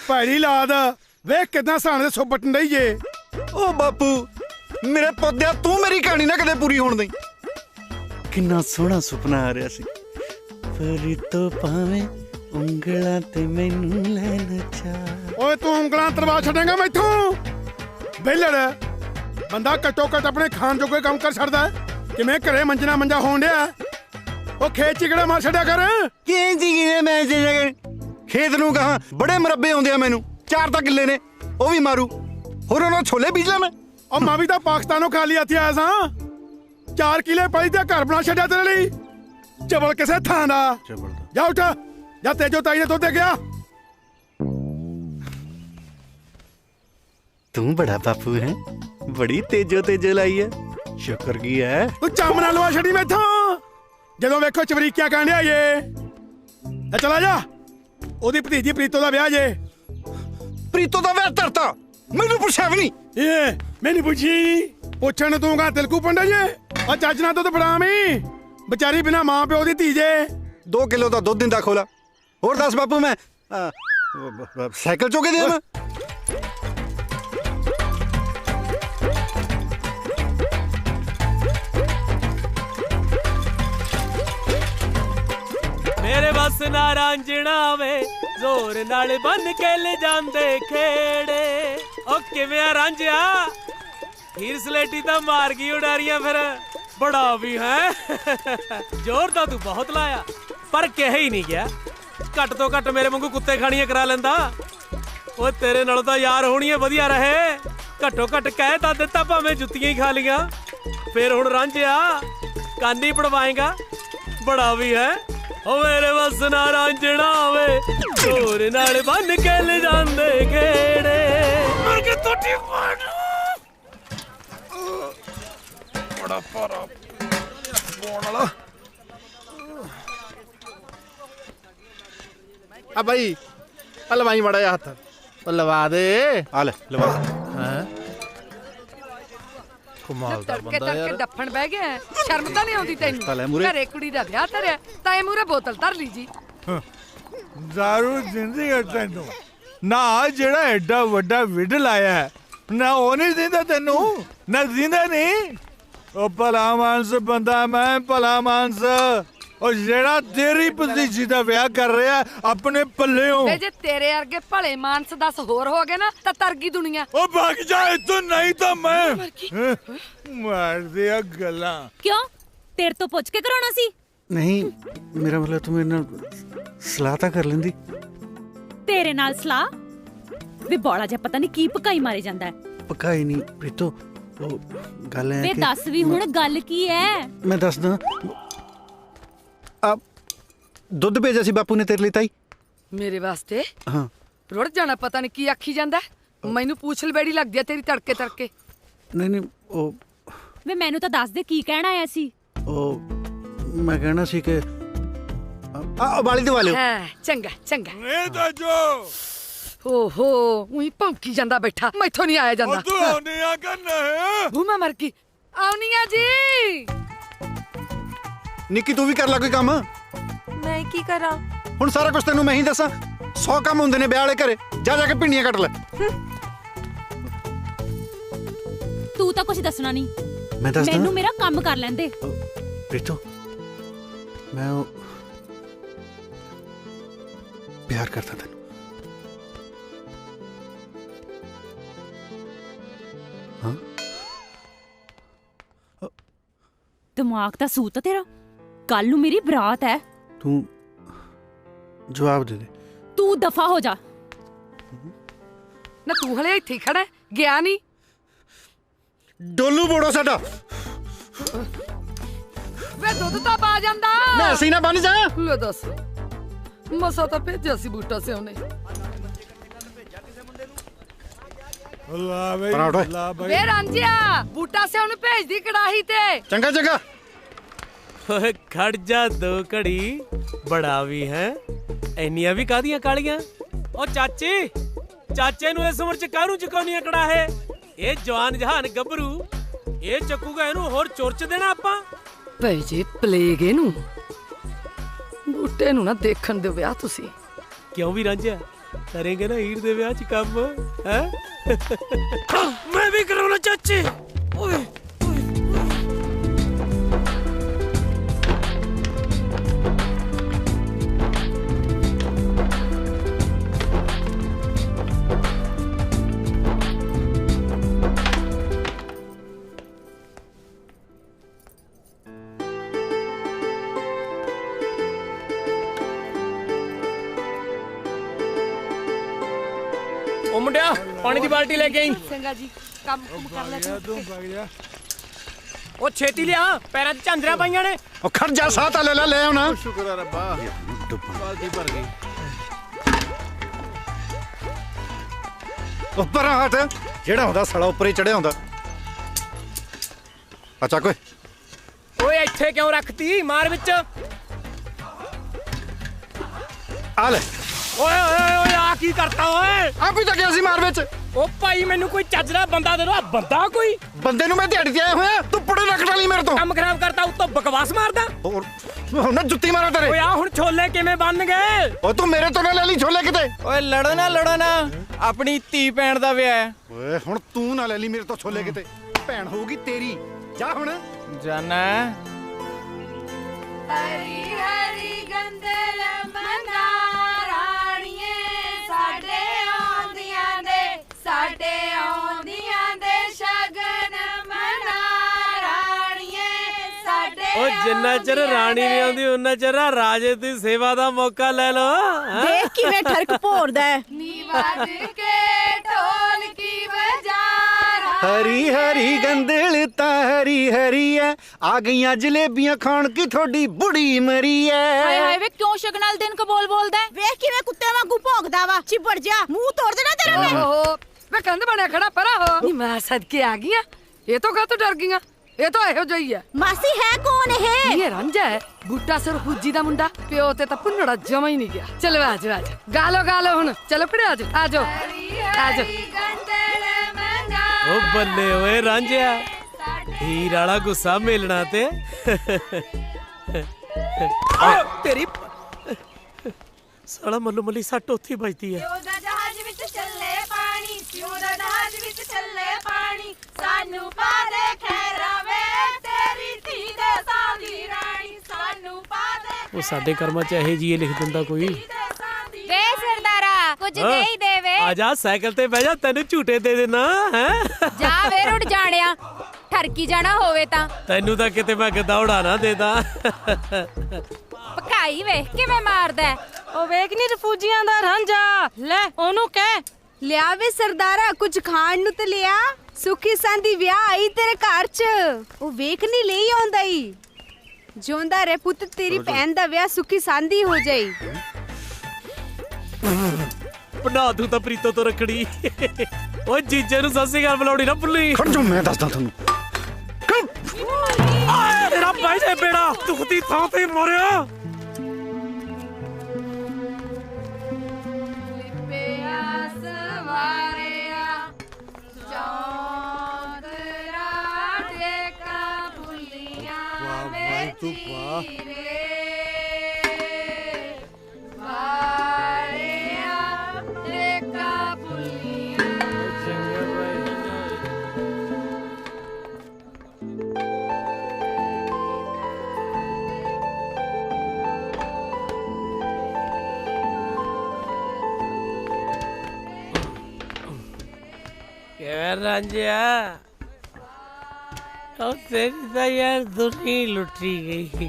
ਭੈੜੀ ਲਾਦ ਵੇਖ ਕਿਦਾਂ ਸਾਣੇ ਦੇ ਸੁੱਪਟਣ ਡਈ ਜੇ। ओ बापू मेरे पौधे तू मेरी कहानी ना कदे पूरी होने दई। किन्ना सोहना सुपना आ रहा सी। परी तो पावे ਉਂਗਲਾਂ ਤੇ ਮੈਨੂੰ ਲੈ ਨਚਾ। ਓਏ ਤੂੰ ਉਂਗਲਾਂ ਤਰਵਾ ਛੱਡੇਂਗਾ ਮੈਥੋਂ ਬੇਲੜ ਬੰਦਾ ਘੱਟੋ ਘੱਟ ਆਪਣੇ ਖਾਣ ਜੋਗੇ ਕੰਮ ਕਰ ਛੱਡਦਾ ਕਿਵੇਂ ਘਰੇ ਮੰਜਣਾ ਮੰਜਾ ਹੋਣ ਡਿਆ। ਉਹ ਖੇਤ ਚ ਕਿਹੜਾ ਮਾਰ ਛੱਡਿਆ ਕਰ ਕਿਵੇਂ ਜੀ ਕਿਵੇਂ ਮੈਂ ਖੇਤ ਨੂੰ ਕਹਾਂ ਬੜੇ ਮਰੱਬੇ ਆਉਂਦੇ ਆ ਮੈਨੂੰ 4 ਤਾਂ ਕਿੱਲੇ ਨੇ ਉਹ ਵੀ ਮਾਰੂ ਹੋਰ ਉਹਨਾਂ ਛੋਲੇ ਬੀਜ ਲਾ ਮੈਂ। ਉਹ ਮੈਂ ਵੀ ਤਾਂ ਪਾਕਿਸਤਾਨੋਂ ਖਾਲੀ ਹੱਥ ਆਇਆ ਸਾਂ 4 ਕਿੱਲੇ ਪਈ ਤੇ ਘਰ ਬਣਾ ਛੱਡਿਆ ਤੇਰੇ ਲਈ ਚਵਲ ਕਿਸੇ ਥਾਂ ਦਾ। ਜਾ ਉੱਠ ਜਾ ਤੇਜੋ ਤਾਈ ਨੇ ਦੁੱਧ ਗਿਆ। तू बड़ा बापू है बड़ी तेजो तेजो लाई है शुक्र की है। तू चामना लवा छड़ी मैथों ਜਦੋਂ ਵੇਖੋ ਚਵਰੀਕਿਆ ਕਾਂਡਿਆ ਜੇ ਚਲਾ ਜਾ। ਉਹਦੀ ਭਤੀਜੀ ਪ੍ਰੀਤੋ ਦਾ ਵਿਆਹ ਜੇ। ਪ੍ਰੀਤੋ ਦਾ ਵਿਆਹ ਧਰਤਾ ਮੈਨੂੰ ਪੁੱਛਿਆ ਵੀ ਨਹੀਂ। ਇਹ ਮੈਨੂੰ ਪੁੱਛੀ ਪੁੱਛਣ ਤੂੰ ਕਾ ਤਿਲਕੂ ਪੰਡਾ ਜੇ ਆ ਚੱਜ ਨਾਲ ਦੁੱਧ ਫੜਾਵੀਂ ਵਿਚਾਰੀ ਬਿਨਾ ਮਾਂ ਪਿਓ ਦੀ ਧੀ ਜੇ। 2 ਕਿਲੋ ਦਾ ਦੁੱਧ ਦਿੰਦਾ ਖੋਲਾ ਹੋਰ ਦੱਸ ਬਾਪੂ ਮੈਂ ਸਾਈਕਲ ਚੋਕੇ ਦੇ ਮੈਂ। मेरे बस ना रांझना वे जोर नाल बन के ले जांदे खेड़े। ओ किवें रांझिया हीर सलेटी ता मार गई उडारियां फिर बड़ा भी है जोर दा तू बहुत लाया पर कह ही नहीं गया। घट तो घट मेरे वांगू कुत्ते खाणियां करा लेंदा। ओ तेरे नालों तां यार होणीए वधिया रहे घटो घट कह तां दित्ता भावें जुत्तियां ही खा लियां फिर हुण रांझिया कानी पड़वाएगा बड़ा भी है। ओ मेरे बस ना रांझना वे जोर नाल बन के ले जांदे खेड़े। मर के टोटी मार बड़ा पारा बोन वाला आ भाई लवाई माड़ा जा हथ लवा दे। आ ले लवा हैं कमाल दा तड़के बंदा तड़के यार। डफण बह गया शर्म ਤਾਂ ਨਹੀਂ ਆਉਂਦੀ ਲੈ ਤੈਨੂੰ ਮੂਹਰੇ। ਘਰੇ ਕੁੜੀ ਦਾ ਵਿਆਹ ਧਰਿਆ ਤਾਂ ਇਹ ਮੂਰੇ ਬੋਤਲ ਧਰ ਲਈ ਜੀ। ਦਾਰੂ ਦਿੰਦੀ ਹੈ ਤੈਨੂੰ ਨਾ ਜਿਹੜਾ ਐਡਾ ਵੱਡਾ ਵਿਡ ਲਾਇਆ ਨਾ ਉਹ ਨਹੀਂ ਦਿੰਦਾ ਤੈਨੂੰ ਨਾ ਦਿੰਦਾ ਨਹੀਂ। ਉਹ ਭਲਾ ਮਾਨਸ ਬੰਦਾ ਮੈਂ ਭਲਾ ਮਾਨਸ ਉਹ ਜਿਹੜਾ ਤੇਰੀ ਭਤੀਜੀ ਦਾ ਵਿਆਹ ਕਰ ਰਿਹਾ ਆਪਣੇ ਪੱਲਿਓਂ। ਵੇ ਜੇ ਤੇਰੇ ਵਰਗੇ ਭਲੇ ਮਾਨਸ 10 ਹੋਰ ਹੋ ਗਏ ਨਾ ਤਾਂ ਤਰਗੀ ਦੁਨੀਆ। ਉਹ ਭੱਗ ਜਾ ਇੱਥੋਂ ਨਹੀਂ ਤਾਂ ਮੈਂ ਮਾਰ ਦਿਆ ਗੱਲਾਂ। क्यों तेरे तो पुछ के कराना सी। नहीं मेरा मतलब तू मेरे नाल सलाह तां कर लेंदी। तेरे नाल सलाह वे बौला जा पता नहीं की पकाई मारे जांदा है। पक्का ही नहीं प्रीतो वो गल है वे कि दस भी हुण गल की है। मैं दसदा आप दुध भेजा सी बापू ने तेरे लिए ताई। ਮੇਰੇ ਵਾਸਤੇ हाँ ਰੁੜ ਜਾਣਾ ਪਤਾ ਨਹੀਂ ਕੀ ਆਖੀ ਜਾਂਦਾ ਮੈਨੂੰ ਪੂਛ ਲਬੇੜੀ ਲੱਗਦੀ ਆ ਤੇਰੀ ਤੜਕੇ ਤੜਕੇ। नहीं नहीं वो वे मैनू तो दस दे की कहना आया सी। मैं कहना सी कि बाली दे वाले ਹਾਂ ਚੰਗਾ ਚੰਗਾ। ਇਹ ਤਾਂ ਜੋ ਓਹੋ ਉਹੀ ਭੌਂਕੀ ਜਾਂਦਾ ਬੈਠਾ ਮੈਥੋਂ ਨਹੀਂ ਆਇਆ ਜਾਂਦਾ। ਉਹ ਤੂੰ ਆਉਣੀ ਆ ਕਰਨਾ ਹੈ ਭੂਮਾ ਮਰ ਗਈ ਆਉਣੀ ਆ ਜੀ। निक्की तू भी कर ला कोई काम। मैं की करा ਹੁਣ ਸਾਰਾ ਕੁਝ ਤੈਨੂੰ ਮੈਂ ਹੀ ਦੱਸਾਂ 100 ਕੰਮ ਹੁੰਦੇ ਨੇ ਵਿਆਹ ਵਾਲੇ ਘਰੇ ਜਾ ਜਾ ਕੇ ਪਿੰਡੀਆਂ ਕੱਟ ਲੈ। तू तो कुछ दसना नहीं मैं दसदा मैनू मेरा काम कर लेंदे। प्रीतो मैं प्यार करता तेन। हाँ दिमाग दा सूत तेरा कल नू मेरी बरात है। तू जवाब दे दे। तू दफा हो जा। ਨਾ ਤੂੰ ਹਲੇ ਇੱਥੇ ਖੜਾ ਗਿਆ ਨਹੀਂ। ਡੋਲੂ ਬੋੜੋ ਸਾਡਾ ਵੇ ਦੁੱਧ ਤਾਂ ਪਾ ਜਾਂਦਾ। ਮੈਂ ਅਸੀਂ ਨਾ ਬਣ ਜਾ। ਲੈ ਦੱਸ ਮਸਾ ਤਾਂ ਭੇਜਿਆ ਸੀ ਬੂਟਾ ਸਿਓ ਨੇ। ਲਾ ਬਈ ਪਰਾਂ ਉੱਠ ਓਏ। ਲਾ ਬਈ ਵੇ ਰਾਂਝਿਆ ਬੂਟਾ ਸਿਓ ਨੂੰ ਭੇਜਦੀ ਕੜਾਹੀ ਤੇ। ਚੰਗਾ ਚੰਗਾ ओए खड़ जा दो घड़ी बड़ा भी है ਇੰਨੀਆਂ ਵੀ ਕਾਦੀਆਂ ਕਾਲੀਆਂ। ਉਹ ਚਾਚੇ ਨੂੰ ਇਸ ਉਮਰ ਚ ਕਾਹਨੂੰ ਚੁਕਾਉਣੀਆਂ ਕੜਾ ਹੈ ਇਹ ਜਵਾਨ ਜਹਾਨ ਗੱਭਰੂ ਇਹ ਚੱਕੂਗਾ ਇਹਨੂੰ ਹੋਰ ਚੁਰਚ ਦੇਣਾ ਆਪਾਂ। ਭਈ ਜੀ ਪਲੇਗ ਇਹਨੂੰ ਬੂਟੇ ਨੂੰ ਨਾ ਦੇਖਣ ਦਿਓ ਵਿਆਹ ਤੁਸੀਂ क्यों भी रांझा करेंगे ना हीर दे ब्याह च काम है? मैं भी कराऊंगा चाचे। ओए ओ मुंडिया पानी दी बाल्टी लेके आई। चंगा जी काम कर ले तू भाग जा। ओ छेती लिया पैरां च झांजरां पाईयां ने। ਉਹ ਖੜ ਜਾ ਸਾਹ ਤਾਂ ਲੈ ਆਉਣਾ ਸ਼ੁਕਰ ਹੈ ਰੱਬਾ ਬਾਲਟੀ ਭਰ ਗਈ। ਉੱਪਰ ਹਟ ਜਿਹੜਾ ਹੁੰਦਾ ਸਾਲਾ ਉੱਪਰ ਹੀ ਚੜਿਆ ਹੁੰਦਾ। ਅੱਛਾ ਕੋਈ ਓਏ ਇੱਥੇ ਕਿਉਂ ਰੱਖਤੀ ਮਾਰ ਵਿੱਚ। ਆ ਲੈ ਓਏ ਓਏ ਓਏ ਆ ਕੀ ਕਰਤਾ ਓਏ। ਆਪ ਹੀ ਤਾਂ ਗਿਆ ਸੀ ਮਾਰ ਵਿੱਚ। ਓ ਭਾਈ ਮੈਨੂੰ ਕੋਈ ਚੱਜ ਦਾ ਬੰਦਾ ਦੇ ਦੋ। ਬੰਦਾ ਕੋਈ ਬੰਦੇ ਨੂੰ ਮੈਂ ਦਿਹਾੜੀ ਤੇ ਆਇਆ ਹੋਇਆ ਤੂੰ ਪੁੜੇ ਰੱਖ ਡਾਲੀ ਮੇਰੇ ਤੋਂ। ਕੰਮ ਖਰਾਬ ਕਰਤਾ ਉੱਤੋਂ ਬਕਵਾਸ ਮਾਰਦਾ। ਹੋਰ ਹੁਣ ਨਾ ਜੁੱਤੀ ਮਾਰਾਂ ਓਏ ਤੇਰੇ। ਆ ਹੁਣ ਛੋਲੇ ਕਿਵੇਂ ਬਣ ਗਏ। ਓ ਤੂੰ ਮੇਰੇ ਤੋਂ ਨਾ ਲੈ ਲਈ ਛੋਲੇ ਕਿਤੇ। ਓਏ ਲੜੋ ਨਾ ਆਪਣੀ ਧੀ ਭੈਣ ਦਾ ਵਿਆਹ ਹੈ। ਓਏ ਹੁਣ ਤੂੰ ਨਾ ਲੈ ਲਈ ਮੇਰੇ ਤੋਂ ਛੋਲੇ ਕਿਤੇ। ਭੈਣ ਹੋਊਗੀ ਤੇਰੀ। ਜਾ ਹੁਣ ਜਾਨਾ ਹਰੀ ਹਰੀ ਗੰਦਲ ਮੰਗਾ ਰਾਣੀਏ ਸਾਡੇ ਆਉਂਦੀਆਂ ਦੇ ਸ਼ਗਨ ਮਨਾ ਰਾਣੀਏ ਸਾਡੇ। ਓ ਜਿੰਨਾ ਚਿਰ ਰਾਣੀ ਨਹੀਂ ਆਉਂਦੀ ਉਹਨਾਂ ਚਿਰ ਰਾਜੇ ਦੀ ਸੇਵਾ ਦਾ ਮੌਕਾ ਲੈ ਲਓ। ਦੇਖ ਕਿਵੇਂ ਠਰਕ ਭੋਰਦਾ ਹੈ। ਨੀ ਵੱਜ ਕੇ ਢੋਲਕੀ ਵਜਾ ਹਰੀ ਹਰੀ ਗੰਦਲ ਤਾਂ ਹਰੀ ਹਰੀ ਐ ਆ ਗਈਆਂ ਜਲੇਬੀਆਂ ਖਾਣ ਕੀ ਤੁਹਾਡੀ ਬੁੜੀ ਮਰੀ ਐ। ਹਾਏ ਹਾਏ ਵੇ ਕਿਉਂ ਸ਼ਗਨਾਲ ਦਿਨ ਕੋ ਬੋਲਦਾ ਹੈ। ਵੇਖ ਕਿਵੇਂ ਕੁੱਤੇ ਵਾਂਗੂ ਭੌਂਕਦਾ ਵਾ। ਚਿਪੜ ਜਾ ਮੂੰਹ ਤੋੜ ਦੇਣਾ ਤੇਰਾ ਮੈਂ। ਓਹੋ ਵੇ ਕੰਧ ਬਣਿਆ ਖੜਾ ਪਰਾ ਹੋ। ਨੀ ਮੈਂ ਸਦਕੇ ਆ ਗਈਆਂ। ਇਹ ਤੋਂ ਕਾਹ ਤੋਂ ਡਰ ਗਈਆਂ। ਇਹ ਤਾਂ ਇਹੋ ਜਿਹੀ ਹੈ। ਮਾਸੀ ਹੈ ਕੌਣ ਇਹ? ਇਹ ਰਾਂਝਾ ਹੈ ਬੂਟਾ ਸਰ ਫੂਜੀ ਦਾ ਮੁੰਡਾ। ਪਿਓ ਤੇ ਤਾਂ ਪੁੰਨੜਾ ਜਮਾ ਹੀ ਨਹੀਂ ਗਿਆ। ਚਲੋ ਆਜੋ ਗਾਲੋ ਹੁਣ ਚਲੋ ਕੁੜੇ ਆਜੋ ਆਜੋ। ਗੰਦਲ ਮੰਗਾ ਓ ਬੱਲੇ ਓਏ ਰਾਂਝਿਆ ਹੀਰ ਵਾਲਾ ਗੁੱਸਾ ਮੇਲਣਾ ਤੇ ਤੇਰੀ ਸਾਲਾ ਮੱਲੂ ਮੱਲੀ ਸੱਟ ਉੱਥੇ ਵੱਜਦੀ ਹੈ। ਉਹਦਾ ਜਹਾਜ਼ ਵਿੱਚ ਚੱਲੇ ਪਾਣੀ ਉਹਦਾ ਜਹਾਜ਼ ਵਿੱਚ ਚੱਲੇ ਪਾਣੀ ਸਾਨੂੰ ਪਾ ਦੇ ਖੈਰਾਵੇ ਤੇਰੀ ਧੀ ਦੇ ਸਾਦੀ ਰਾਣੀ ਸਾਨੂੰ ਪਾ ਦੇ। ਉਹ ਸਾਡੇ ਕਰਮਾਂ ਚ ਇਹੇ ਜੀ ਲਿਖ ਦਿੰਦਾ ਕੋਈ। ਵੇ ਸਰਦਾਰਾ ਕੁਝ ਦੇ ਹੀ ਦੇਵੇ। ਆ ਜਾ ਸਾਈਕਲ ਤੇ ਬਹਿ ਜਾ ਤੈਨੂੰ ਝੂਟੇ ਦੇ ਦੇਣਾ ਹੈ। ਜਾ ਵੇ ਰੁੱਟ ਜਾਣਿਆ ਠਰਕੀ ਜਾਣਾ ਹੋਵੇ ਤਾਂ ਤੈਨੂੰ ਤਾਂ ਕਿਤੇ ਮੈਂ ਗਦੌੜਾ ਨਾ ਦੇਦਾ। ਪਕਾਈ ਵੇਖ ਕਿਵੇਂ ਮਾਰਦਾ। ਉਹ ਵੇਖ ਨੀ ਰਫੂਜੀਆਂ ਦਾ ਰਾਂਝਾ ਲੈ ਉਹਨੂੰ ਕਹਿ ਲਿਆ ਵੇ ਸਰਦਾਰਾ ਕੁਝ ਖਾਣ ਨੂੰ ਤੇ ਲਿਆ। ਸੁਖੀ ਸੰਦੀ ਵਿਆਹ ਆਈ ਤੇਰੇ ਘਰ ਚ। ਉਹ ਵੇਖ ਨਹੀਂ ਲਈ ਆਉਂਦਾ ਈ। ਜਿਉਂਦਾ ਰਹਿ ਪੁੱਤ ਤੇਰੀ ਭੈਣ ਦਾ ਵਿਆਹ ਸੁਖੀ ਸੰਦੀ ਹੋ ਜਾਈ। ਬਣਾ ਦੂੰ ਤਾਂ ਪ੍ਰੀਤੋ ਤੋਂ ਰੱਖੜੀ। ਓਏ ਜੀਜੇ ਨੂੰ ਸਤਿ ਸ੍ਰੀ ਅਕਾਲ ਬੁਲਾਉਣੀ ਨਾ ਭੁੱਲੀ। ਖੜ ਜਾ ਮੈਂ ਦੱਸਦਾ ਤੁਹਾਨੂੰ। ਤੇਰਾ ਭਾਈ ਦੇ ਬੇੜਾ ਦੁਖਦੀ ਥਾਂ ਤੇ ਮਰਿਆ। ਰਾਂਝਿਆ ਉਹ ਤੇਰੀ ਤਾਂ ਯਾਰ ਦੁਨੀ ਲੁੱਟੀ ਗਈ।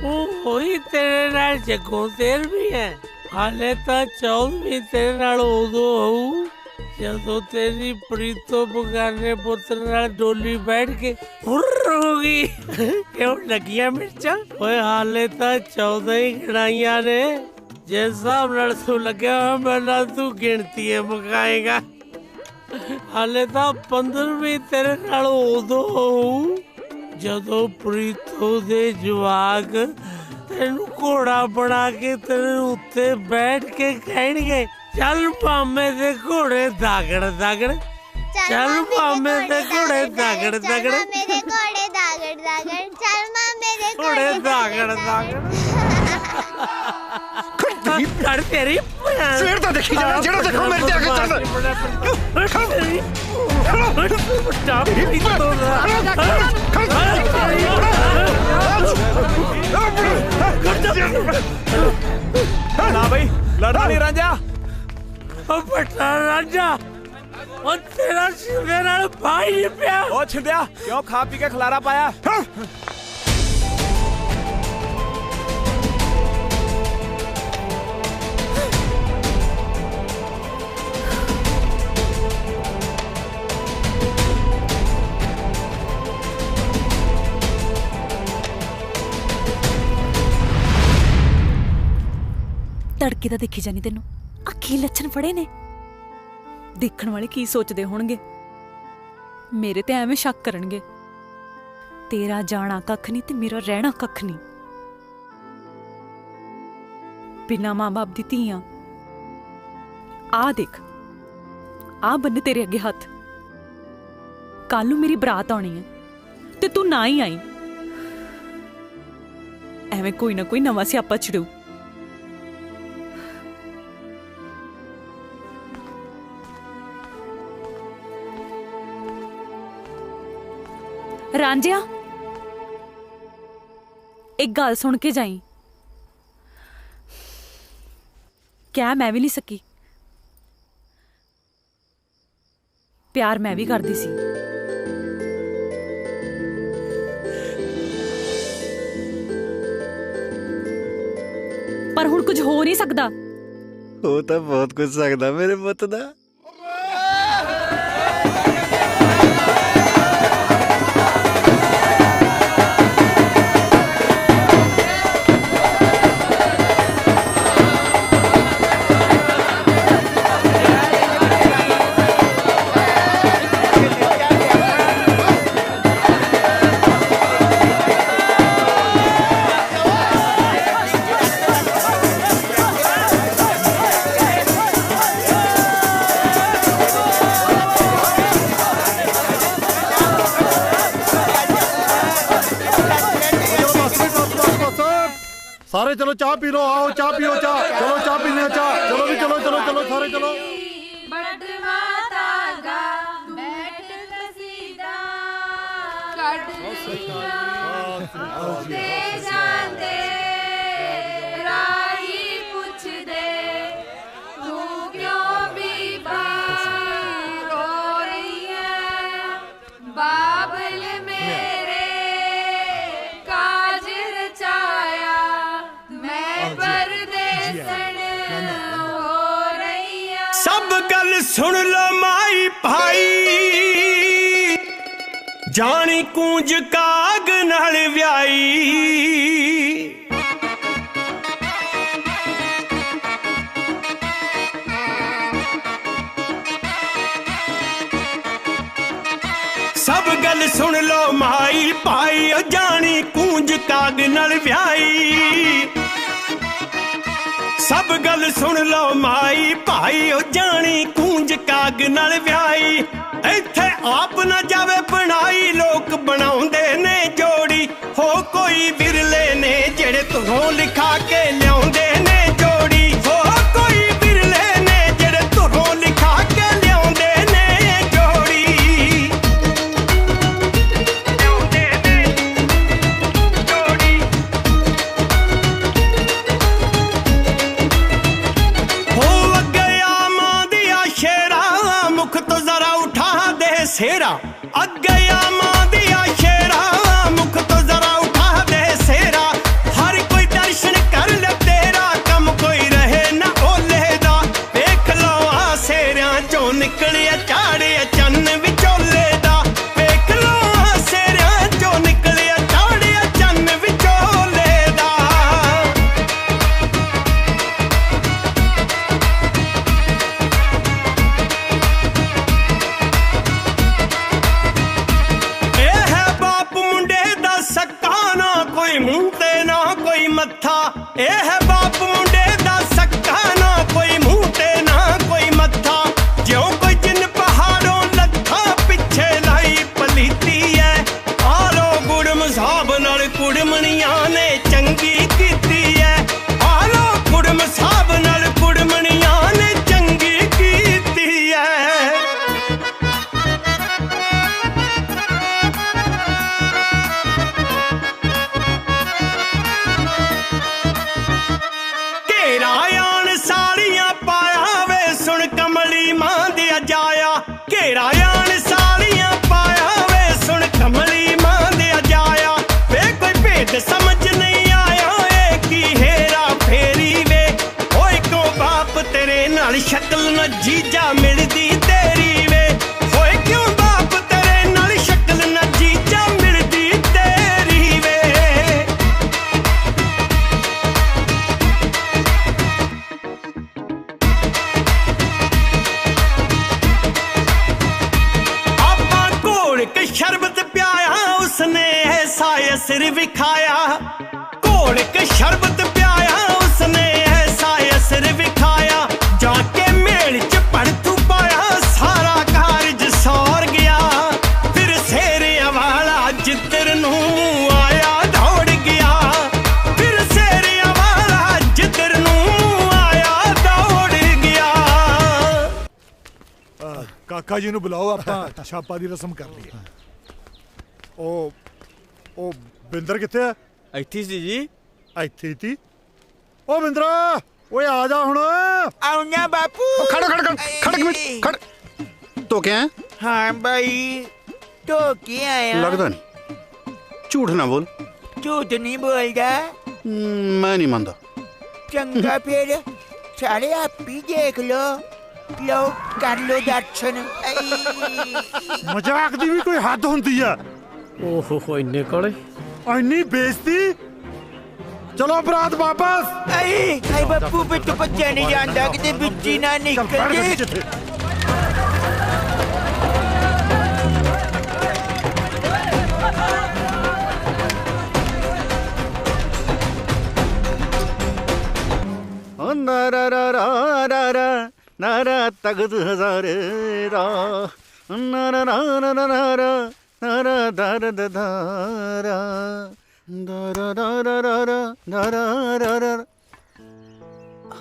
ਉਹ ਹੋਈ ਤੇਰੇ ਨਾਲ ਜੱਗੋਂ ਤੇਰ ਵੀ ਹੈ। ਹਾਲੇ ਤਾਂ 14ਵੀਂ ਤੇਰੇ ਨਾਲ ਉਦੋਂ ਹੋਊ ਜਦੋਂ ਤੇਰੀ ਪ੍ਰੀਤੋ ਬਗਾਨੇ ਪੁੱਤਰ ਨਾਲ ਡੋਲੀ ਬੈਠ ਕੇ ਹੁਰ ਹੋ ਗਈ। ਕਿਉਂ ਲੱਗੀਆਂ ਮਿਰਚਾਂ? ਓਏ ਹਾਲੇ ਤਾਂ 14 ਹੀ ਗਿਣਾਈਆਂ ਨੇ। ਜਿਸ ਹਿਸਾਬ ਨਾਲ ਤੂੰ ਲੱਗਿਆ ਮੈਂ ਤੂੰ ਗਿਣਤੀ ਮੁਕਾਏਗਾ। ਹਾਲੇ ਤਾਂ 15ਵੀਂ ਤੇਰੇ ਨਾਲ ਉਦੋਂ ਹੋਊ ਜਦੋਂ ਪ੍ਰੀਤੋ ਦੇ ਜਵਾਕ ਤੈਨੂੰ ਘੋੜਾ ਬਣਾ ਕੇ ਤੇਰੇ ਉੱਤੇ ਬੈਠ ਕੇ ਕਹਿਣਗੇ ਚੱਲ ਮਾਮੇ ਦੇ ਘੋੜੇ ਦਾਗੜ ਦਾਗੜ। ਚੱਲ ਮਾਮੇ ਦੇ ਘੋੜੇ ਦਾਗੜ ਦਾਗੜ। ਮੇਰੇ ਘੋੜੇ ਦਾਗੜ ਦਾਗੜ। ਚੱਲ ਮਾਮੇ ਦੇ ਘੋੜੇ ਦਾਗੜ ਦਾਗੜ। कर तेरी ਸਵੇਰ ਤਾਂ ਦੇਖੀ ਜਾਣਾ ਜਿਹੜਾ ਦੇਖੋ ਮੇਰੇ ਤੇ ਆ ਕੇ ਚੜਦਾ ना भाई लड़ना नहीं रांझा बड़ा रांझा और तेरा शिवे नाल भाई नहीं पिया ओ छिंदया क्यों खा पी के खलारा पाया ਤੜਕੇ ਦਾ ਦੇਖੀ ਜਾਨੀ ਤੈਨੂੰ ਆ ਕੀ ਲੱਛਣ ਫੜੇ ਨੇ ਦੇਖਣ ਵਾਲੇ ਕੀ ਸੋਚਦੇ ਹੋਣਗੇ ਮੇਰੇ ਤੇ ਐਵੇਂ ਸ਼ੱਕ ਕਰਨਗੇ ਤੇਰਾ ਜਾਣਾ ਕੱਖ ਨਹੀਂ ਤੇ ਮੇਰਾ ਰਹਿਣਾ ਕੱਖ ਨਹੀਂ ਬਿਨਾਂ ਮਾਂ-ਬਾਪ ਦੀ ਧੀਆਂ ਆ ਦੇਖ ਆ ਬੰਨੇ ਤੇਰੇ ਅੱਗੇ ਹੱਥ ਕੱਲ ਨੂੰ ਮੇਰੀ ਬਰਾਤ ਆਉਣੀ ਹੈ ਤੇ ਤੂੰ ਨਾ ਹੀ ਆਈ ਐਵੇਂ ਕੋਈ ਨਾ ਕੋਈ ਨਵਾਂ ਸਿਆਪਾ ਛਿੜੂ ਰਾਂਝਿਆ एक गल सुन के जाई क्या मैं भी नहीं सकी प्यार मैं भी करदी सी पर हुण कुछ हो नहीं सकदा हो तो बहुत कुछ सकदा मेरे पुत दा सारे चलो चाह पी लो आओ चाह पियो चाह चलो चाह पीने चाह चलो भी चलो चलो चलो सारे चलो सब गल सुन लो माई भाई जानी कूंज काग नाल व्याई सब गल सुन लो माई भाई जानी कूंज काग नाल व्याई सब गल सुन लो माई भाई ओ जानी कूंज काग नाल व्याई इत्थे आप न जावे बनाई लोक बनाउंदे ने जोड़ी हो कोई बिरले ने जेड़े तुहों लिखा के लियाउंदे ने जोड़ी हो कोई बिरले ने जेड़े तुहों लिखा के लियाउंदे ने जोड़ी लियाउंदे ने जोड़ी सेरा अगया मां दिया शेरा मुख तो जरा उठा दे सेरा हर कोई दर्शन कर ले तेरा कम कोई रहे ना ओले दा देख लो आ सेरिया चों निकलिया चाड़े चन्न विचोले दा देख लो आ सेरिया चों निकलिया चाड़े चन्न विचोले दा शक्ल न जीजा मिलदी तेरी वे होए क्यों बाप तेरे नाल शक्ल न जीजा मिलदी तेरी वे आपा घोल के शरबत प्याया उसने ऐसा असर विखाया घोल के शरबत प्याया उसने ऐसा असर विखाया जाके मेल च पड़तू पाया सारा कारज सौर गया फिर सेरिया वाला जिधर नूं आया दौड़ गया फिर सेरिया वाला जिधर नूं आया दौड़ गया ਕਾਕਾ ਜੀ ਨੂੰ ਬੁਲਾਓ ਆਪਾਂ ਛਾਪਾ ਦੀ ਰਸਮ ਕਰ ਲਈਏ ਉਹ ਬਿੰਦਰ ਕਿੱਥੇ ਆ ਇੱਥੇ ਸੀ ਜੀ ਇੱਥੇ ਤੀ ਓ ਬਿੰਦਰਾ ਓਏ ਆ ਜਾ ਹੁਣ ਆਉਣਾ ਬਾਪੂ खड़ खड़ खड़ खड़ एक मिनट खड़ तो क्या है ਹਾਂ ਬਾਈ ਤੋ ਕੀ ਆਇਆ लगता नहीं झूठ ना बोल ਝੂਠ ਨਹੀਂ ਬੋਲਦਾ मैं नहीं मानता ਚੰਗਾ ਫਿਰ ਸਾਰੇ ਆਪੀ ਦੇਖ ਲੋ ਲੋ ਕਰ ਲੋ ਦਰਸ਼ਨ ਮਜ਼ਾਕ ਦੀ ਵੀ ਕੋਈ ਹੱਦ ਹੁੰਦੀ ਆ ਓਹੋ ਇੰਨੇ ਕਾਲੇ ਇੰਨੀ ਬੇਇੱਜ਼ਤੀ ਚਲੋ ਬਰਾਤ ਵਾਪਸ ਆਈ ਬਾਪੂ ਬਿੱਟੂ ਬੱਚਾ ਨਹੀਂ ਜਾਂਦਾ ਕਿਤੇ ਵਿੱਚੀ ਨਾ ਨਿਕਲ ਜੇ नारा रा रा रा रा नारा तगद हजारे रा नारा रा रा रा रा नारा दार दारा दारा रा रा रा रा नारा रा रा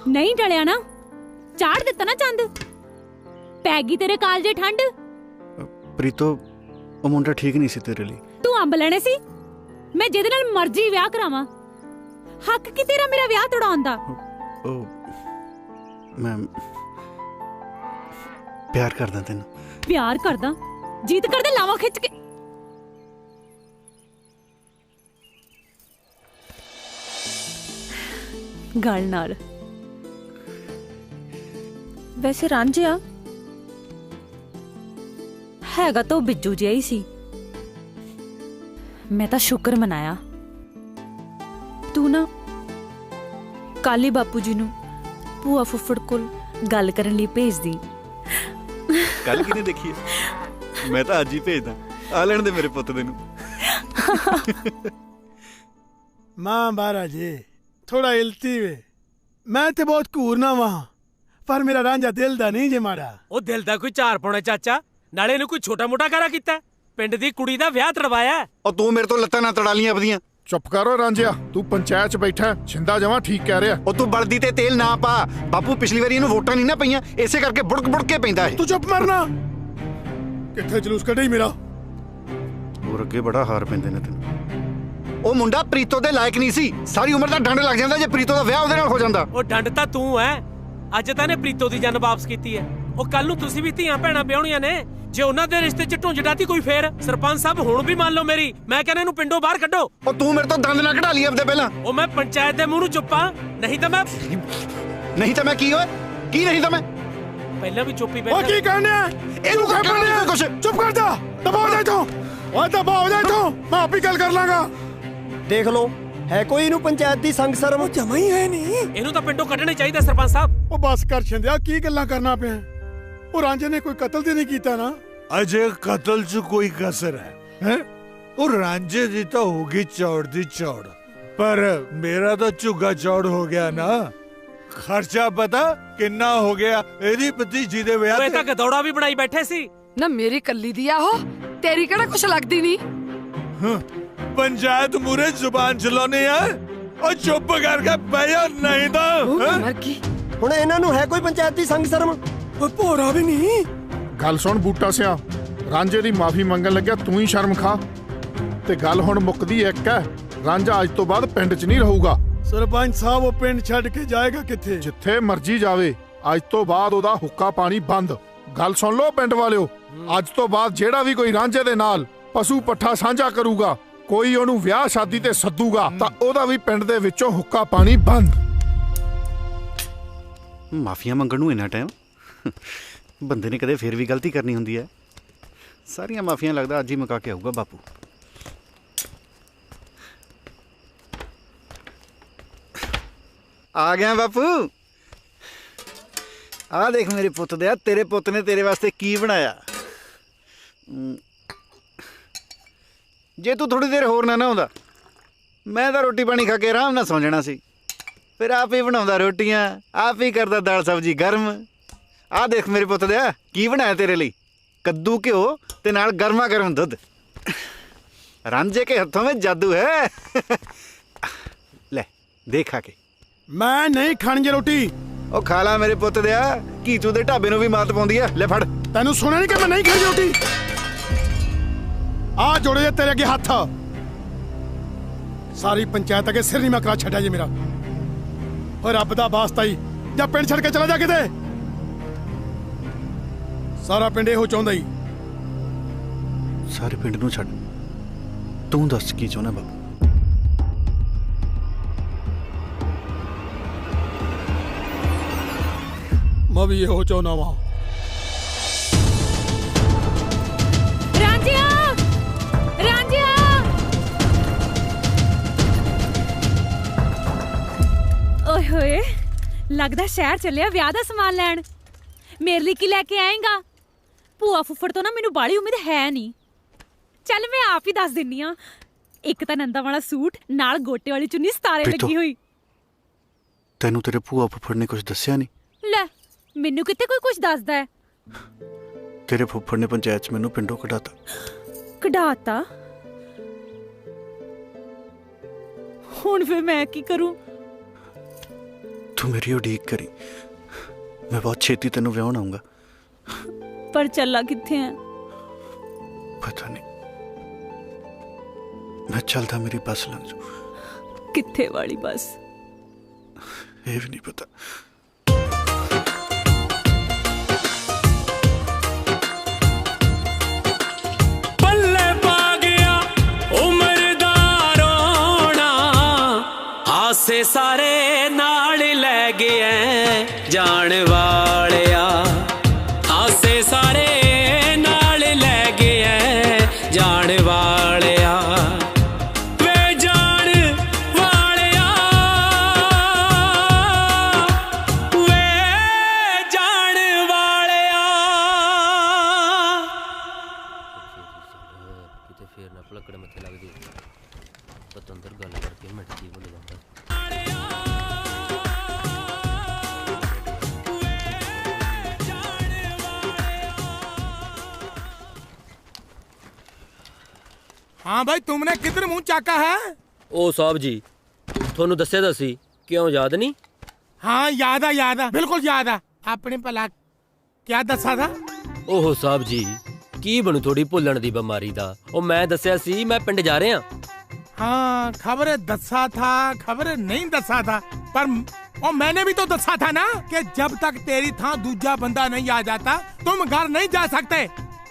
ਨਹੀਂ ਟਲਿਆ ਨਾ ਚਾੜ ਦਿੱਤਾ ਨਾ ਚੰਦ ਪੈ ਗਈ ਤੇਰੇ ਕਾਲਜੇ ਠੰਡ प्रीतो ਉਹ ਮੁੰਡਾ ਠੀਕ ਨਹੀਂ ਸੀ ਤੇਰੇ ਲਈ ਤੂੰ ਅੰਬ ਲੈਣੇ ਸੀ ਮੈਂ ਜਿਹਦੇ ਨਾਲ ਮਰਜ਼ੀ ਵਿਆਹ ਕਰਾਵਾਂ ਹੱਕ ਕੀ ਤੇਰਾ ਮੇਰਾ ਵਿਆਹ ਤੜਾਉਣ ਦਾ ਉਹ ਮੈਂ ਪਿਆਰ ਕਰਦਾ ਤੈਨੂੰ ਪਿਆਰ ਕਰਦਾ ਜੀਤ ਕਰਦੇ ਲਾਵਾਂ ਖਿੱਚ ਕੇ ਗੱਲ ਨਾਲ ਵੈਸੇ ਰਾਂਝਿਆ ਹੈਗਾ ਤਾਂ ਬਿੱਜੂ ਜਿਹਾ ਹੀ ਸੀ ਮੈਂ ਤਾਂ ਸ਼ੁਕਰ ਮਨਾਇਆ ਤੂੰ ਨਾ ਕਾਲੀ ਬਾਪੂ ਜੀ ਨੂੰ ਭੂਆ ਫੁੱਫੜ ਕੋਲ ਗੱਲ ਕਰਨ ਲਈ ਭੇਜਦੀ ਕੱਲ ਕਿਨੇ ਦੇਖੀ ਮੈਂ ਤਾਂ ਅੱਜ ਹੀ ਭੇਜਦਾ ਆ ਲੈਣ ਦੇ ਮੇਰੇ ਪੁੱਤ ਦੇ ਨੂੰ ਮਾਂ ਮਹਾਰਾਜੇ ਥੋੜਾ ਇਲਤੀ ਵੇ ਮੈਂ ਤੇ ਬਹੁਤ ਘੂਰਨਾ ਵਾਂ ਪਰ ਮੇਰਾ ਰਾਂਝਾ ਦਿਲ ਦਾ ਨਹੀਂ ਜੇ ਮਾੜਾ ਉਹ ਦਿਲ ਦਾ ਕੋਈ ਚਾਰ ਪਾਉਣਾ ਚਾਚਾ ਨਾਲੇ ਇਹਨੂੰ ਕੋਈ ਛੋਟਾ ਮੋਟਾ ਕਰਾ ਕੀਤਾ ਪਿੰਡ ਦੀ ਕੁੜੀ ਦਾ ਵਿਆਹ ਤੜਵਾਇਆ ਉਹ ਤੂੰ ਮੇਰੇ ਤੋਂ ਲੱਤਾਂ ਨਾ ਤੜਾ ਲੀਆਂ ਆਪਦੀਆਂ ਚੁੱਪ ਕਰੋ ਰਾਂਝਿਆ ਤੂੰ ਪੰਚਾਇਤ 'ਚ ਬੈਠਾ ਛਿੰਦਾ ਜਮਾ ਠੀਕ ਕਹਿ ਰਿਹਾ ਉਹ ਤੂੰ ਬਲਦੀ ਤੇ ਤੇਲ ਨਾ ਪਾ ਬਾਪੂ ਪਿਛਲੀ ਵਾਰੀ ਇਹਨੂੰ ਵੋਟਾਂ ਨਹੀਂ ਨਾ ਪਈਆਂ ਇਸੇ ਕਰਕੇ ਬੁੜਕ ਬੁੜਕ ਕੇ ਪੈਂਦਾ ਇਹ ਤੂੰ ਚੁੱਪ ਮਰਨਾ ਕਿੱਥੇ ਜਲੂਸ ਕੱਢੀ ਮੇਰਾ ਹੋਰ ਅੱਗੇ ਬੜਾ ਹਾਰ ਪੈਂਦੇ ਨੇ ਤੈਨੂੰ ਉਹ ਮੁੰਡਾ ਪ੍ਰੀਤੋ ਦੇ ਲਾਇਕ ਨਹੀਂ ਸੀ ਸਾਰੀ ਉਮਰ ਦਾ ਡੰਡ ਲੱਗ ਜਾਂਦਾ ਜੇ ਪ੍ਰੀਤੋ ਦਾ ਵਿਆਹ ਉਹਦੇ ਨਾਲ ਹੋ ਜਾਂਦਾ ਉਹ ਡੰਡ ਤਾਂ ਤੂੰ ਐ ਅੱਜ ਤਾਂ ਨੇ ਪ੍ਰੀਤੋ ਦੀ ਜਾਨ ਵਾਪਸ ਕੀਤੀ ਐ ਉਹ ਕੱਲ ਨੂੰ ਤੁਸੀਂ ਵੀ ਧੀਆਂ ਭੈਣਾਂ ਵਿਆਹਣੀਆਂ ਨੇ ਜੇ ਉਹਨਾਂ ਦੇ ਰਿਸ਼ਤੇ 'ਚ ਢੁੰਝ ਡਾਤੀ ਕੋਈ ਫੇਰ ਸਰਪੰਚ ਸਾਹਿਬ ਹੁਣ ਵੀ ਮੰਨ ਲਓ ਮੇਰੀ ਮੈਂ ਕਹਿੰਦਾ ਇਹਨੂੰ ਪਿੰਡੋਂ ਬਾਹਰ ਕੱਢੋ ਉਹ ਤੂੰ ਮੇਰੇ ਤੋਂ ਦੰਦ ਨਾ ਕਢਾ ਲਈ ਆਪਦੇ ਪਹਿਲਾਂ ਉਹ ਮੈਂ ਪੰਚਾਇਤ ਦੇ ਮੂੰਹ ਨੂੰ ਚੁੱਪਾਂ ਨਹੀਂ ਤਾਂ ਮੈਂ ਕੀ ਓਏ ਕੀ ਨਹੀਂ ਤਾਂ ਮੈਂ ਪਹਿਲਾਂ ਵੀ ਚੁੱਪੀ ਉਹ ਬੈਠਾ ਕੀ ਕਰਨਾ ਇਹਨੂੰ ਕੀ ਕਰਨਾ ਕੁਛ ਚੁੱਪ ਕਰ ਜਾ ਦਬਾਓ ਜਾ ਇੱਥੋਂ ਓਏ ਦਬਾਓ ਜਾ ਇੱਥੋਂ ਮੈਂ ਆਪੀ ਗੱਲ ਕਰ ਲਾਂਗਾ ਦੇਖ ਲਓ ਹੈ ਕੋਈ ਇਹਨੂੰ ਪੰਚਾਇਤ ਦੀ ਸੰਗ ਸ਼ਰਮ ਜਮਾ ਹੀ ਹੈ ਨਹੀਂ ਇਹਨੂੰ ਤਾਂ ਪਿੰਡੋਂ ਕੱਢਣਾ ਚਾਹੀਦਾ ਸਰਪੰਚ ਸਾਹਿਬ ਉਹ ਬਸ ਕਰ ਛਿੰਦਿਆ ਕੀ ਗੱਲਾਂ ਕਰਨਾ ਪਿਆ ਉਹ ਰਾਂਝੇ ਨੇ ਕੋਈ ਕਤਲ ਤੇ ਨਹੀਂ ਕੀਤਾ ਨਾ ਅਜੇ ਕਤਲ 'ਚ ਕੋਈ ਕਸਰ ਹੈ ਉਹ ਰਾਂਝੇ ਦੀ ਤਾਂ ਹੋਗੀ ਚੌੜ ਦੀ ਚੌੜ ਪਰ ਮੇਰਾ ਤਾਂ ਝੁੱਗਾ ਚੌੜ ਹੋ ਗਿਆ ਨਾ ਖਰਚਾ ਪਤਾ ਕਿੰਨਾ ਹੋ ਗਿਆ ਇਹਦੀ ਭਤੀਜੀ ਦੇ ਵਿਆਹ ਤੇ ਤਾਂ ਗਦੌੜਾ ਵੀ ਬਣਾਈ ਬੈਠੇ ਸੀ ਨਾ ਮੇਰੀ ਕੱਲੀ ਦੀ ਆ ਉਹ ਤੇਰੀ ਕਿਹੜਾ ਕੁਛ ਲੱਗਦੀ ਨਹੀਂ ਪੰਚਾਇਤ ਮੂਰੇ ਜ਼ੁਬਾਨ ਚਲਾਉਣੀ ਆ ਉਹ ਚੁੱਪ ਕਰਕੇ ਬਹਿ ਜਾ ਨਹੀਂ ਤਾਂ ਮਰ ਗਈ ਹੁਣ ਇਹਨਾਂ ਨੂੰ ਹੈ ਕੋਈ ਪੰਚਾਇਤ ਦੀ ਸੰਗ ਸ਼ਰਮ ਓਏ ਭੋਰਾ ਵੀ ਨਹੀਂ ਗੱਲ ਸੁਣ ਬੂਟਾ ਸਿਆ ਰਾਂਝੇ ਦੀ ਮਾਫੀ ਮੰਗਣ ਲੱਗਿਆ ਤੂੰ ਹੀ ਸ਼ਰਮ ਖਾ ਤੇ ਗੱਲ ਹੁਣ ਮੁੱਕਦੀ ਇੱਕ ਹੈ ਰਾਂਝਾ ਅੱਜ ਤੋਂ ਬਾਅਦ ਪਿੰਡ 'ਚ ਨਹੀਂ ਰਹੂਗਾ ਸਰਪੰਚ ਸਾਹਿਬ ਉਹ ਪਿੰਡ ਛੱਡ ਕੇ ਜਾਏਗਾ ਕਿੱਥੇ ਜਿੱਥੇ ਮਰਜ਼ੀ ਜਾਵੇ ਅੱਜ ਤੋਂ ਬਾਅਦ ਉਹਦਾ ਹੁੱਕਾ ਪਾਣੀ ਬੰਦ ਗੱਲ ਸੁਣ ਲਓ ਪਿੰਡ ਵਾਲਿਓ ਅੱਜ ਤੋਂ ਬਾਅਦ ਜਿਹੜਾ ਵੀ ਕੋਈ ਰਾਂਝੇ ਦੇ ਨਾਲ ਪਸ਼ੂ ਪੱਠਾ ਸਾਂਝਾ ਕਰੂਗਾ ਕੋਈ ਉਹਨੂੰ ਵਿਆਹ ਸ਼ਾਦੀ ਤੇ ਸੱਦੂਗਾ ਤਾਂ ਉਹਦਾ ਵੀ ਪਿੰਡ ਦੇ ਵਿੱਚੋਂ ਹੁੱਕਾ ਪਾਣੀ ਬੰਦ ਮਾਫੀਆਂ ਮੰਗਣ ਨੂੰ ਇੰਨਾ ਟਾਈਮ ਬੰਦੇ ਨੇ ਕਦੇ ਫੇਰ ਵੀ ਗਲਤੀ ਕਰਨੀ ਹੁੰਦੀ ਹੈ। ਸਾਰੀਆਂ ਮਾਫੀਆਂ ਲੱਗਦਾ ਅੱਜ ਹੀ ਮੁਕਾ ਕੇ ਆਊਗਾ ਬਾਪੂ। ਆ ਗਿਆ ਬਾਪੂ। ਆ ਦੇਖ ਮੇਰੇ ਪੁੱਤ ਦਿਆ, ਤੇਰੇ ਪੁੱਤ ਨੇ ਤੇਰੇ ਵਾਸਤੇ ਕੀ ਬਣਾਇਆ। ਜੇ ਤੂੰ ਥੋੜੀ ਦੇਰ ਹੋਰ ਨਾ ਆਉਂਦਾ, ਮੈਂ ਤਾਂ ਰੋਟੀ ਪਾਣੀ ਖਾ ਕੇ ਆਰਾਮ ਨਾਲ ਸੌਂ ਜਾਣਾ ਸੀ। ਫਿਰ ਆਪ ਹੀ ਬਣਾਉਂਦਾ ਰੋਟੀਆਂ, ਆਪ ਹੀ ਕਰਦਾ ਦਾਲ ਸਬਜ਼ੀ ਗਰਮ। ਆਹ ਦੇਖ ਮੇਰੇ ਪੁੱਤ ਦਿਆ ਕੀ ਬਣਾਇਆ ਤੇਰੇ ਲਈ, ਕੱਦੂ ਘਿਓ ਤੇ ਨਾਲ ਗਰਮਾ ਗਰਮ ਦੁੱਧ। ਰਾਂਝੇ ਕੇ ਹੱਥੋਂ ਵਿੱਚ ਜਾਦੂ ਹੈ। ਲੈ ਦੇਖ ਖਾ ਕੇ। ਮੈਂ ਨਹੀਂ ਖਾਣੀ ਜੇ ਰੋਟੀ। ਉਹ ਖਾ ਲਾ ਮੇਰੇ ਪੁੱਤ ਦਿਆ, ਘੀਚੂ ਦੇ ਢਾਬੇ ਨੂੰ ਵੀ ਮਾਤ ਪਾਉਂਦੀ ਆ। ਲੈ ਫੜ। ਤੈਨੂੰ ਸੁਣਿਆ ਨਹੀਂ ਕਿ ਮੈਂ ਨਹੀਂ ਖਾਣੀ ਰੋਟੀ? ਆ ਜੋੜੇ ਜੇ ਤੇਰੇ ਅੱਗੇ ਹੱਥ। ਸਾਰੀ ਪੰਚਾਇਤ ਅੱਗੇ ਸਿਰ ਨਹੀਂ ਮੈਂ ਕਰਾ ਛੱਡਿਆ ਜੇ ਮੇਰਾ। ਓਏ ਰੱਬ ਦਾ ਵਾਸਤਾ ਹੀ ਜਾਂ ਪਿੰਡ ਛੱਡ ਕੇ ਚਲਾ ਜਾ ਕਿਤੇ। ਸਾਰਾ ਪਿੰਡ ਇਹੋ ਚਾਹੁੰਦਾ ਹੀ। ਸਾਰੇ ਪਿੰਡ ਨੂੰ ਛੱਡ, ਤੂੰ ਦੱਸ ਕੀ ਚਾਹੁੰਦਾ ਬਾਬੂ? ਮੈਂ ਵੀ ਇਹੋ ਚਾਹੁੰਦਾ ਵਾਂ। ਰਾਂਝਿਆ, ਰਾਂਝਿਆ। ਓਏ ਹੋਏ, ਲੱਗਦਾ ਸ਼ਹਿਰ ਚੱਲਿਆ ਵਿਆਹ ਦਾ ਸਮਾਨ ਲੈਣ। ਮੇਰੇ ਲਈ ਕੀ ਲੈ ਕੇ ਆਏਗਾ? ਭੂਆ ਫੁੱਫੜ ਤੋਂ ਨਾ ਮੈਨੂੰ ਬਾਲੀ ਉਮੀਦ ਹੈ ਨਹੀਂ। ਚੱਲ ਮੈਂ ਆਪ ਹੀ ਦੱਸ ਦਿੰਨੀ ਆ। ਇੱਕ ਤਾਂ ਨੰਦਾ ਵਾਲਾ ਸੂਟ ਨਾਲ ਗੋਟੇ ਵਾਲੀ ਚੁੰਨੀ ਸਤਾਰੇ ਲੱਗੀ ਹੋਈ। ਤੈਨੂੰ ਤੇਰੇ ਭੂਆ ਫੁੱਫੜ ਨੇ ਕੁਝ ਦੱਸਿਆ ਨਹੀਂ? ਲੈ ਮੈਨੂੰ ਕਿਤੇ ਕੋਈ ਕੁਝ ਦੱਸਦਾ ਹੈ? ਤੇਰੇ ਫੁੱਫੜ ਨੇ ਪੰਚਾਇਤ 'ਚ ਮੈਨੂੰ ਪਿੰਡੋਂ ਕਢਾਤਾ। ਕਢਾਤਾ? ਹੁਣ ਫਿਰ ਮੈਂ ਕੀ ਕਰੂੰ? ਤੂੰ ਮੇਰੀ ਉਡੀਕ ਕਰੀ, ਮੈਂ ਬਹੁਤ ਛੇਤੀ ਤੈਨੂੰ ਵਿਆਹਣ ਆਊਂਗਾ। ਪਰ ਚੱਲਾ ਕਿੱਥੇ ਹੈ? ਪਤਾ ਨਹੀਂ, ਮੈਂ ਚੱਲਦਾ ਮੇਰੀ ਬੱਸ ਲੰਘ ਜੂ। ਕਿੱਥੇ ਵਾਲੀ ਬੱਸ? ਇਹ ਵੀ ਨਹੀਂ ਪਤਾ। ਪੱਲੇ ਪਾ ਗਿਆ ਉਮਰ ਦਾ ਰੋਣਾ, ਹਾਸੇ ਸਾਰੇ ਨਾਲ ਲੈ ਗਿਆ ਜਾਣ ਵਾਲਿਆ। ਹਾਸੇ ਸਾਰੇ ਨਾਲ ਲੈ ਗਿਆ ਜਾਣ ਵਾਲਿਆ। ਵੇ ਜਾਣ ਵਾਲਿਆ, ਵੇ ਜਾਣ ਵਾਲਿਆ। ਕਿਤੇ ਫੇਰ ਨਾ ਪਲਕੜ ਮੱਥੇ ਲੱਗਦੀ, ਪਤੰਦਰ ਗੱਲ ਕਰਕੇ ਮਿੰਟ ਦੀ ਭੁੱਲ ਜਾਂਦਾ। हाँ भाई, तुमने किधर मुंह चाका है? ओ साहब जी, ਤੁਹਾਨੂੰ ਦੱਸਿਆ ਤਾਂ ਸੀ, ਕਿਉਂ ਯਾਦ ਨਹੀਂ? हाँ याद आ बिल्कुल याद आ। अपने भला क्या दसा था? ਓਹੋ ਸਾਹਿਬ ਜੀ, ਕੀ ਬਣੂ ਥੋੜੀ ਭੁੱਲਣ ਦੀ ਬਿਮਾਰੀ ਦਾ। ਉਹ ਮੈਂ ਦੱਸਿਆ ਸੀ ਮੈਂ ਪਿੰਡ ਜਾ ਰਿਹਾ। हाँ खबर दसा था, खबर नहीं दसा था, पर और मैंने भी तो दसा था ना कि जब तक तेरी थां दूजा बंदा नहीं आ जाता तुम घर नहीं जा सकते।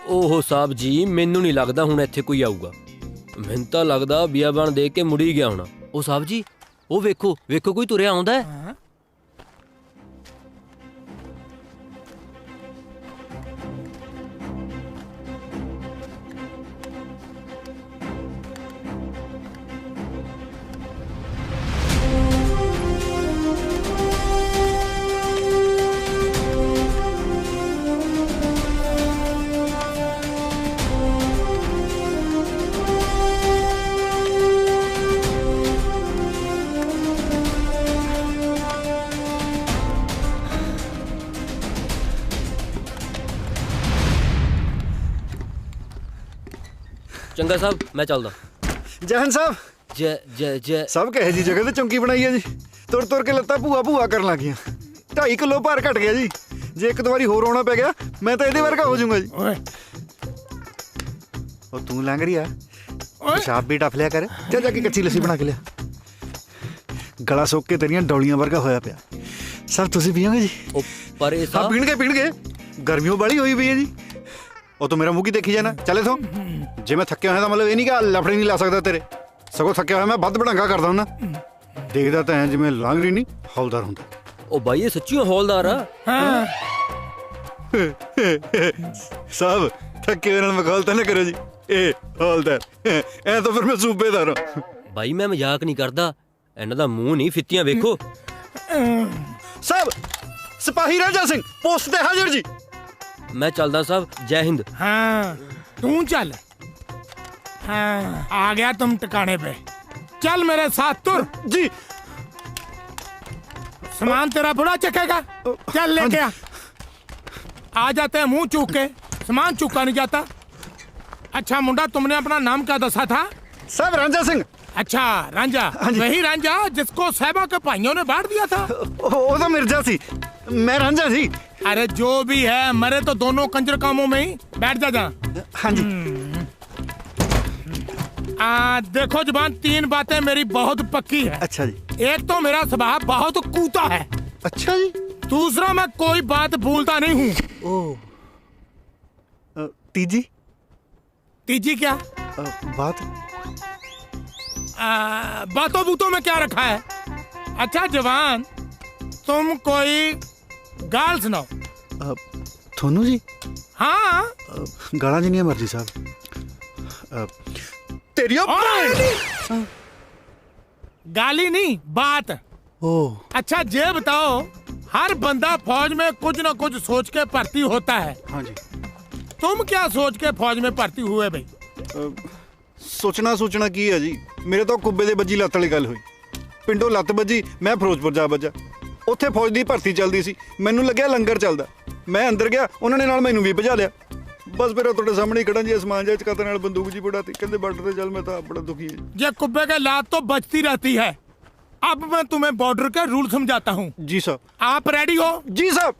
ਓਹੋ ਸਾਹਿਬ ਜੀ, ਮੈਨੂੰ ਨਹੀਂ ਲੱਗਦਾ ਹੁਣ ਇੱਥੇ ਕੋਈ ਆਊਗਾ। ਮੈਨੂੰ ਤਾਂ ਲੱਗਦਾ ਬਿਆਬਾਨ ਦੇ ਕੇ ਮੁੜੀ ਗਿਆ ਹੋਣਾ। ਉਹ ਸਾਹਿਬ ਜੀ, ਉਹ ਵੇਖੋ ਵੇਖੋ ਕੋਈ ਤੁਰਿਆ ਆਉਂਦਾ ਹੈ। ਚੰਗਾ ਸਾਹਿਬ, ਮੈਂ ਚੱਲਦਾ। ਜਹਨ ਸਾਹਿਬ, ਜੈ ਜੈ ਜੈ। ਸਭ ਕਹੇ ਜੀ ਜਗ੍ਹਾ ਤੇ ਚੌਂਕੀ ਬਣਾਈ ਹੈ ਜੀ। ਤੁਰ ਤੁਰ ਕੇ ਲੱਤਾਂ ਭੂਆ ਭੂਆ ਕਰਨ ਲੱਗ ਗਈਆਂ। 2.5 ਕਿਲੋ ਭਾਰ ਘਟ ਗਿਆ ਜੀ। ਜੇ ਇੱਕ ਵਾਰੀ ਹੋਰ ਆਉਣਾ ਪੈ ਗਿਆ ਮੈਂ ਤਾਂ ਇਹਦੇ ਵਰਗਾ ਹੋ ਜਾਊਂਗਾ ਜੀ। ਉਹ ਤੂੰ ਲੰਘ ਰਹੀ ਆ, ਪਿਸ਼ਾਬ ਵੀ ਟੱਪ ਲਿਆ ਕਰ। ਜਾ ਕੇ ਕੱਚੀ ਲੱਸੀ ਬਣਾ ਕੇ ਲਿਆ। ਗਲਾ ਸੁੱਕ ਕੇ ਤੇਰੀਆਂ ਡੌਲੀਆਂ ਵਰਗਾ ਹੋਇਆ ਪਿਆ। ਸਭ ਤੁਸੀਂ ਪੀਓਗੇ ਜੀ? ਪਰ ਇਹ ਸਭ ਪੀਣਗੇ। ਗਰਮੀਓ ਵਾਲੀ ਹੋਈ ਪਈ ਹੈ ਜੀ। ਉਹ ਤੂੰ ਮੇਰਾ ਮੂੰਹ ਕੀ ਦੇਖੀ ਜਾਣਾ? ਚੱਲ ਇਥੋਂ। ਜੇ ਮੈਂ ਥੱਕਿਆ ਹੋਇਆ ਤਾਂ ਮਤਲਬ ਇਹ ਨਹੀਂ ਕਿ ਲਫੜੇ ਨਹੀਂ ਲਾ ਸਕਦਾ ਤੇਰੇ। ਸਗੋਂ ਥੱਕਿਆ ਹੋਇਆ ਮੈਂ ਵੱਧ ਬੜਾਂਗਾ ਕਰਦਾ ਹੁੰਦਾ। ਦੇਖਦਾ ਤਾਂ ਐ ਜਿਵੇਂ ਲਾਂਗਰੀ ਨਹੀਂ ਹੌਲਦਾਰ ਹੁੰਦਾ। ਉਹ ਬਾਈ ਇਹ ਸੱਚੀ ਹੌਲਦਾਰ ਆ। ਹਾਂ ਸਾਹਿਬ ਥੱਕੇ ਨਾਲ ਮਖੌਲ ਤਾਂ ਨਾ ਕਰੋ ਜੀ। ਇਹ ਹੌਲਦਾਰ ਐ ਤਾਂ ਫਿਰ ਮੈਂ ਸੂਬੇਦਾਰ ਹਾਂ। ਬਾਈ ਮੈਂ ਮਜ਼ਾਕ ਨਹੀਂ ਕਰਦਾ, ਇਹਨਾਂ ਦਾ ਮੂੰਹ ਨਹੀਂ ਫਿੱਤੀਆਂ ਵੇਖੋ। ਸਾਹਿਬ ਸਿਪਾਹੀ ਰਾਜਾ ਸਿੰਘ ਪੋਸਟ ਤੇ ਹਾਜ਼ਰ ਜੀ। मैं चलदा साहब, जय हिंद। हाँ तू चल। हाँ आ गया तुम ठिकाने पे, चल मेरे साथ तुर जी। सामान तेरा बुरा चखेगा, चल लेके आ जाते हैं मुंह चूक के, सामान चूका नहीं जाता। अच्छा मुंडा तुमने अपना नाम क्या दसा था? साहब रांझा सिंह। अच्छा रांझा, वही रांझा जिसको साहबा के भाइयों ने बांट दिया था? वो तो मिर्जा सी, मैं रांझा सी। अरे जो भी है, मरे तो दोनों कंजर कामों में ही। बैठ जा जा। हाँ जी। देखो जुबान, 3 बातें मेरी बहुत पक्की है। अच्छा जी। एक तो मेरा स्वभाव बहुत कूता है। अच्छा जी। दूसरा मैं कोई बात भूलता नहीं हूँ। तीजी? तीजी क्या? बात बातों बूतों में क्या रखा है? अच्छा जवान, तुम कोई गाल सुनाओ। थोनू जी? हाँ गाला जिन्नियां मर्जी साहब। तेरी गाली नहीं, बात। अच्छा ये बताओ, हर बंदा फौज में कुछ न कुछ सोच के भर्ती होता है। हाँ जी। तुम क्या सोच के फौज में भर्ती हुए भाई? सोचना की है जी, मेरे तो कुब्बे दे बजी लत्त वाली गल हुई। पिंडों लत्त बजी, मैं फिरोजपुर जा बजा। ਉੱਥੇ ਫੌਜ ਦੀ ਭਰਤੀ ਚੱਲਦੀ ਸੀ, ਮੈਨੂੰ ਲੱਗਿਆ ਲੰਗਰ ਚੱਲਦਾ, ਮੈਂ ਅੰਦਰ ਗਿਆ, ਉਹਨਾਂ ਨੇ ਨਾਲ ਮੈਨੂੰ ਵੀ ਭਜਾ ਲਿਆ। ਬਸ ਫਿਰ ਤੁਹਾਡੇ ਸਾਹਮਣੇ ਹੀ ਖੜਾ ਜੀ, ਅਸਮਾਨ ਜਿਹਾ ਚਕਾਤੇ ਨਾਲ ਬੰਦੂਕ ਜੀ ਬੜਾਤੀ, ਕਹਿੰਦੇ ਬਾਰਡਰ ਤੇ ਚੱਲ। मैं तो बड़ा दुखी है। ये कुब्बे के लात तो बचती रहती है। अब मैं तुम्हें बॉर्डर के रूल समझाता हूँ। जी साहब। आप रेडी हो? जी साहब।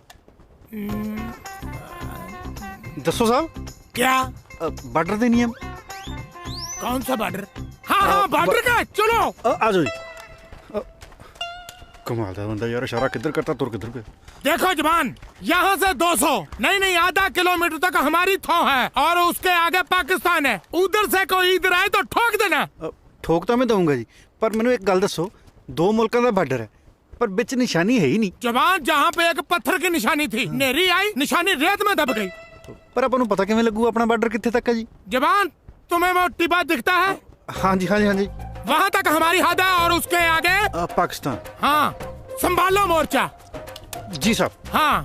दसो साहब। क्या? बॉर्डर के नियम। कौन सा बॉर्डर? हाँ बॉर्डर का, चलो आ जाओ जी। कमाल का बंदा यार, इशारा किधर करता तुर किधर पे। देखो जवान, यहाँ से 200 नहीं आधा किलोमीटर तक हमारी थौ है और उसके आगे पाकिस्तान है। उधर से कोई इधर आए तो ठोक देना। ठोक तो मैं दूंगा जी, पर मैंने एक गल दसो, 2 मुल्कों का बॉर्डर है पर बिच निशानी है ही नहीं। जवान, जहाँ पे एक पत्थर की निशानी थी, नेरी आई, निशानी रेत में दब गई। पर अपन पता किवें लगू अपना बॉर्डर कित्थे तक है जी? जवान, तुम्हें वो टिब्बा दिखता है? हाँ जी हाँ जी हाँ जी। वहाँ तक हमारी हद है और उसके आगे पाकिस्तान। हाँ, संभालो मोर्चा। जी साहब। हाँ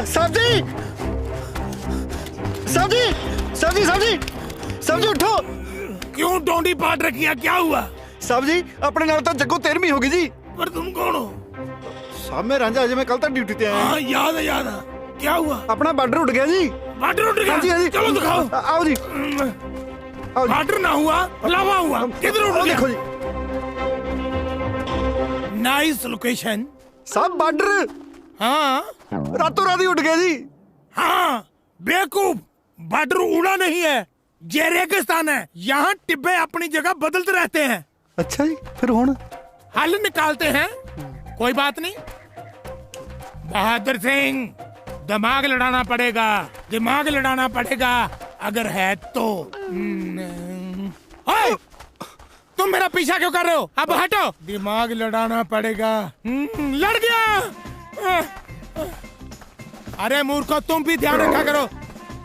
सब्जी सब्जी सब्जी सब्जी सब्जी उठो। क्यों डोंडी पाट रखी है, क्या हुआ? सब्जी अपने नाल तो जग्गो 13वीं होगी जी। पर तुम कौन हो? साहब मैं रांझा, अजय मैं कल तक ड्यूटी पे आया। हाँ याद है। क्या हुआ? अपना बॉर्डर उठ गया जी। बॉर्डर उठ गया? हाँ जी हाँ जी। चलो दिखाओ। आओ जी। बॉर्डर ना हुआ, लावा हुआ। किधर उठ गया? देखो जी। Nice location. साहब बॉर्डर। हाँ रातों रात ही उठ गया जी। हाँ बेवकूफ, बॉर्डर उड़ा नहीं है, ये रेगिस्तान है। यहाँ टिब्बे अपनी जगह बदलते रहते हैं। अच्छा जी, फिर हुन हल निकालते हैं। कोई बात नहीं बहादुर सिंह, दिमाग लड़ाना पड़ेगा, दिमाग लड़ाना पड़ेगा अगर है तो। ओए, तुम मेरा पीछा क्यों कर रहे हो? अब हटो। दिमाग लड़ाना पड़ेगा। लड़ गया। अरे मूर्खो, तुम भी ध्यान रखा करो,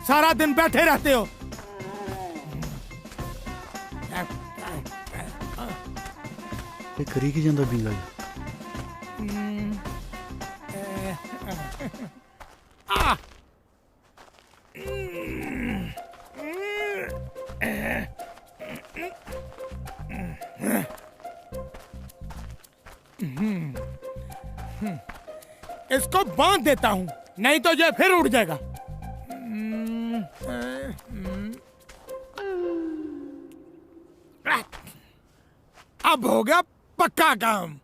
सारा दिन बैठे रहते हो। करी की जांदा बिंगा जी। इसको बांध देता हूँ, नहीं तो ये फिर उड़ जाएगा। अब हो गया पक्का काम।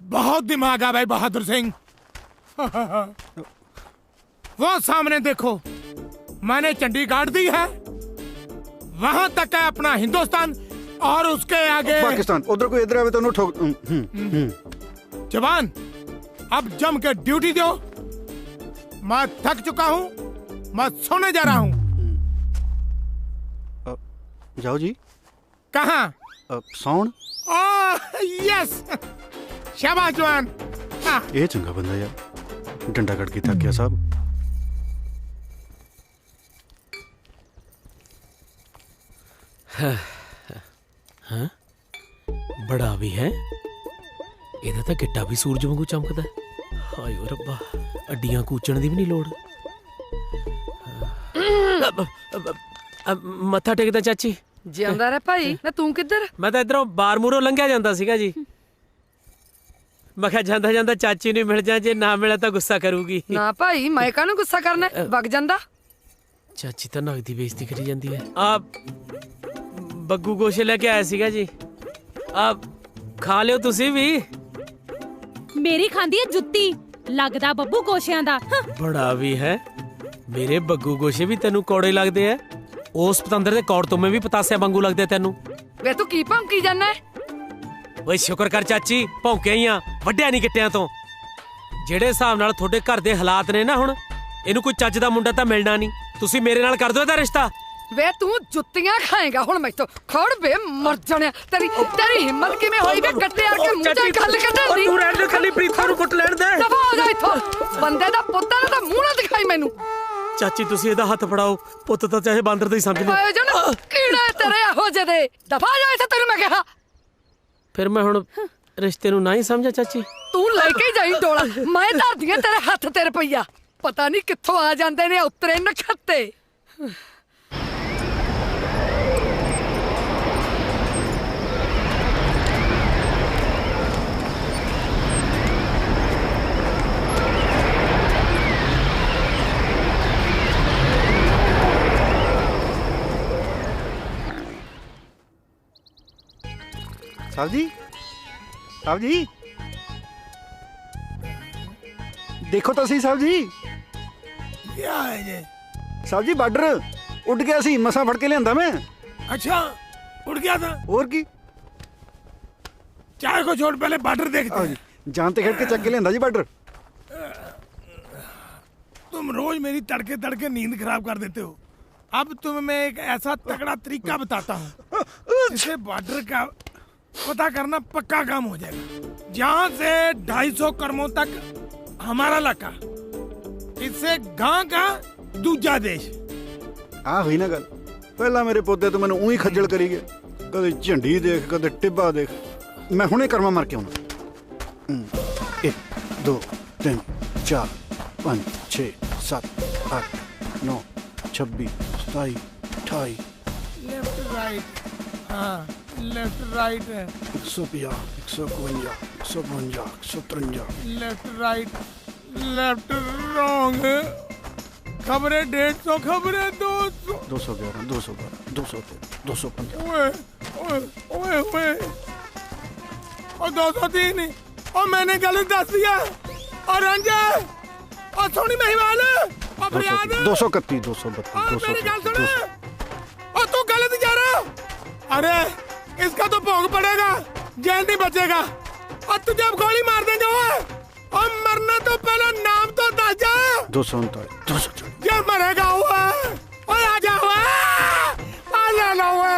बहुत दिमाग है भाई बहादुर सिंह। वो सामने देखो, मैंने चंडी गाड़ दी है, वहां तक है अपना हिंदुस्तान और उसके आगे पाकिस्तान। उधर कोई इधर आवे तो ठोक। जवान, अब जम के ड्यूटी दो। मैं थक चुका हूँ, मैं सोने जा रहा हूँ। जाओ जी। कहाँ? सौन। यस, शाबाश जवान। ये चंगा बंदा यार, डंडा कट के थक गया साहब। हाँ, बड़ा भी है, ਇਹਦਾ ਤਾਂ ਗਿੱਟਾ ਵੀ ਸੂਰਜ ਵਾਂਗੂ ਚਮਕਦਾ। ਹਾਏ ਓ ਰੱਬਾ, ਅੱਡੀਆਂ ਕੂਚਣ ਦੀ ਵੀ ਨਹੀਂ ਲੋੜ। ਮੱਥਾ ਟੇਕਦਾ ਚਾਚੀ। ਜਿਉਂਦਾ ਰਹਿ ਭਾਈ। ਨਾ ਤੂੰ ਕਿੱਧਰ? ਮੈਂ ਤਾਂ ਇਧਰੋਂ ਬਾਰ ਮੂਰੋਂ ਲੰਘਿਆ ਜਾਂਦਾ ਸੀਗਾ ਜੀ। ਮੈਂ ਕਿਹਾ ਜਾਂਦਾ ਜਾਂਦਾ ਚਾਚੀ ਨੂੰ ਮਿਲ ਜਾ, ਜੇ ਨਾ ਮਿਲਿਆ ਤਾਂ ਗੁੱਸਾ ਕਰੂਗੀ। ਨਾ ਭਾਈ, ਮੈਂ ਕਾਹਨੂੰ ਗੁੱਸਾ ਕਰਨਾ, ਵਗ ਜਾਂਦਾ। ਚਾਚੀ ਤਾਂ ਨਗਦੀ ਬੇਇੱਜ਼ਤੀ ਕਰੀ ਜਾਂਦੀ ਹੈ। ਆ ਬੱਗੂ ਗੋਸ਼ੇ ਲੈ ਕੇ ਆਇਆ ਸੀਗਾ ਜੀ, ਆ ਖਾ ਲਿਓ ਤੁਸੀਂ ਵੀ। ਮੇਰੀ ਖਾਂਦੀ ਹੈ ਜੁੱਤੀ, ਲੱਗਦਾ ਬੱਬੂ ਗੋਸ਼ਿਆਂ ਦਾ। ਬੜਾ ਵੀ ਹੈ, ਮੇਰੇ ਬੱਗੂ ਗੋਸ਼ੇ ਵੀ ਤੈਨੂੰ ਕੌੜੇ ਲੱਗਦੇ ਐ। ਉਸ ਪਤੰਦਰ ਦੇ ਕੌੜ ਤੋਂ ਮੈਂ ਵੀ ਪਤਾਸਿਆਂ ਵਾਂਗੂ ਲੱਗਦੇ ਤੈਨੂੰ। ਵੇ ਤੂੰ ਕੀ ਭੌਂਕੀ ਜਾਂਦਾ? ਓਏ ਸ਼ੁਕਰ ਕਰ ਚਾਚੀ, ਭੌਂਕਿਆ ਹੀ ਆ, ਵੱਡਿਆ ਨਹੀਂ ਗਿੱਟਿਆਂ ਤੋਂ। ਜਿਹੜੇ ਹਿਸਾਬ ਨਾਲ ਤੁਹਾਡੇ ਘਰ ਦੇ ਹਾਲਾਤ ਨੇ ਨਾ ਹੁਣ, ਇਹਨੂੰ ਕੋਈ ਚੱਜ ਦਾ ਮੁੰਡਾ ਤਾਂ ਮਿਲਣਾ ਨਹੀਂ। ਤੁਸੀਂ ਮੇਰੇ ਨਾਲ ਕਰ ਦਿਓ ਇਹਦਾ ਰਿਸ਼ਤਾ। ਵੇ ਤੂੰ ਜੁੱਤੀਆਂ ਖਾਏਗਾ ਹੁਣ ਮੈਥੋਂ। ਖੜ ਵੇ ਮਰ ਜਾਣਿਆ, ਤੇਰੀ ਹਿੰਮਤ ਕਿਵੇਂ ਹੋਈ ਵੇ ਗੱਡੇ ਆ ਕੇ ਮੂੰਹ ਤੇ ਗੱਲ ਕੱਢਣ ਦੀ? ਤੂੰ ਰਹਿਣ ਦੇ, ਖਾਲੀ ਪ੍ਰੀਤਾ ਨੂੰ ਕੁੱਟ ਲੈਣ ਦੇ। ਦਫਾ ਹੋ ਜਾ ਇੱਥੋਂ, ਬੰਦੇ ਦਾ ਪੁੱਤ ਨਾ ਤਾਂ ਮੂੰਹ ਨਾ ਦਿਖਾਈ ਮੈਨੂੰ। ਚਾਚੀ ਤੁਸੀਂ ਇਹਦਾ ਹੱਥ ਫੜਾਓ, ਪੁੱਤ ਤਾਂ ਚਾਹੇ ਬਾਂਦਰ ਦਾ ਹੀ ਸਮਝ ਲਓ। ਆਏ ਜਨ ਕੀੜਾ ਤੇਰੇ ਇਹੋ ਜਿਹੇ ਦੇ, ਦਫਾ ਜਾ ਇੱਥੇ, ਤੈਨੂੰ ਮੈਂ ਕਿਹਾ। ਫਿਰ ਮੈਂ ਹੁਣ ਰਿਸ਼ਤੇ ਨੂੰ ਨਾ ਹੀ ਸਮਝਾ ਚਾਚੀ? ਤੂੰ ਲੈ ਕੇ ਜਾਈ ਡੋਲਾ, ਮੈਂ ਧਰਦੀ ਆ ਤੇਰੇ ਹੱਥ ਤੇ ਰੁਪਈਆ। ਪਤਾ ਨਹੀਂ ਕਿੱਥੋਂ ਆ ਜਾਂਦੇ ਨੇ ਉਤਰੇ ਨਖੱਤੇ। साहब जी, साहब जी देखो तो सही साहब जी। क्या है ये? साहब जी बार्डर उड़ गया सी, मसा फड़ के लिया मैं। अच्छा, उड़ गया था? और की चाय को छोड़, पहले बार्डर देखते हैं। जानते खेड़ के चक के लिया जी बार्डर। तुम रोज मेरी तड़के तड़के नींद खराब कर देते हो। अब तुम्हें मैं एक ऐसा तगड़ा तरीका बताता हूँ जिससे बार्डर का पता करना पक्का काम हो जाएगा। जहाँ से 250 करमों तक हमारा इलाका, इससे गांव का दूजा देश। आ हुई ना गल, पहला मेरे पोते तो मैंने ऊही खज्जल करी गए, कदे झंडी देख कदे टिब्बा देख। मैं हुणे कर्मा मार के आउणा। 1 2 3 4 5 6 7 8 9 26 27 28। लेफ्ट राइट, हाँ लेफ्ट राइट है। 150 152 152 153। Left right, left wrong. खबरें 150, खबरें 200। 211 212 213 215। ओए ओए ओए ओए, और 203। और मैंने गलत दस दिया। और रंजा, और सोनी महिवाल, और फरियाद 231 232 मेरी गल सुन, और तू गलत जा रहा। अरे इसका तो भोग पड़ेगा, जेल नहीं बचेगा। और तुझे अब गोली मार देंगे और मरना तो पहले नाम तो दस जा। 239 240। ये मरेगा हुआ, और आ जा हुआ, आ जाना हुआ,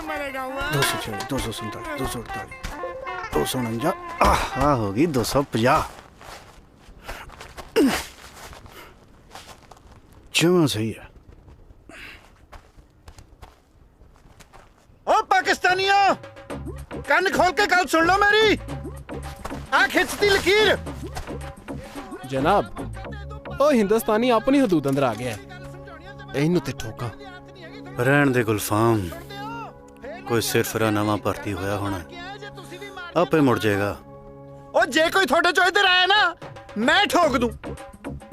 मरेगा हुआ। 246 247 248 249। आहा होगी 250। जमा सही है। ओ पाकिस्तानियों, कान खोल के गल सुन लो मेरी। आ खिंचती लकीर। जनाब, ओ हिंदुस्तानी अपनी हदूद अंदर आ गया है, ਇਹਨੂੰ ਤੇ ਠੋਕਾਂ। ਰਹਿਣ ਦੇ ਗੁਲਫਾਮ, ਕੋਈ ਸਿਰਫਰਾ ਨਵਾਂ ਭਰਤੀ ਹੋਇਆ ਹੋਣਾ। आपे मुड़ जाएगा। और जे कोई थोड़े चो इधर आया ना मैं ठोक दूं।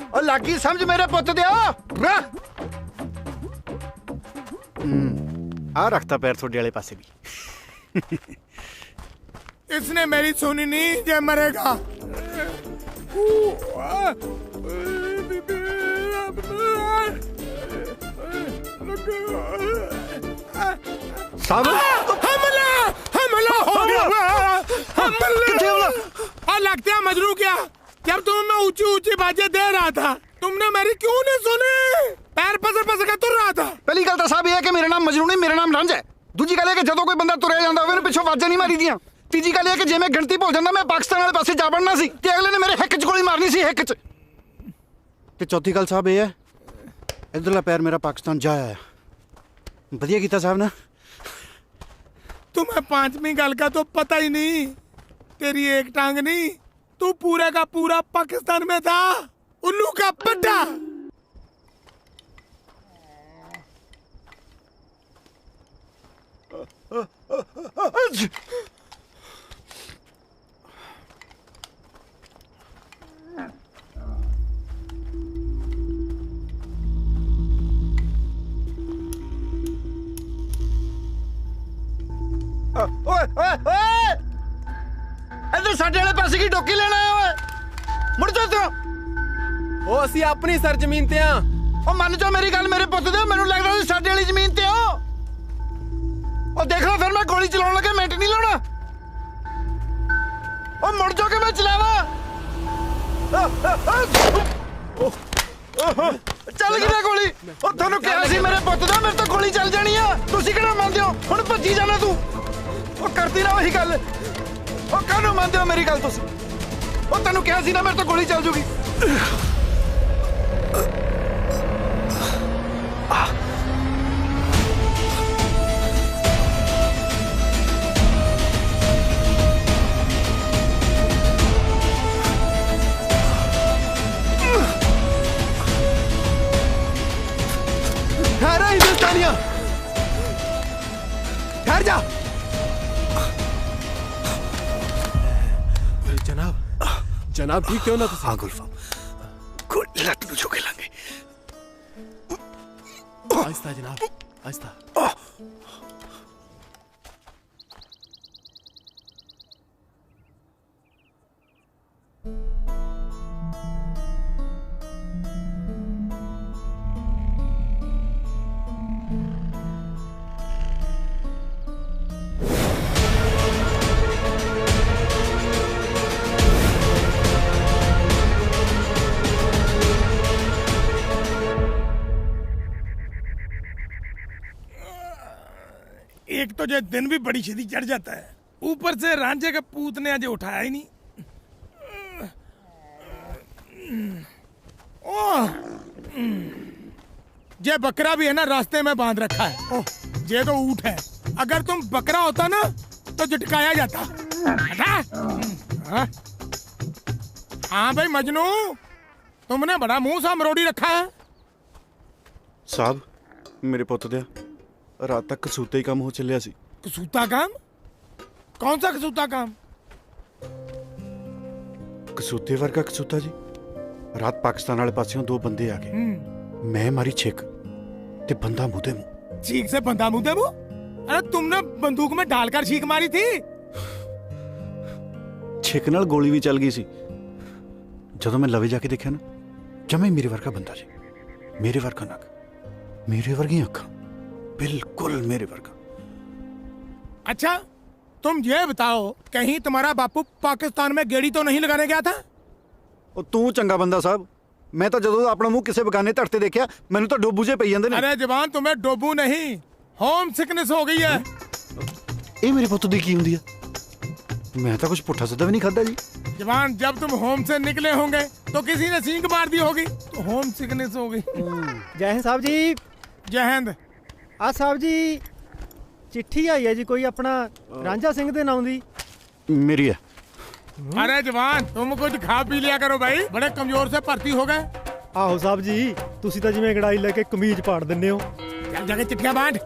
और लागी समझ मेरे पुत दे आ रखता पैर थोड़े वाले पासे भी। इसने मेरी सुनी नहीं, जे मरेगा। साहब हमला हमला हो गया। हमला लगता है मजनू क्या, जब तुम्हें मैं ऊंची ऊंची बातें दे रहा था तुमने मेरी क्यों नहीं सुनी? पैर पसर पसर के तुर रहा था। पहली गल तो साहब ये है कि मेरा नाम मजनू नहीं, मेरा नाम रांझा है। दूजी गल है कि जदों कोई बंदा तुरया जांदा होवे पिछों आवाज़ां नहीं मारी दियां। तीजी गल है कि जे मैं गिणती भुल जांदा मैं पाकिस्तान वाले पासे जा वड़ना सी ते अगले ने मेरे हिक च गोली मारनी सी, हिक च। ते चौथी गल साहब ये है इधरला पैर मेरा पाकिस्तान जा आया। बढ़िया कीता साहब ने। तुम्हें पांचवी गल का तो पता ही नहीं। तेरी एक टांग नहीं, तू पूरा का पूरा पाकिस्तान में था। उल्लू का पट्टा। ओए ओए ओए इधर साडे वाले पासे की डोकी लेना है। ओए मुड़ जा तू। ओ असि अपनी सर जमीन ते आ। ओ मन जा मेरी गल मेरे पुत दे, मैनू लगदा तुसीं साडे वाली जमीन ते हो। ओ देख लो फिर मैं गोली चलाउण लगे मिंट नहीं लाउणा। ओ मुड़ जा के मैं चलावा। चल गई गोली। ओ थानू कहा सी मेरे पुत दा मेरे तो गोली चल जानी आ। तुसीं किहड़ा मंनदे हो? हुण भज्जी जाना तू। ओ करदी ना वही गल। ओ काहनू मंनदे हो मेरी गल तुसीं? ओ तैनू कहा सी ना मेरे तो गोली चल जूगी। ठहरा हिंदुस्तानिया, ठहर जा। जनाब जनाब ठीक क्यों ना तुसीं? हाँ गुलफाम कोई लट नु चुके लांगे। आहिस्ता जनाब आहिस्ता। एक तो जो दिन भी बड़ी छेती चढ़ जाता है, ऊपर से रांझे के पूत ने आज उठाया ही नहीं। जे बकरा भी है ना रास्ते में बांध रखा है। जे तो ऊंट है। अगर तुम बकरा होता ना तो झटकाया जाता। हटा। हाँ भाई मजनू, तुमने बड़ा मुंह सा मरोड़ी रखा है। साहब मेरे पुत दे रात तक कसूते ही काम हो चलिया सी। कसूता काम? कौन सा कसूता काम? कसूते वर्गा कसूता जी। रात पाकिस्तान वाले पासियों दो बंदे आ गए। मैं मारी छिक ते बंदा मुंह दे मुंह। छींक से बंदा मुंह दे मुंह? अरे तुमने बंदूक में डालकर छींक मारी थी। छिक नाल गोली भी चल गई सी। जदों मैं लवे जाके देखा ना, जमे मेरे वर्गा बंदा जी, मेरे वर्गा नक, मेरे वर्गी अखा, बिल्कुल मेरे वर्गा। अच्छा तुम ये बताओ, कहीं तुम्हारा बापू पाकिस्तान में गेड़ी तो नहीं लगाने गया था? ਉਹ ਤੂੰ ਚੰਗਾ ਬੰਦਾ ਸਾਹਿਬ। मैं तो ਜਦੋਂ अपना मुंह किसी बेगाने धड़ ते देखा मैनू तो डोबू जे पई जांदे ने। अरे जवान तुम्हें डोबू नहीं, होम सिकनेस हो गई है। ये मेरे पुत दी की हुंदी है? मैं तो कुछ पुट्ठा सीधा भी नहीं खादा जी। जवान जब तुम होम से निकले होंगे तो किसी ने सींग मार दी होगी तो होम सिकनेस हो गई। जय हिंद साहब जी। जय हिंद। आ साहब जी चिट्ठी आई है जी कोई अपना रांझा सिंह दे नाम दी। मेरी है। अरे जवान तुम कुछ खा पी लिया करो भाई, बड़े कमजोर से भर्ती हो गए। आहो साहब जी तुसी तो जिवें गड़ाई लेके कमीज पाड़ दिन्ने हो। चल जाके चिट्ठियां बांट।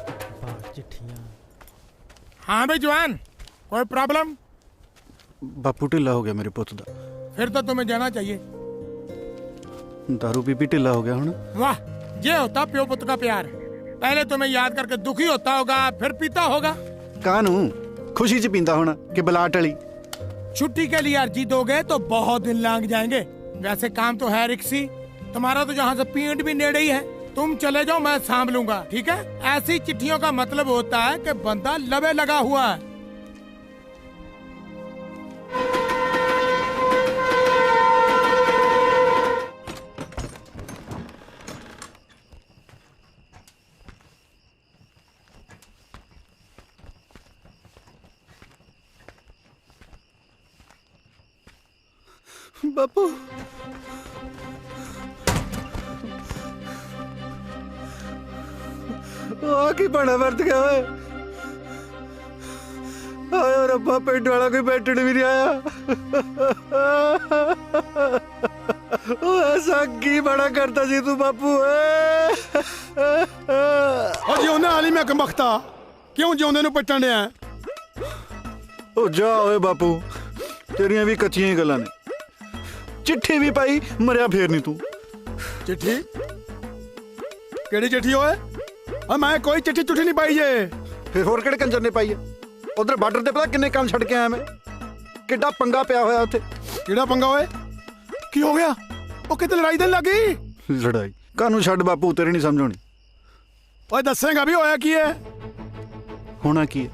चिट्ठियां। हाँ भाई जवान कोई प्रॉब्लम? बापू ढिल्ला हो गया मेरे पुत दा। फिर तो तुम्हें जाना चाहिए। दारू पी पी ढिल्ला हो गया हुण। वाह, ये होता प्यो पुत का प्यार। पहले तुम्हें याद करके दुखी होता होगा, फिर पीता होगा। कानू खुशी च पींदा होना कि बलाट वाली। छुट्टी के लिए अर्जी दोगे तो बहुत दिन लग जाएंगे। वैसे काम तो है रिक्सी, तुम्हारा तो जहाँ से पीएंट भी नेड़े ही है। तुम चले जाओ, मैं सांभ लूंगा, ठीक है? ऐसी चिट्ठियों का मतलब होता है कि बंदा लबे लगा हुआ है। बापू की बड़ा वर्त गया है। आया रब्बा, पेट वाला कोई बैठने भी नहीं आया। ऐसा की बड़ा करता जी तू बापू। जिउंदे वाली मैं कमख्ता क्यों जिउंदे नूं पट्टण दिया? ओ जा ओए बापू, तेरियां भी कच्चियां गल्लां ने। चिट्ठी भी पाई, मरिया फेर नहीं तू। चिट्ठी? केड़ी चिट्ठी होए? मैं कोई चिट्ठी चुट्ठी नहीं पाई जे। फिर होर केड़े कंजर ने पाई है? उधर बार्डर ते पता किन्ने काम छड़ के आया मैं। किड्डा पंगा पिया होया उत्थे। किहड़ा पंगा होए? की हो गया? ओ किते लड़ाई देन लगी? लड़ाई कानू छड़ बापू, तेरे नहीं समझ आनी। ओए दसेगा भी होया की है? होना की है,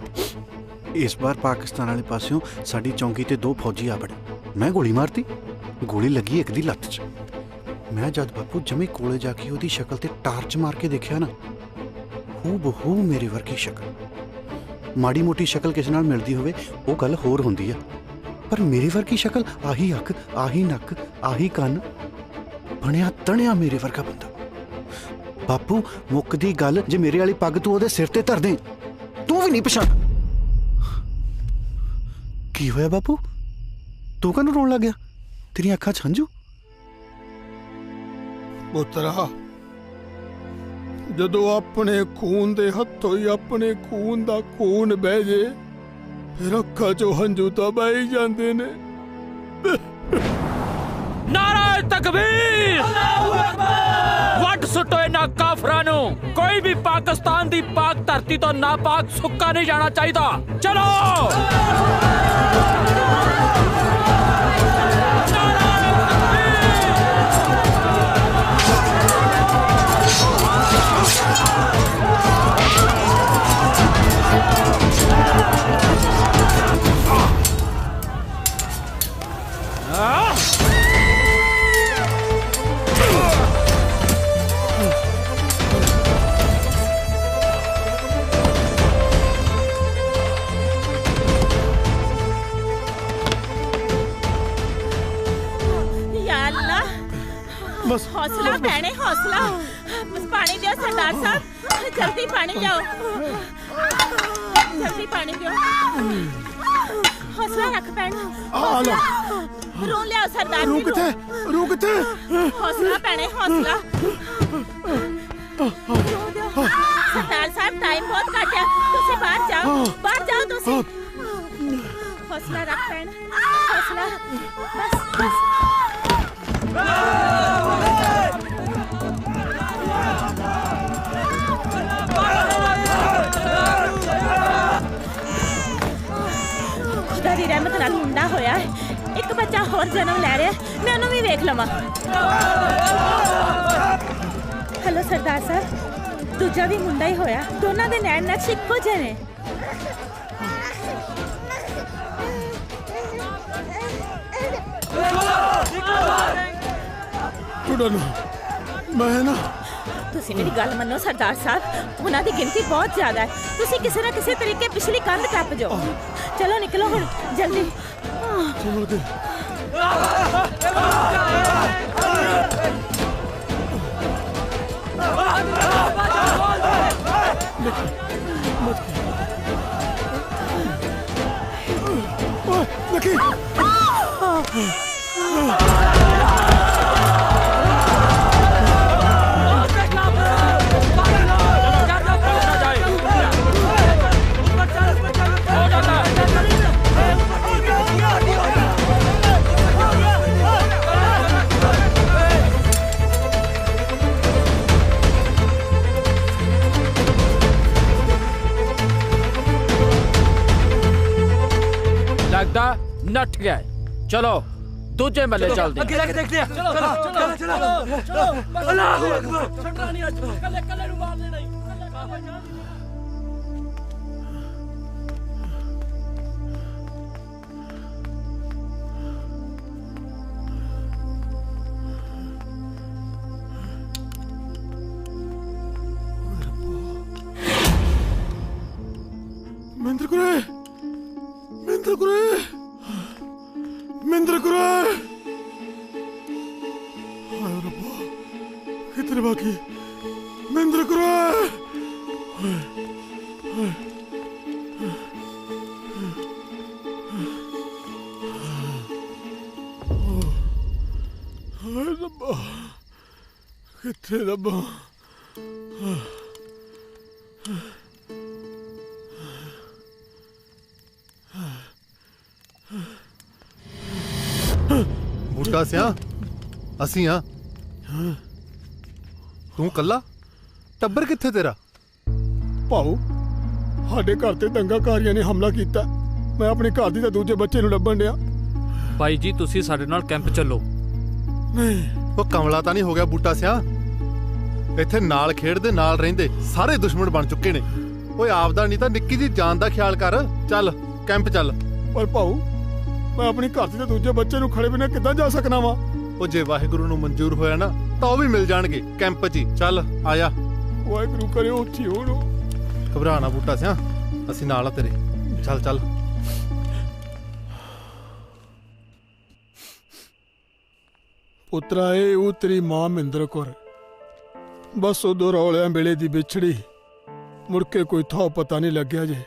इस बार पाकिस्तान वाले पासों साडी चौंकी ते 2 फौजी आ बड़े। मैं गोली मारती, गोली लगी एक दी लत्त च। मैं जद बापू जमी कोले जाके ओदी शक्ल ते टार्च मार के देखिया ना, हूबहू मेरे वर्गी शक्ल। माड़ी मोटी शक्ल किसी नाल मिलदी होवे वो गल होर हुंदी है, पर मेरे वर्गी शक्ल, आही अख, आही नक, आही कन, बनिया तणिया मेरे वर्गा बंदा। बापू मुकदी गल, जे मेरे वाली पग तू ओदे सिर ते धर दे, तू भी नहीं पछाण। की होया बापू, तू कनू रोन लग गया? तेरी अखा च हंझू? पुत्रा, जदों अपने खून दे हथों ही अपने खून दा खून बह जे, फिर अखा चो हंझू तो बह ही जांदे ने। नारे तकबीर! वट सुटो इन्हां काफरां नूं। कोई भी पाकिस्तान दी पाक धरती तो नापाक सुक्का नहीं जाना चाहिए। चलो हौसला भैने, हौसला। बस पानी दियो सरदार साहब, जल्दी पानी लाओ, जल्दी पानी दियो। हौसला रख भैन, हौसला। रू लियाओ सरदार जी, रू किथे? हौसला भैने, हौसला। सरदार साहब टाइम बहुत घट है, तुसी बाहर जाओ तुसी। हौसला रख भैन, हौसला। बस खुदा दी रहमत नाल मुंडा होया है, एक बच्चा होर जन्म ले रहा है, मैं उन्हें भी वेख लवां। हेलो सरदार साहब, दूजा भी मुंडा ही होया, दोनों दे नैन नक्श इक्को जे ने। मैं ना तुसी मेरी गल मनो सरदार साहब, उन्हां दी गिनती बहुत ज्यादा है, तुसी किसी ना किसी तरीके पिछली कंध टप जाओ। चलो निकलो हुण जल्दी। चलो दे। लकी नठ गया है। चलो दूजे मल्ले चलते हैं। अगे जाके देखते हैं। चलो चलो चलो चलो अल्लाहू अकबर। छटना नहीं आज कल्ले कल्ले नु मार देना ही। मिंद्र कुरे, मिंद्र कुरे, मिंद्र कुरे। हाय रब्बा, कितने बाकी? मिंद्र कुरे। हाय रब्बा, कितने रब्बा। बूटा सिया असी हाँ तू कला टब्बर किथे तेरा? भाऊ साडे घर ते दंगाकारियां ने हमला किया। मैं अपने घर दी ते दूजे बच्चे नूं लभण डिया। भाई जी तुसी साडे नाल कैंप चलो। नहीं वो कमला तां नहीं हो गया बूटा सिया? इत्थे नाल खेडदे नाल रहिंदे सारे दुश्मन बन चुके ने। ओए आपदा नहीं तां निक्की जी जान दा ख्याल कर। चल कैंप चल। पर भाऊ मैं अपनी घर दी ते दूजे बच्चे नूं खड़े बिना किद्दां जा सकना वा? ओ जे वाहिगुरू नूं मंजूर होया ना तां ओ भी मिल जाणगे कैंप च ही। चल आया। वाहिगुरू करे उत्थी होण। घबरा ना बूटा सिया असी नाल आ तेरे। चल चल। पुत्रा ए ਉਹ ਤੇਰੀ ਮਾਂ ਮਹਿੰਦਰ ਕੌਰ। ਬਸ ਉਦੋਂ ਰੌਲਿਆਂ ਵੇਲੇ ਦੀ ਵਿਛੜੀ ਮੁੜ ਕੇ ਕੋਈ ਥਾਂ ਪਤਾ ਨਹੀਂ ਲੱਗਿਆ ਜੇ।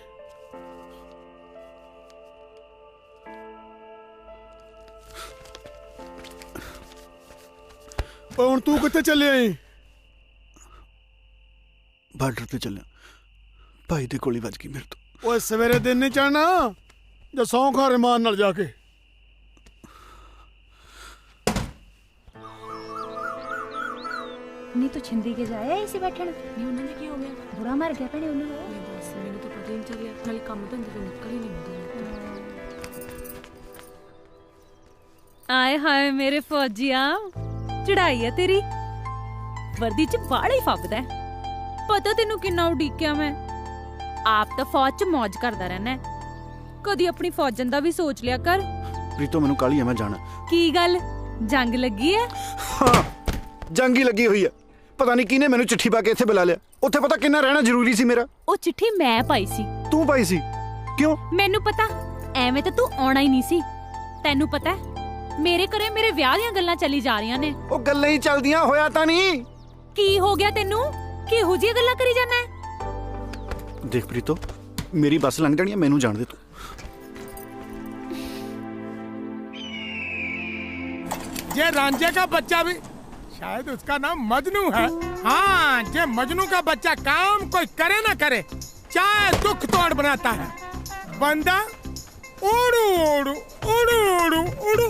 ਹੁਣ ਤੂੰ ਕਿੱਥੇ ਚੱਲਿਆ ਏ? ਬਾਰਡਰ ਤੇ ਚੱਲਿਆ। ਭਾਈ ਦੀ ਗੋਲੀ ਵੱਜ ਗਈ ਮੇਰੇ ਤੋਂ। ਓਏ ਸਵੇਰੇ ਦਿਨ ਨਹੀਂ ਚੜਨਾ ਜਾਂ ਸੌਂ ਖਾ ਰਮਾਨ ਨਾਲ ਜਾ ਕੇ। नहीं तो छिंदी के जाया इसे बैठन नहीं उन्होंने की हो गया बुरा मर गया भैने उन्होंने बस मैंने तो पता ही नहीं चलिया नाले काम धंधे तो निकल ही नहीं होता। आए हाय मेरे फौजिया चढ़ाई है तेरी वर्दी च बाड़ा ही फबदा है। पता तेनू किन्ना उड़ीकिया मैं। आप तो फौज च मौज करदा रहना है। कदी अपनी फौजन दा भी सोच लिया कर। प्रीतो मैनू काली है मैं जाना। की गल जंग लगी है? हाँ जंग ही लगी हुई है। पता नहीं किने मैनू चिट्ठी पा के इत्थे बुला लिया। उत्थे पता किन्ना रहना जरूरी सी मेरा। ओ चिट्ठी मैं पाई सी। तू पाई सी? क्यों? मैनू पता एवें तो तू आना ही नहीं सी। तेनू पता है मेरे घरे मेरे ब्याह दियां गल्लां चली जा रही ने। ओ गल्लां ही चलदियां होया तां नहीं। की हो गया तेनू? किहो जी गल्लां करी जाना है? देख प्रीतो मेरी बस लंघ जानी है मैनू जान दे तू। ये रांझे का बच्चा भी शायद उसका नाम मजनू है। हाँ ये मजनू का बच्चा काम कोई करे ना करे चाहे दुख तोड़ बनाता है। बंदा उड़ू उड़ू उड़ू उड़ू उड़ू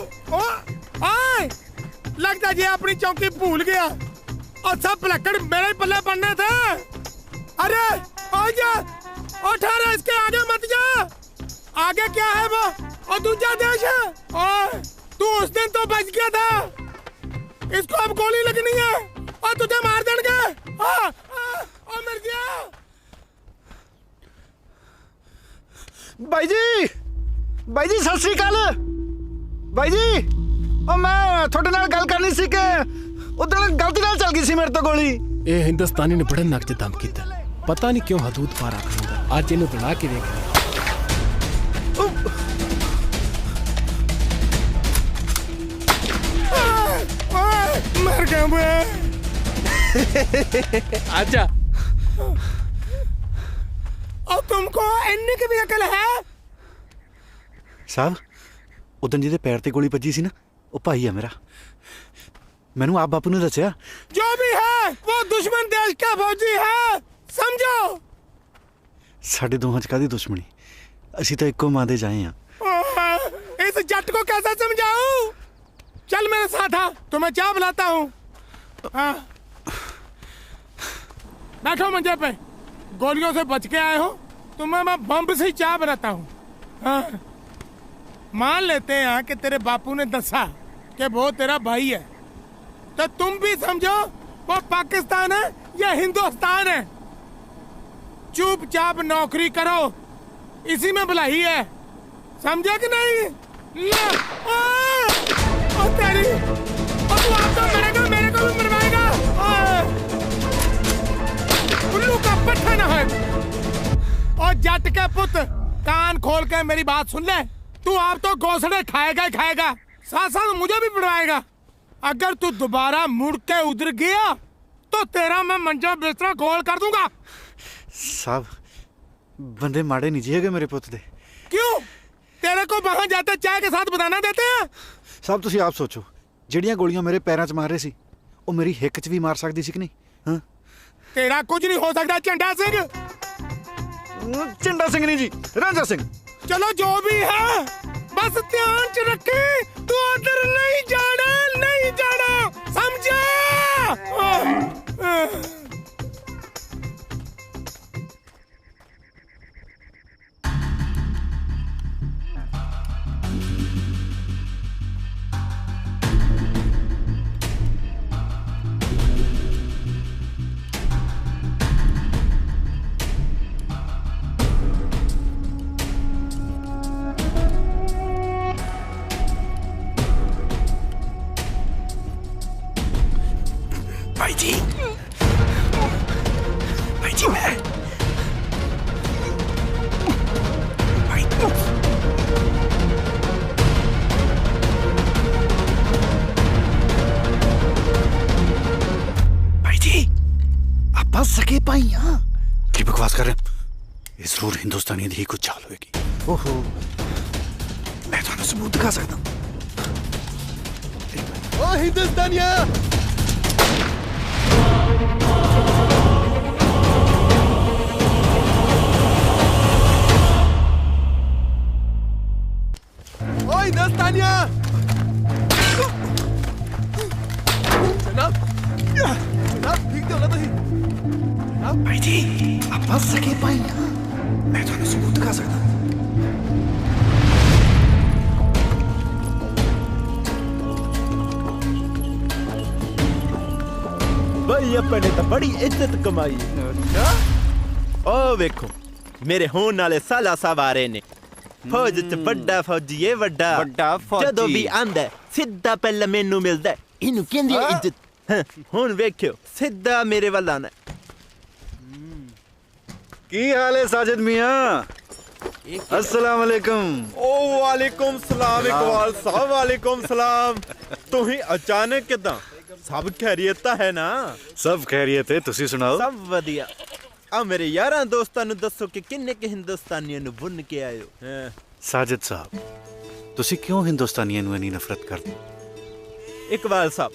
आए लगता जी अपनी चौकी भूल गया और सब लकड़ मेरे पल्ले पड़ने थे। अरे आजा उठा इसके आगे मत जा। आगे क्या है वो और दूसरा देश है। ओए तू उस दिन तो बच गया था। इसको अब गोली लगनी है और तुझे मार देंगे। और मर गया। भाई जी सत श्री अकाल। भाई जी ओ मैं थोड़े नाल गल करनी सी कि उधर गलती नाल चल गई सी मेरे तो गोली। ए हिंदुस्तानी ने बड़े नक च दम कीता। पता नहीं क्यों हदूद पार आखदा। आज इन्हू दड़ा के देख। मर गया मैं। आजा। और तुमको इन्ने की भी अकल है? साहब उदन जिहदे पैर ते गोली वजी सी ना वो भाई है मेरा। मैनू आप बापू ने दस्या। जो भी है वो दुश्मन देश का फौजी है समझो। साडे दोहां च कादी दुश्मनी? असीं तो इक्को मां दे जाए हां। इस जट को कैसे समझाऊं? चल मेरे साथ आ तुम्हें चाय बुलाता हूँ। हाँ बैठो मंजे पे। गोलियों से बच के आए हो तुम्हें मैं बम से चाय बनाता हूँ। हाँ मान लेते हैं कि तेरे बापू ने दसा कि वो तेरा भाई है, तो तुम भी समझो वो पाकिस्तान है या हिंदुस्तान है। चुपचाप नौकरी करो, इसी में भलाई है, समझे कि नहीं? ओ तेरी, ओ तू आप तो मरेगा, मेरे को भी मरवाएगा। उल्लू का पट्टा ना है। और जट के पुत, कान खोल के मेरी बात सुन ले। तू आप तो घोंसड़े खाएगा ही खाएगा, साथ साथ मुझे भी पड़वाएगा। अगर तू दोबारा मुड़ के उधर गया तो तेरा मैं मंजा बिस्तरा गोल कर दूंगा। साहब बंदे माड़े नहीं जिएगे मेरे पुत दे। क्यों? तेरे को वहां जाते चाय के साथ बताना देते हैं? साहब तुसी आप सोचो, ਜਿਹੜੀਆਂ ਗੋਲੀਆਂ ਮੇਰੇ ਪੈਰਾਂ 'ਚ ਮਾਰ ਰਹੇ ਸੀ ਉਹ ਮੇਰੀ ਹਿੱਕ 'ਚ ਵੀ ਮਾਰ ਸਕਦੀ ਸੀ ਕਿ ਨਹੀਂ? ਹਾਂ तेरा कुछ नहीं हो सकता झंडा सिंह। झंडा सिंह नहीं जी, रांझा सिंह। चलो जो भी है, बस ध्यान च रखे, तू उधर नहीं जाना, नहीं जाना, समझा? भाई जी मैं भाई जी आप बस सके पाई। यहाँ की बकवास कर रहे हैं? ये जरूर हिंदुस्तानी दी कुछ चाल होगी। ओहो मैं थानू सबूत दिखा सकता हूँ। ओ हिंदुस्तानिया, ओए हिंदुस्तानिया, जनाब जनाब ठीक तो ना तुसी? जनाब भाई जी आप बस सके पाई। यहाँ मैं थानू सबूत दिखा सकता हूँ। भाई अपने तो बड़ी इज्जत कमाई। ओ वेखो मेरे होने वाले साला सवारे ने फौज च बड़ा फौजी है, बड़ा जदों भी आंदा सीधा पहले मेनू मिलदा है, इनू कहंदी है इज्जत। हुन वेखियो सीधा मेरे वाल आना। की हाल है साजिद मियां? अस्सलाम वालेकुम। ओ वालेकुम सलाम इकबाल साहब, वालेकुम सलाम। तू ही अचानक किदां? सब खैरियत है ना? सब खैरियत है, तुसी सुनाओ? सब वधिया। आ मेरे यारां दोस्तां नू दसो कि किन्ने के हिंदुस्तानियां नू बुन के आए हो? साजिद साहब तुसी क्यों हिंदुस्तानियां नू इन्नी नफरत करदे? इकबाल साहब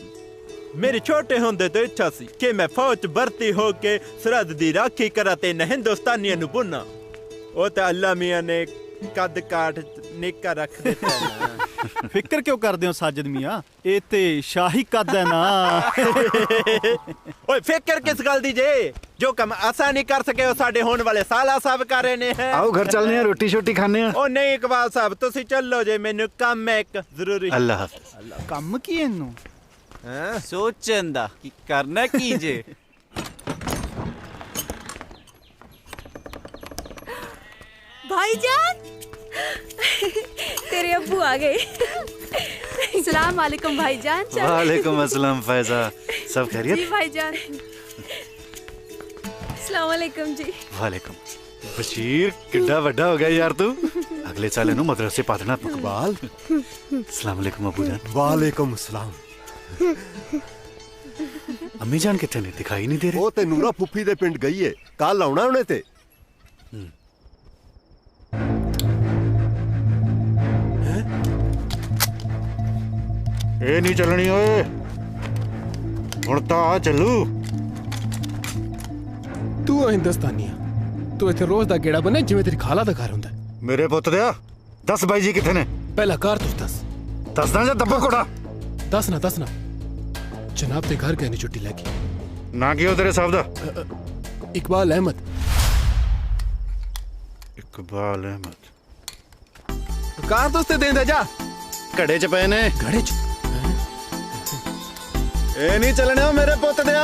मेरी छोटे होंदे तो इच्छा सी कि मैं फौज भर्ती होके सरहद दी राखी करा ते न हिंदुस्तानियां नू बुना। ओ ते अल्लाह मियां ने कद काठ निक्का रख दिता है ना। फिक्र क्यों करदे हो साजिद मियां? ए ते शाही कद है ना। ओए फिक्र किस गल दी जे? जो कम असा नहीं कर सके ओ साडे होने वाले साला साहब कर रहे ने। आओ घर चलने हैं, रोटी शोटी खाने हैं। ओ नहीं इकबाल साहब तुसी चलो जे, मैनू काम है एक जरूरी। अल्लाह हाफिज। कम की इन्नू सोचन दा की करना की जे। भाईजान तेरे अब्बू आ गए। सलाम वालेकुम भाईजान। वालेकुम अस्सलाम फैजा, सब खैरियत? जी भाईजान। सलाम वालेकुम जी। वालेकुम। बशीर किड्डा वड्डा हो गया यार तू। अगले साल इनू मदरसे पा देना। इकबाल अस्सलाम वालेकुम अबू जान। वालेकुम सलाम। अम्मी जान किथे ने? दिखाई नहीं दे रहे। ओ ते नूरा फुफी दे पिंड गई है, कल आउणा उन्हें ते। ए नहीं चलनी ओए, हुण तां आ चलू। तू हिंदुस्तानिया, तू इत्थे रोज दा गेड़ा बने जिवें तेरी खाला दा घर हुंदा। मेरे पुत्त दिया दस बाई जी किथे ने? पहला कार तू दस। दसदा जा दब्बा कोड़ा। दसना जनाब ते घर गए ने छुट्टी लगी। ना की हो तेरे साहब दा? इकबाल अहमद। इकबाल अहमद कारतूस ते देंदा जा घड़े च पे ने। घड़े च ए नहीं चलने मेरे पुत दिया।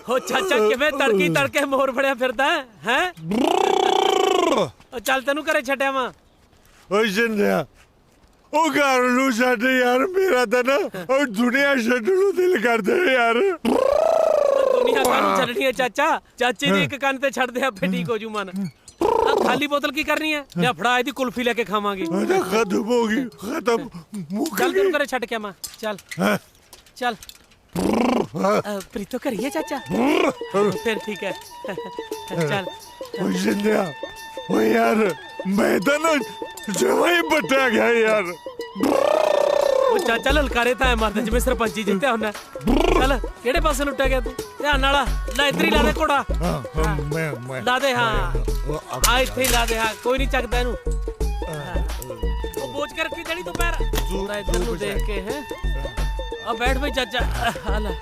हो चाचा किवें तड़की तड़के मोर फड़िया फिरदा है? चल तेनू घरे छड्डिया वा। ਓ ਜਿੰਦਿਆ ਉਹ ਘਰ ਨੂੰ ਛੱਡ ਯਾਰ ਮੇਰਾ ਤਾਂ ਨਾ ਉਹ ਦੁਨੀਆ ਛੱਡਣ ਨੂੰ ਦਿਲ ਕਰਦਾ ਯਾਰ। ਦੁਨੀਆ ਕਾਹਨੂੰ ਛੱਡਣੀ ਹੈ ਚਾਚਾ? ਚਾਚੇ ਦੀ ਇੱਕ ਕੰਨ ਤੇ ਛੱਡ ਦੇ ਆਪੇ ਠੀਕ ਹੋ ਜੂ ਮਨ। ਆ ਖਾਲੀ ਬੋਤਲ ਕੀ ਕਰਨੀ ਹੈ? ਲਿਆ ਫੜਾ ਇਹਦੀ ਕੁਲਫੀ ਲੈ ਕੇ ਖਾਵਾਂਗੇ। ਖਤਮ ਹੋ ਗਈ ਖਤਮ। ਚੱਲ ਤੈਨੂੰ ਘਰੇ ਛੱਡ ਕੇ ਆਵਾਂ। ਚੱਲ ਚੱਲ ਪ੍ਰੀਤੋ ਕਰੀਏ ਚਾਚਾ ਫਿਰ ਠੀਕ ਹੈ ਚੱਲ। ਓ ਜਿੰਦਿਆ ਓ ਯਾਰ ਮੈਂ ਤਾਂ ਨਾ ਜਮਾਂ ਹੀ ਬੱਟਾ ਗਿਆ ਯਾਰ। ਉਹ ਚਾਚਾ ਲਲਕਾਰੇ ਤਾਂ ਐ ਮਰਦਾ ਜਿਵੇਂ ਸਰਪੰਚੀ ਜਿੱਤਿਆ ਹੁੰਦਾ। ਚੱਲ ਕਿਹੜੇ ਪਾਸੇ ਲੁੱਟਿਆ ਗਿਆ ਤੂੰ? ਧਿਆਨ ਨਾਲ ਲੈ ਇੱਧਰ ਹੀ ਲਾ ਦੇ ਘੋੜਾ। ਲਾ ਦੇ ਹਾਂ ਆ ਇੱਥੇ ਹੀ ਲਾ ਦੇ ਹਾਂ ਕੋਈ ਨਹੀਂ ਚੱਕਦਾ ਇਹਨੂੰ। ਉਹ ਬੋਝ ਕੇ ਰੱਖੀ ਦੇਣੀ ਤੂੰ ਪੈਰ ਪੂਰਾ ਇੱਧਰ ਨੂੰ ਦੇਖ ਕੇ ਹੈ। ਆ ਬੈਠ ਬਈ ਚਾਚਾ ਆ ਲੈ।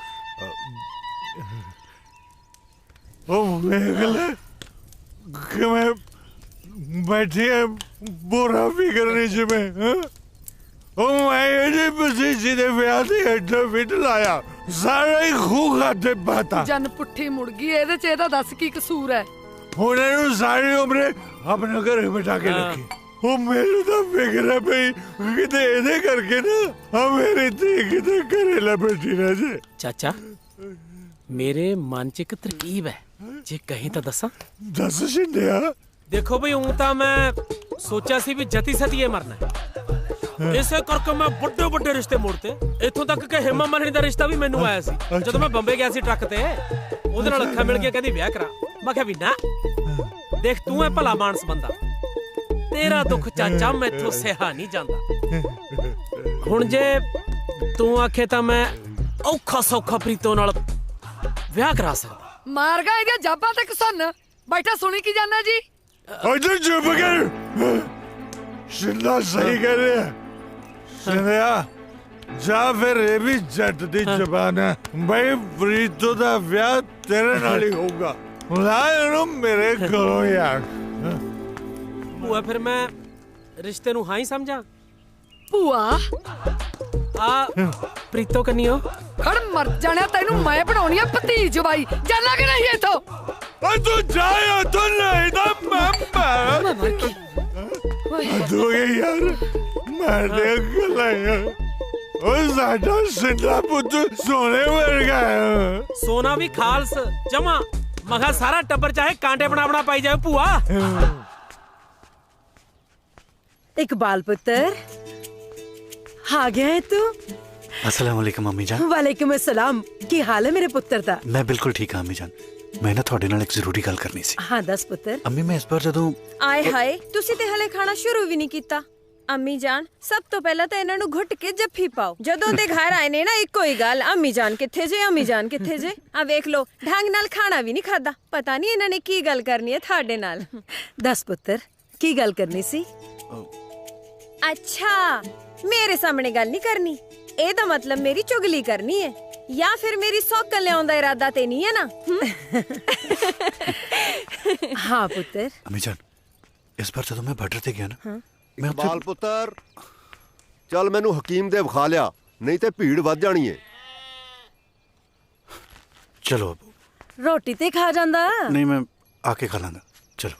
ਉਹ ਵੇਖ ਲੈ ਕਿਵੇਂ ਬੈਠੇ ਬੋਰਾ ਫਿਕਰ ਜਿਵੇਂ। ਉਹ ਮੈਂ ਇਹਦੇ ਪਸੀਨੇ ਦੇ ਵਿਆਹ ਤੇ ਐਡਾ ਫਿੱਟ ਲਾਇਆ ਸਾਰਾ ਹੀ ਖੂਹ ਖਾਤੇ ਬਾਤਾ। ਜਨ ਪੁੱਠੀ ਮੁੜ ਗਈ ਇਹਦੇ ਚ। ਇਹਦਾ ਦੱਸ ਕੀ ਕਸੂਰ ਹੈ? ਹੁਣ ਇਹਨੂੰ ਸਾਰੀ ਉਮਰ ਆਪਣੇ ਘਰੇ ਬਿਠਾ ਕੇ ਰੱਖੀ। ਉਹ ਮੈਨੂੰ ਤਾਂ ਫਿਕਰ ਹੈ ਬਈ ਕਿਤੇ ਇਹਦੇ ਕਰਕੇ ਨਾ ਆ ਮੇਰੇ ਤੇ ਕਿਤੇ ਘਰੇ ਲੈ ਬੈਠੀ ਰਹਿ ਜੇ। ਚਾਚਾ ਮੇਰੇ ਮਨ ਚ ਇੱਕ ਤਰਕੀਬ ਹੈ ਜੇ ਕਹੀਂ ਤਾਂ ਦੱਸਾਂ? ਦੱਸ ਸਿੰਧਿਆ। ਦੇਖੋ ਬਈ ਹੂੰ ਤਾਂ ਮੈਂ ਸੋਚਿਆ ਸੀ ਵੀ ਜਤੀ ਸਤੀਏ ਮਰਨਾ ਇਸੇ ਕਰਕੇ ਮੈਂ ਵੱਡੇ ਵੱਡੇ ਰਿਸ਼ਤੇ ਮੋੜਤੇ। ਇੱਥੋਂ ਤੱਕ ਕਿ ਹੇਮਾ ਮਾਲਿਨੀ ਦਾ ਰਿਸ਼ਤਾ ਵੀ ਮੈਨੂੰ ਆਇਆ ਸੀ ਜਦੋਂ ਮੈਂ ਬੰਬੇ ਗਿਆ ਸੀ ਟਰੱਕ ਤੇ। ਉਹਦੇ ਨਾਲ ਅੱਖਾਂ ਮਿਲ ਕੇ ਕਹਿੰਦੀ ਵਿਆਹ ਕਰਾ। ਮੈਂ ਕਿਹਾ ਵੀ ਨਾ ਦੇਖ ਤੂੰ ਹੈ ਭਲਾ ਮਾਨਸ ਬੰਦਾ ਤੇਰਾ ਦੁੱਖ ਚਾਚਾ ਮੈਥੋਂ ਸਹਾ ਨਹੀਂ ਜਾਂਦਾ। ਹੁਣ ਜੇ ਤੂੰ ਆਖੇ ਤਾਂ ਮੈਂ ਔਖਾ ਸੌਖਾ ਪ੍ਰੀਤੋ ਨਾਲ ਵਿਆਹ ਕਰਾ ਸਕਦਾ। ਮਾਰ ਗਾ ਇਹਦੀਆਂ ਜਾਬਾਂ ਤੇ ਕਿਸਨ ਬੈਠਾ ਸੁਣੀ ਕੀ ਜਾਂਦਾ ਜੀ? ਇੱਧਰ ਚੁੱਪ ਕਰ। ਸਿੰਧਾ ਸਹੀ ਕਹਿ ਰਿਹਾ। ਸਿੰਧਿਆ ਜਾਂ ਫਿਰ ਇਹ ਵੀ ਜੱਟ ਦੀ ਜ਼ਬਾਨ ਹੈ ਬਈ ਪ੍ਰੀਤੋ ਦਾ ਵਿਆਹ ਤੇਰੇ ਨਾਲ ਹੀ ਹੋਊਗਾ। ਲਾ ਇਹਨੂੰ ਮੇਰੇ ਕੋਲੋਂ ਯਾਰ। ਭੂਆ ਫਿਰ ਮੈਂ ਰਿਸ਼ਤੇ ਨੂੰ ਹਾਂ ਹੀ ਸਮਝਾਂ? ਭੂਆ ਆ ਪ੍ਰੀਤੋ ਕੰਨੀਓ ਖੜ ਮਰ ਜਾਣਿਆ ਤੈਨੂੰ ਮੈਂ ਬਣਾਉਣੀ ਆ ਭਤੀਜ ਬਾਈ। ਜਾਣਾ ਕਿ ਨਹੀਂ ਇੱਥੋਂ? ਓ ਤੂੰ ਜਾਇਆ ਤੂੰ ਨਹੀਂ ਤਾਂ ਮੈਂ ਦੋ ਯਾਰ ਮੈਂ ਦੇ ਗਲਾਇਆ। ਉਹ ਸਾਡਾ ਸਿੰਧਾ ਪੁੱਤ ਸੋਨੇ ਵਰਗਾ ਹੈ। ਸੋਨਾ ਵੀ ਖਾਲਸ ਜਮਾ ਮਗਾ ਸਾਰਾ ਟੱਬਰ ਚਾਹੇ ਕਾਂਟੇ ਬਣਾ ਪਾਈ ਜਾਵੇ। ਭੂਆ इकबाल पुत्र आ गया है तू? अस्सलाम वालेकुम अम्मी जान। वालेकुम अस्सलाम। की हाल है मेरे पुत्र दा? मैं बिल्कुल ठीक हाँ अम्मी जान। मैं ना थोड़े नाल एक जरूरी गल करनी सी। हाँ दस पुत्र। अम्मी मैं इस बार जदों ਆਏ ਹਾਏ ਤੁਸੀਂ ਤੇ ਹਲੇ ਖਾਣਾ ਸ਼ੁਰੂ ਵੀ ਨਹੀਂ ਕੀਤਾ। ਅੰਮੀ ਜਾਨ ਸਭ ਤੋਂ ਪਹਿਲਾਂ ਤਾਂ ਇਹਨਾਂ ਨੂੰ ਘੁੱਟ ਕੇ ਜੱਫੀ ਪਾਓ। ਜਦੋਂ ਦੇ ਘਰ ਆਏ ਨੇ ਨਾ ਇੱਕੋ ਹੀ ਗੱਲ ਅੰਮੀ ਜਾਨ ਕਿੱਥੇ ਜੇ ਅੰਮੀ ਜਾਨ ਕਿੱਥੇ ਜੇ। ਆ ਵੇਖ ਲੋ ਢੰਗ ਨਾਲ ਖਾਣਾ ਵੀ ਨਹੀਂ ਖਾਦਾ। ਪਤਾ ਨਹੀਂ ਇਹਨਾਂ ਨੇ ਕੀ ਗੱਲ ਕਰਨੀ ਹੈ ਤੁਹਾਡੇ ਨਾਲ। दस पुत्र की गल करनी सी? अच्छा मेरे सामने गल नहीं करनी ਇਹਦਾ मतलब मेरी चुगली करनी है या फिर मेरी सौकल लियाउण दा इरादा ते नहीं है ना? हाँ पुत्र। अम्मी जान इस बार जदों मैं बॉर्डर ते गया ना मैं इकबाल पुत्र चल मैनू हकीम दे विखा लिया नहीं ते भीड़ वध जानी है। चलो अबू। रोटी ते खा जांदा? नहीं मैं आके खा लांगा। चलो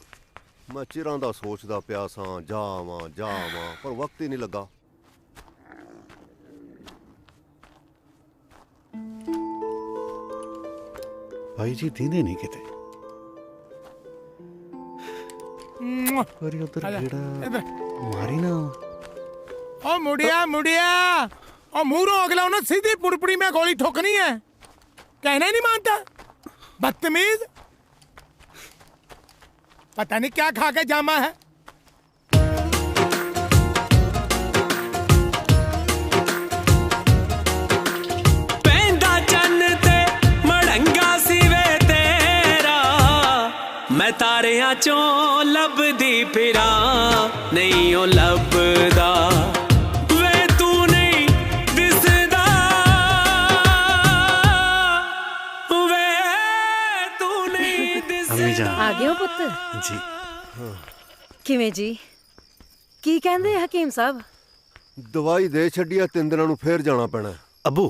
मैं चिरां दा सोचदा पिया सां जावां जावां पर वक्त ही नहीं लगा। भाई जी दीने नहीं किते उधर मारी ना। ओ मुड़िया मुड़िया ओ मुंह अगला उन्हें सीधी पुड़पुड़ी में गोली ठोकनी है। कहना ही नहीं मानता बदतमीज। पता नहीं क्या खा के जामा है। ਪੈਂਦਾ ਚੰਨ ਤੇ ਮੜੰਗਾ ਸਿਵੇ ਤੇਰਾ ਮੈਂ ਤਾਰਿਆਂ ਚੋਂ ਲੱਭਦੀ ਫਿਰਾਂ ਨਹੀਂ ਉਹ ਲੱਭਦਾ ਵੇ ਤੂੰ ਨਹੀਂ ਦਿਸਦਾ ਵੇ ਤੂੰ ਨਹੀਂ ਦਿਸਦਾ। अम्मी जान आ गए हो पुत्र? जी ਕਿਵੇਂ ਜੀ? ਕੀ ਕਹਿੰਦੇ ਹਕੀਮ ਸਾਹਿਬ? ਦਵਾਈ ਦੇ ਛੱਡੀਆ 3 ਦਿਨਾਂ ਨੂੰ ਫੇਰ ਜਾਣਾ ਪੈਣਾ। अबू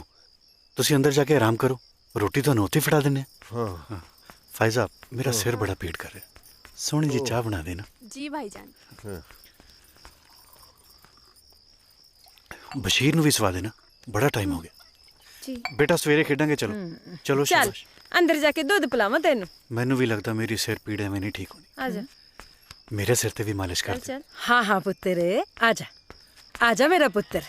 तुसी अंदर जाके आराम करो, रोटी तो उत्ते फड़ा देने। हाँ फायजा मेरा सिर बड़ा पीड़ कर रहा, सोहनी जी चाह बना देना। जी भाईजान। बशीर नूं भी सवा देना, बड़ा टाइम हो गया। जी बेटा सवेरे खेडांगे, चलो चलो चल शाबाश। अंदर जाके दुध पिलावां तेनू। मैनू भी लगता मेरी सिर पीड़ एवें नहीं ठीक होनी। आजा मेरे सिर ते भी मालिश कर दे। चल। हाँ हाँ पुत्तर आजा आजा मेरा पुत्तर।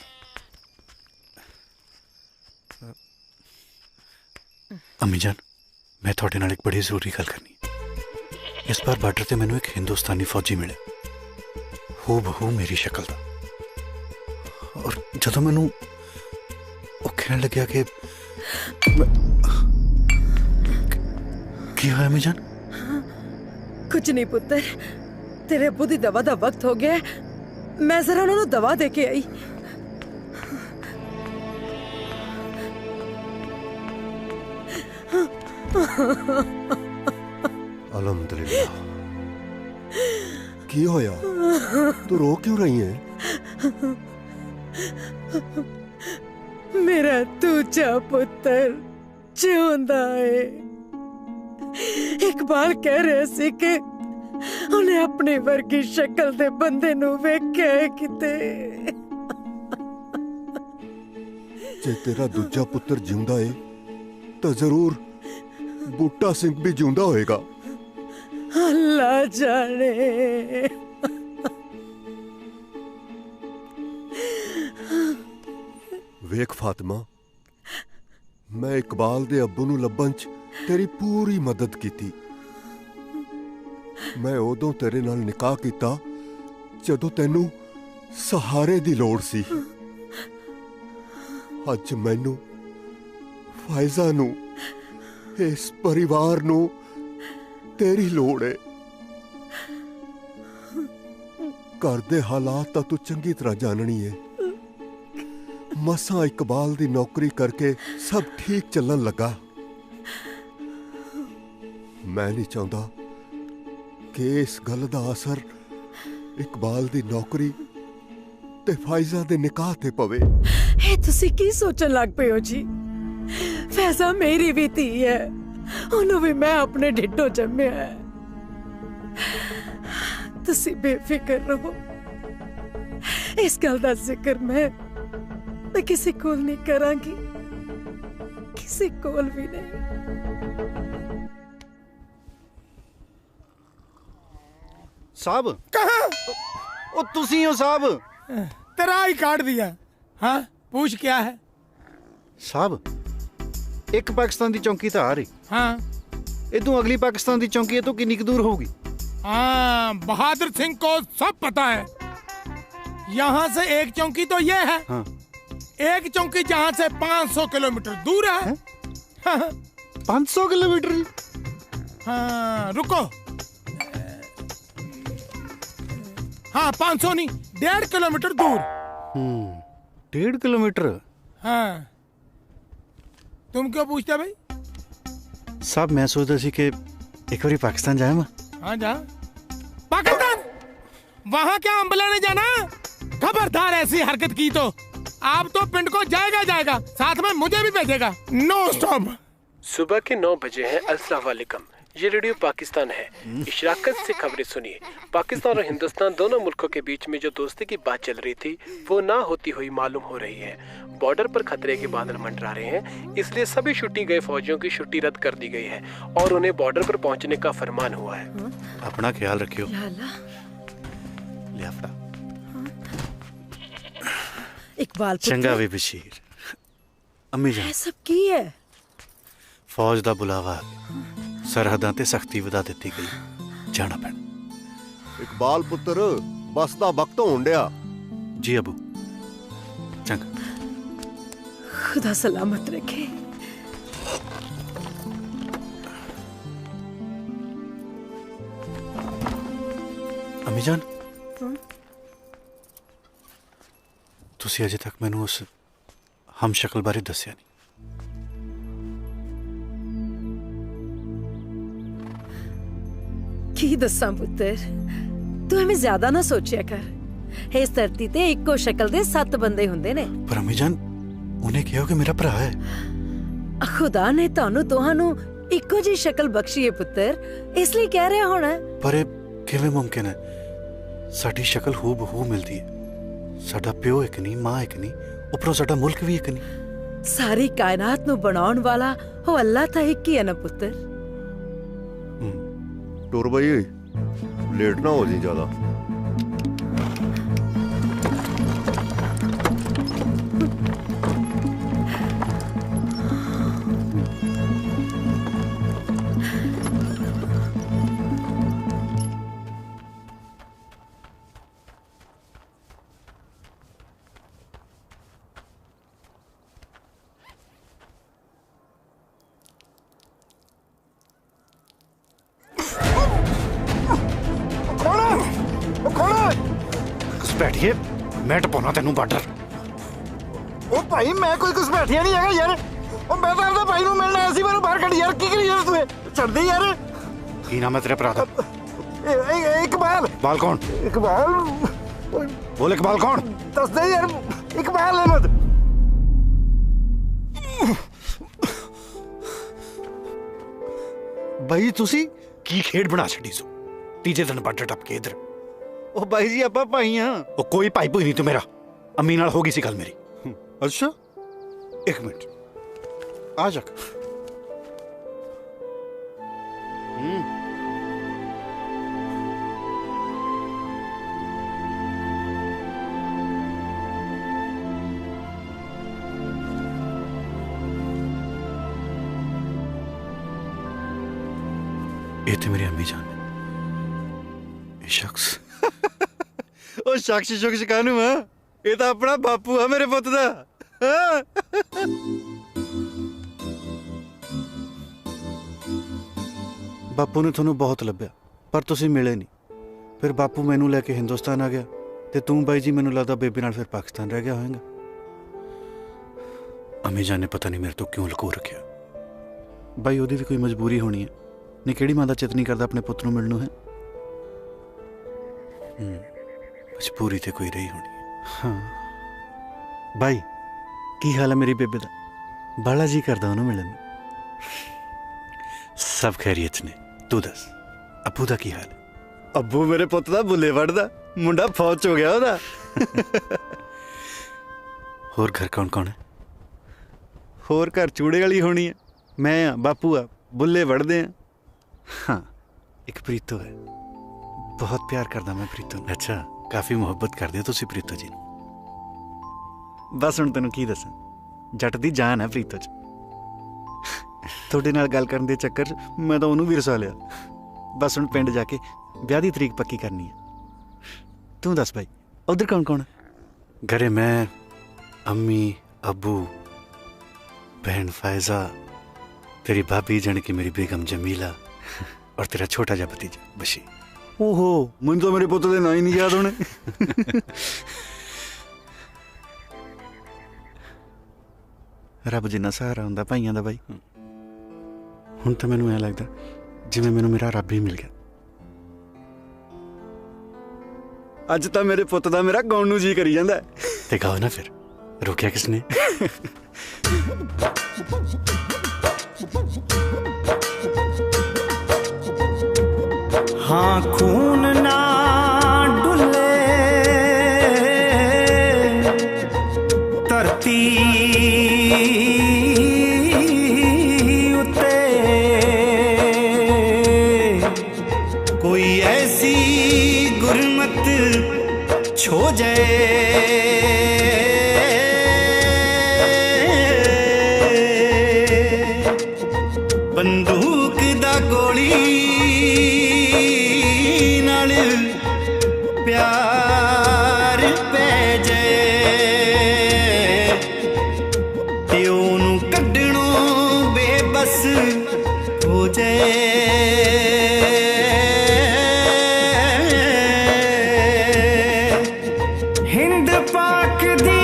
अम्मी जान, मैं थोड़े नाल एक बड़ी जरूरी गल करनी। इस बार बार्डर ते मैनू एक हिंदुस्तानी फौजी मिले, हू बहू मेरी शक्ल दा। और जदों मैनू वो कहण लग्या कि की होया अम्मी जान? कुछ नहीं पुत्तर, तेरे अब्बू दी दवा दा वक्त हो गया, मैं जरा उन्होंने दवा दे के आई। अलहमदुलिल्लाह। की होया? तू रो क्यों रही है? मेरा दूजा पुत्र जिउंदा है। इकबाल कह रहे सी कि उन्हें अपनी वर्गी शक्ल दे बंदे नू वेख्या है किते। जे तेरा दूजा पुत्र जिंदा है तो जरूर बूटा सिंह भी जिंदा होएगा। अल्लाह जाने। वेख फातिमा, मैं इकबाल दे अब्बू नू लब्भण च तेरी पूरी मदद कीती। मैं उदों तेरे नाल निकाह कीता जदों तैनू सहारे दी लोड़ सी। अज मैनू फायजा नू इस परिवार नू तेरी लोड़ है। घर दे हालात तां तू चंगी तरह जाननी है। मसा इकबाल दी नौकरी करके सब ठीक चलन लगा। मैं नहीं चाहता कि इस गल दा असर इकबाल दी नौकरी ते फायजा दे निकाह ते पवे। ए तुसी की सोचन लग पे हो जी? फैजा मेरी भी धी है, उन्हों भी मैं अपने ढिड्डों जम्मिया है। तुसी बेफिक्र रहो, इस गल दा जिक्र मैं किसी कोल नहीं करांगी, किसी कोल भी नहीं। साहब कहाँ? ओ तुसी हो साहब? तेरा ही काट दिया। हाँ पूछ क्या है? साहब एक पाकिस्तान दी चौकी तो आ रही। हाँ इदू अगली पाकिस्तान दी चौकी है तो कितनी दूर होगी? हाँ बहादुर सिंह को सब पता है। यहाँ से एक चौकी तो ये है। हाँ। एक चौकी जहाँ से 500 किलोमीटर दूर है। हाँ। 500 किलोमीटर? हाँ रुको। हाँ 500 नहीं, 1.5 किलोमीटर दूर। 1.5 किलोमीटर? हाँ तुम क्यों पूछते भाई? साहब मैं सोचता सी कि एक बारी पाकिस्तान जाए। हाँ जा। पाकिस्तान? वहाँ क्या अम्बला ने जाना? खबरदार ऐसी हरकत की तो आप तो पिंड को जाएगा, साथ में मुझे भी भेजेगा। No stop. सुबह के 9 बजे हैं। अस्सलाम वालेकुम, ये रेडियो पाकिस्तान है। इशराकत से खबरें सुनिए। पाकिस्तान और हिंदुस्तान दोनों मुल्कों के बीच में जो दोस्ती की बात चल रही थी वो ना होती हुई मालूम हो रही है। बॉर्डर पर खतरे के बादल मंडरा रहे हैं, इसलिए सभी छुट्टी गए फौजियों की छुट्टी रद्द कर दी गई है और उन्हें बॉर्डर पर पहुंचने का फरमान हुआ है। अपना ख्याल रखियो। इकबाल चंगा वे बशीर। अम्मी जान सब की है? फौज दा बुलावा, सरहदां ते सख्ती वधा दित्ती गई, जाना पैना। इकबाल पुत्र बस दा वक्त होण डिया। जी अबू, चंगा। खुदा सलामत रखे। अम्मी जान तुसी अजे तक मैनू उस हम शक्ल बारे दस्या नहीं। की दस्सां पुत्तर, ਤੂੰ ਐਵੇਂ ਜ਼ਿਆਦਾ ਨਾ ਸੋਚਿਆ ਕਰ। ਇਸ ਧਰਤੀ ਤੇ ਇੱਕੋ ਸ਼ਕਲ ਦੇ 7 ਬੰਦੇ ਹੁੰਦੇ ਨੇ। ਪਰ ਅਮੀ ਜਾਨ ਉਹਨੇ ਕਿਹਾ ਕਿ ਮੇਰਾ ਭਰਾ ਹੈ। ਖੁਦਾ ਨੇ ਤੁਹਾਨੂੰ ਦੋਹਾਂ ਨੂੰ ਇੱਕੋ ਜਿਹੀ ਸ਼ਕਲ ਬਖਸ਼ੀ ਹੈ ਪੁੱਤਰ, ਇਸ ਲਈ ਕਹਿ ਰਿਹਾ ਹੋਣਾ। ਪਰ ਇਹ ਕਿਵੇਂ ਮੁਮਕਿਨ ਹੈ? ਸਾਡੀ ਸ਼ਕਲ ਹੂਬਹੂ ਮਿਲਦੀ ਹੈ। ਸਾਡਾ ਪਿਓ ਇੱਕ ਨਹੀਂ, ਮਾਂ ਇੱਕ ਨਹੀਂ, ਉੱਪਰੋਂ ਸਾਡਾ ਮੁਲਕ ਵੀ ਇੱਕ ਨਹੀਂ। ਸਾਰੀ ਕਾਇਨਾਤ ਨੂੰ ਬਣਾਉਣ ਵਾਲਾ ਉਹ ਅੱਲਾਹ ਤਾਂ ਇੱਕ ਹੀ ਹੈ ਨਾ ਪੁੱਤਰ। ਟੁਰ ਬਈ, ਲੇਟ ਨਾ ਹੋ ਜੀ ਜ਼ਿਆਦਾ। ਘੁਸਪੈਠੀਏ, ਮੈਂ ਟਪਾਉਣਾ ਤੈਨੂੰ ਬਾਰਡਰ। ਉਹ ਭਾਈ ਮੈਂ ਕੋਈ ਘੁਸਪੈਠੀਆ ਨਹੀਂ ਹੈਗਾ ਯਾਰ। ਉਹ ਮੈਂ ਤਾਂ ਆਪਦੇ ਭਾਈ ਨੂੰ ਮਿਲਣ ਆਇਆ ਸੀ, ਮੈਨੂੰ ਬਾਹਰ ਕੱਢ ਯਾਰ। ਕੀ ਕਰੀ ਯਾਰ ਤੂੰ? ਛੱਡ ਦੇ ਯਾਰ। ਕੀ ਨਾਮ ਹੈ ਤੇਰੇ ਭਰਾ ਦਾ? ਇਕਬਾਲ। ਇਕਬਾਲ ਕੌਣ? ਇਕਬਾਲ ਬੋਲ, ਇਕਬਾਲ ਕੌਣ? ਦੱਸ ਦੇ ਯਾਰ। ਇਕਬਾਲ ਅਹਿਮਦ। ਬਾਈ ਤੁਸੀਂ ਕੀ ਖੇਡ ਬਣਾ ਛੱਡੀ ਸੋ? ਤੀਜੇ ਦਿਨ ਬਾਰਡਰ ਟੱਪ ਕੇ ਇਧਰ। ਉਹ ਬਾਈ ਜੀ ਆਪਾਂ ਭਾਈ ਆ। ਉਹ ਕੋਈ ਭਾਈ ਭੂਈ ਨਹੀਂ ਤੂੰ ਮੇਰਾ। ਅੰਮੀ ਨਾਲ ਹੋ ਗਈ ਸੀ ਗੱਲ ਮੇਰੀ। ਅੱਛਾ, ਇੱਕ ਮਿੰਟ ਆ ਜਾ। ਇਹ ਤੇ ਮੇਰੀ ਅੰਮੀ ਜਾਨ ਹੈ। ਇਹ ਸ਼ਖਸ ਉਹ ਸ਼ਖਸ ਕਾਹਨੂੰ ਆ? ਇਹ ਤਾਂ ਆਪਣਾ ਬਾਪੂ ਆ ਮੇਰੇ ਪੁੱਤ ਦਾ। ਬਾਪੂ ਨੇ ਤੁਹਾਨੂੰ ਬਹੁਤ ਲੱਭਿਆ ਪਰ ਤੁਸੀਂ ਮਿਲੇ ਨਹੀਂ। ਫਿਰ ਬਾਪੂ ਮੈਨੂੰ ਲੈ ਕੇ ਹਿੰਦੁਸਤਾਨ ਆ ਗਿਆ ਤੇ ਤੂੰ ਬਾਈ ਜੀ ਮੈਨੂੰ ਲੱਗਦਾ ਬੇਬੀ ਨਾਲ ਫਿਰ ਪਾਕਿਸਤਾਨ ਰਹਿ ਗਿਆ ਹੋਵੇਗਾ। ਅੰਮੀ ਜਾਨ ਨੇ ਪਤਾ ਨਹੀਂ ਮੇਰੇ ਤੋਂ ਕਿਉਂ ਲੁਕੋ ਰੱਖਿਆ। ਬਾਈ ਉਹਦੀ ਵੀ ਕੋਈ ਮਜਬੂਰੀ ਹੋਣੀ ਹੈ। ਨਹੀਂ ਕਿਹੜੀ ਮਾਂ ਦਾ ਚਿੱਤ ਨਹੀਂ ਕਰਦਾ ਆਪਣੇ ਪੁੱਤ ਨੂੰ ਮਿਲਣ ਨੂੰ ਹੈ। ਮਜਬੂਰੀ ਤੇ ਕੋਈ ਰਹੀ ਹੋਣੀ ਹੈ। ਹਾਂ ਬਾਈ, ਕੀ ਹਾਲ ਹੈ ਮੇਰੀ ਬੇਬੇ ਦਾ? ਬਾਲਾ ਜੀ ਕਰਦਾ ਉਹਨੂੰ ਮਿਲਣ ਨੂੰ। ਸਭ ਖੈਰੀਅਤ ਨੇ। ਤੂੰ ਦੱਸ ਅੱਬੂ ਦਾ ਕੀ ਹਾਲ ਹੈ? ਅੱਬੂ ਮੇਰੇ ਪੁੱਤ ਦਾ ਬੁੱਲੇ ਵੜਦਾ। ਮੁੰਡਾ ਫੌਜ ਚ ਹੋ ਗਿਆ ਉਹਦਾ। ਹੋਰ ਘਰ ਕੌਣ ਕੌਣ ਹੈ? ਹੋਰ ਘਰ ਚੂੜੇ ਵਾਲੀ ਹੋਣੀ ਹੈ। ਮੈਂ ਆ, ਬਾਪੂ ਆ, ਬੁੱਲੇ ਵੜਦੇ ਆ। ਹਾਂ, ਇੱਕ ਪ੍ਰੀਤੋ ਹੈ। ਬਹੁਤ ਪਿਆਰ ਕਰਦਾ ਮੈਂ ਪ੍ਰੀਤੋ ਨੂੰ। ਅੱਛਾ, ਕਾਫੀ ਮੁਹੱਬਤ ਕਰਦੇ ਹੋ ਤੁਸੀਂ ਪ੍ਰੀਤੋ ਜੀ ਨੂੰ। ਬਸ ਹੁਣ ਤੈਨੂੰ ਕੀ ਦੱਸਾਂ, ਜੱਟ ਦੀ ਜਾਨ ਹੈ ਪ੍ਰੀਤੋ 'ਚ। ਤੁਹਾਡੇ ਨਾਲ ਗੱਲ ਕਰਨ ਦੇ ਚੱਕਰ 'ਚ ਮੈਂ ਤਾਂ ਉਹਨੂੰ ਵੀ ਰਸਾ ਲਿਆ। ਬਸ ਹੁਣ ਪਿੰਡ ਜਾ ਕੇ ਵਿਆਹ ਦੀ ਤਰੀਕ ਪੱਕੀ ਕਰਨੀ ਹੈ। ਤੂੰ ਦੱਸ ਭਾਈ, ਉਧਰ ਕੌਣ ਕੌਣ ਹੈ? ਘਰੇ ਮੈਂ, अम्मी, अबू, बहन फायजा, तेरी भाभी जाने की मेरी बेगम जमीला और तेरा छोटा जा भतीजा बशी। ओहो, मुझे तो मेरे पुत्र दे ना ही नहीं याद होने। रब जिन्ना सहारा हुंदा भाइयां दा भाई। हुण तां मैनूं ऐ लगदा जिवें मैनूं मेरा रब ही मिल गया। अज तां मेरे पुत दा मेरा गाउण नूं जी करी जांदा है। ते गाओ ना फिर, रोकिया किसने? हाँ खून ना डुले धरती उते, कोई ऐसी गुरमत छो जाए बंदूक दा गोली नाल प्यार पै जाए ते ओनू कड्ढणों बेबस हो जाए। हिंद पाक दी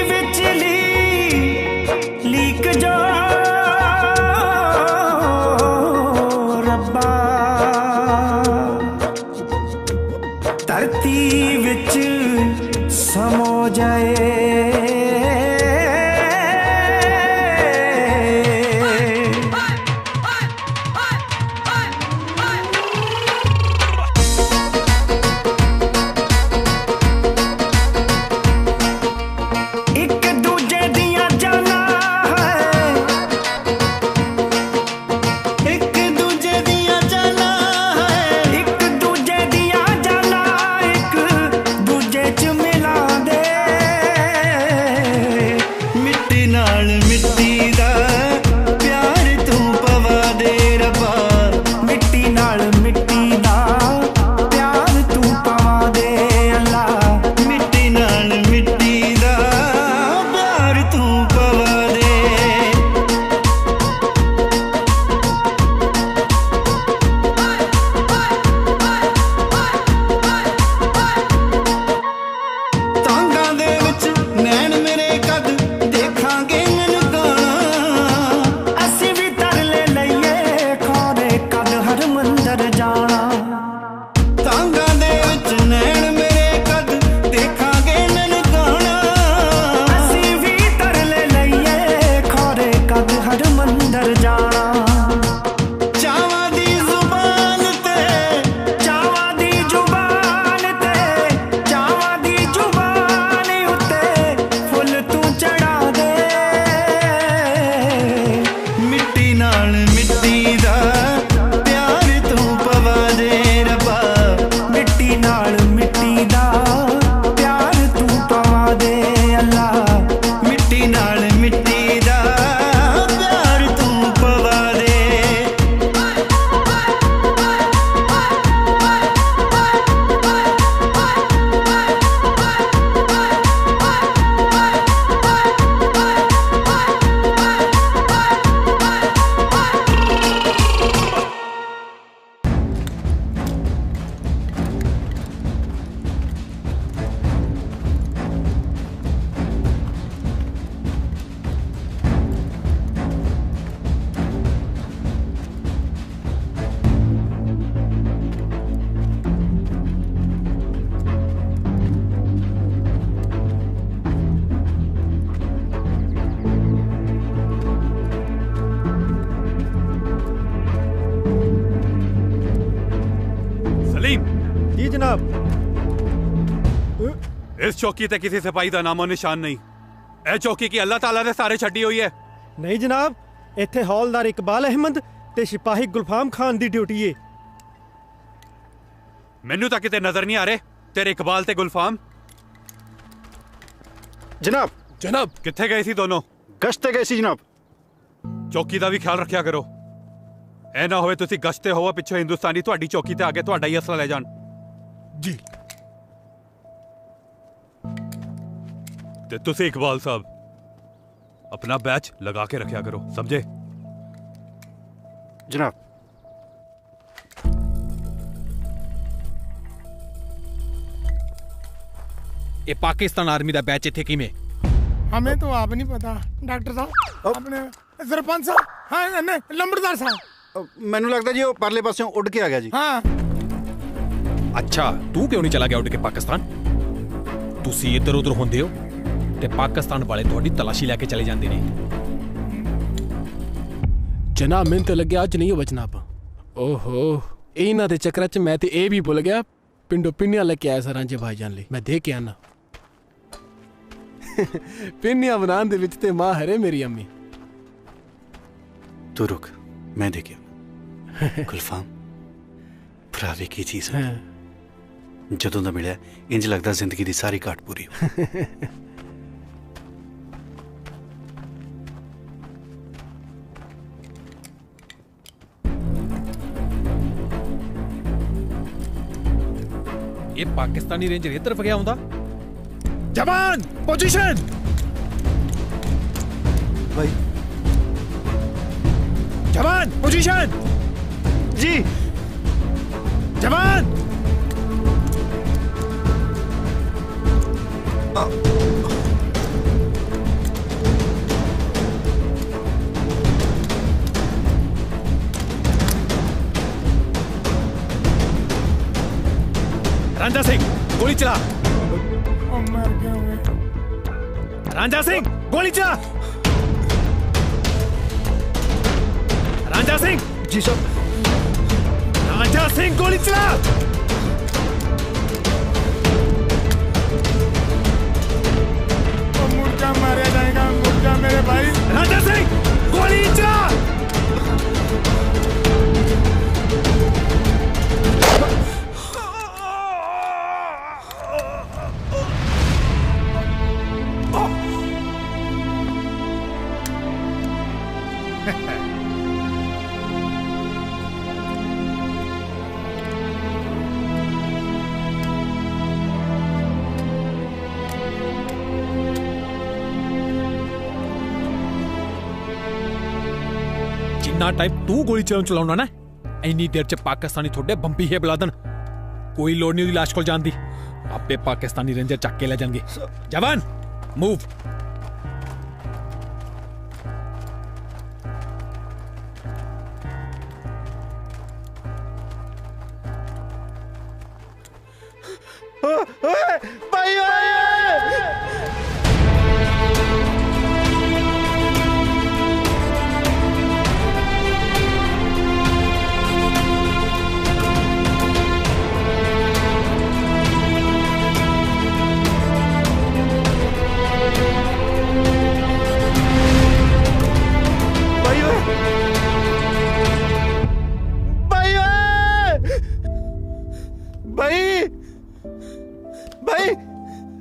विचली लीक जो हो जाए। जी जनाब। इस चौकी ते किसी सिपाही का नामो निशान नहीं। ए चौकी की अल्लाह ताला ने सारे छड्डी हुई है। नहीं जनाब, इत्थे हौलदार इकबाल अहमद ते सिपाही गुलफाम खान दी ड्यूटी है। मैनू तो किते नजर नहीं आ रहे तेरे इकबाल ते गुलफाम। जनाब जनाब किथे गए सी दोनों? गश्ते गए सी जनाब। चौकी का भी ख्याल रखा करो। ए ना होवे तुसी गश्ते होवो पिछो हिंदुस्तानी तुहाडी चौकी ते आगे तुहाडा ही असला ले जान। जी ते तुसी इकबाल साहब अपना बैच लगा के रखा करो, समझे? जनाब। ये पाकिस्तान आर्मी दा बैच इत्थे किवें? हमें तो आप नहीं पता डॉक्टर साहब। अपने सरपंच साहब, हाँ नहीं लंबड़दार साहब। मैनू लगता जी वो परले पासों उड़ के आ गया जी। हाँ। अच्छा तू क्यों नहीं चला गया उड़ के पाकिस्तान? तुसी इधर उधर होंदे हो ते पाकिस्तान वाले तुहाडी तलाशी लेके चले जांदे ने। जनाब मैंने तो लगे अज नहीं हो जनाब। ओहो इन्हां दे चक्कर च मैं ते ए भी भुल गया पिंडो पिन्नियां लेके आया सा रांझे भाईजान लई। मैं दे के आना पिन्नियां बनाने दे विच ते मां हरे मेरी अम्मी। तू रुक मैं दे के गुलफाम भरावे की चीज है। जदों दा मिलिया इंज लगदा जिंदगी दी सारी घाट पूरी हो। ये पाकिस्तानी रेंजर इस तरफ गया होंदा। जवान पोजीशन। भाई जवान पोजीशन। जी जवान। रांझा सिंह गोली चला। मर गया। रांझा सिंह गोली चला। रांझा सिंह। जी साहब। रांझा सिंह गोली चला। मुर्गा मारा जाएगा, मुर्गा मेरे भाई। रांझा सिंह गोली चला। जिन्ना टाइम तू गोली चलाउना ना इन्नी देर च पाकिस्तानी थोड़े बंबी है बुला देन। कोई लोड़ नहीं लाश को जान दी, आपे पाकिस्तानी रेंजर चक के ले जाएंगे। जवान मूव।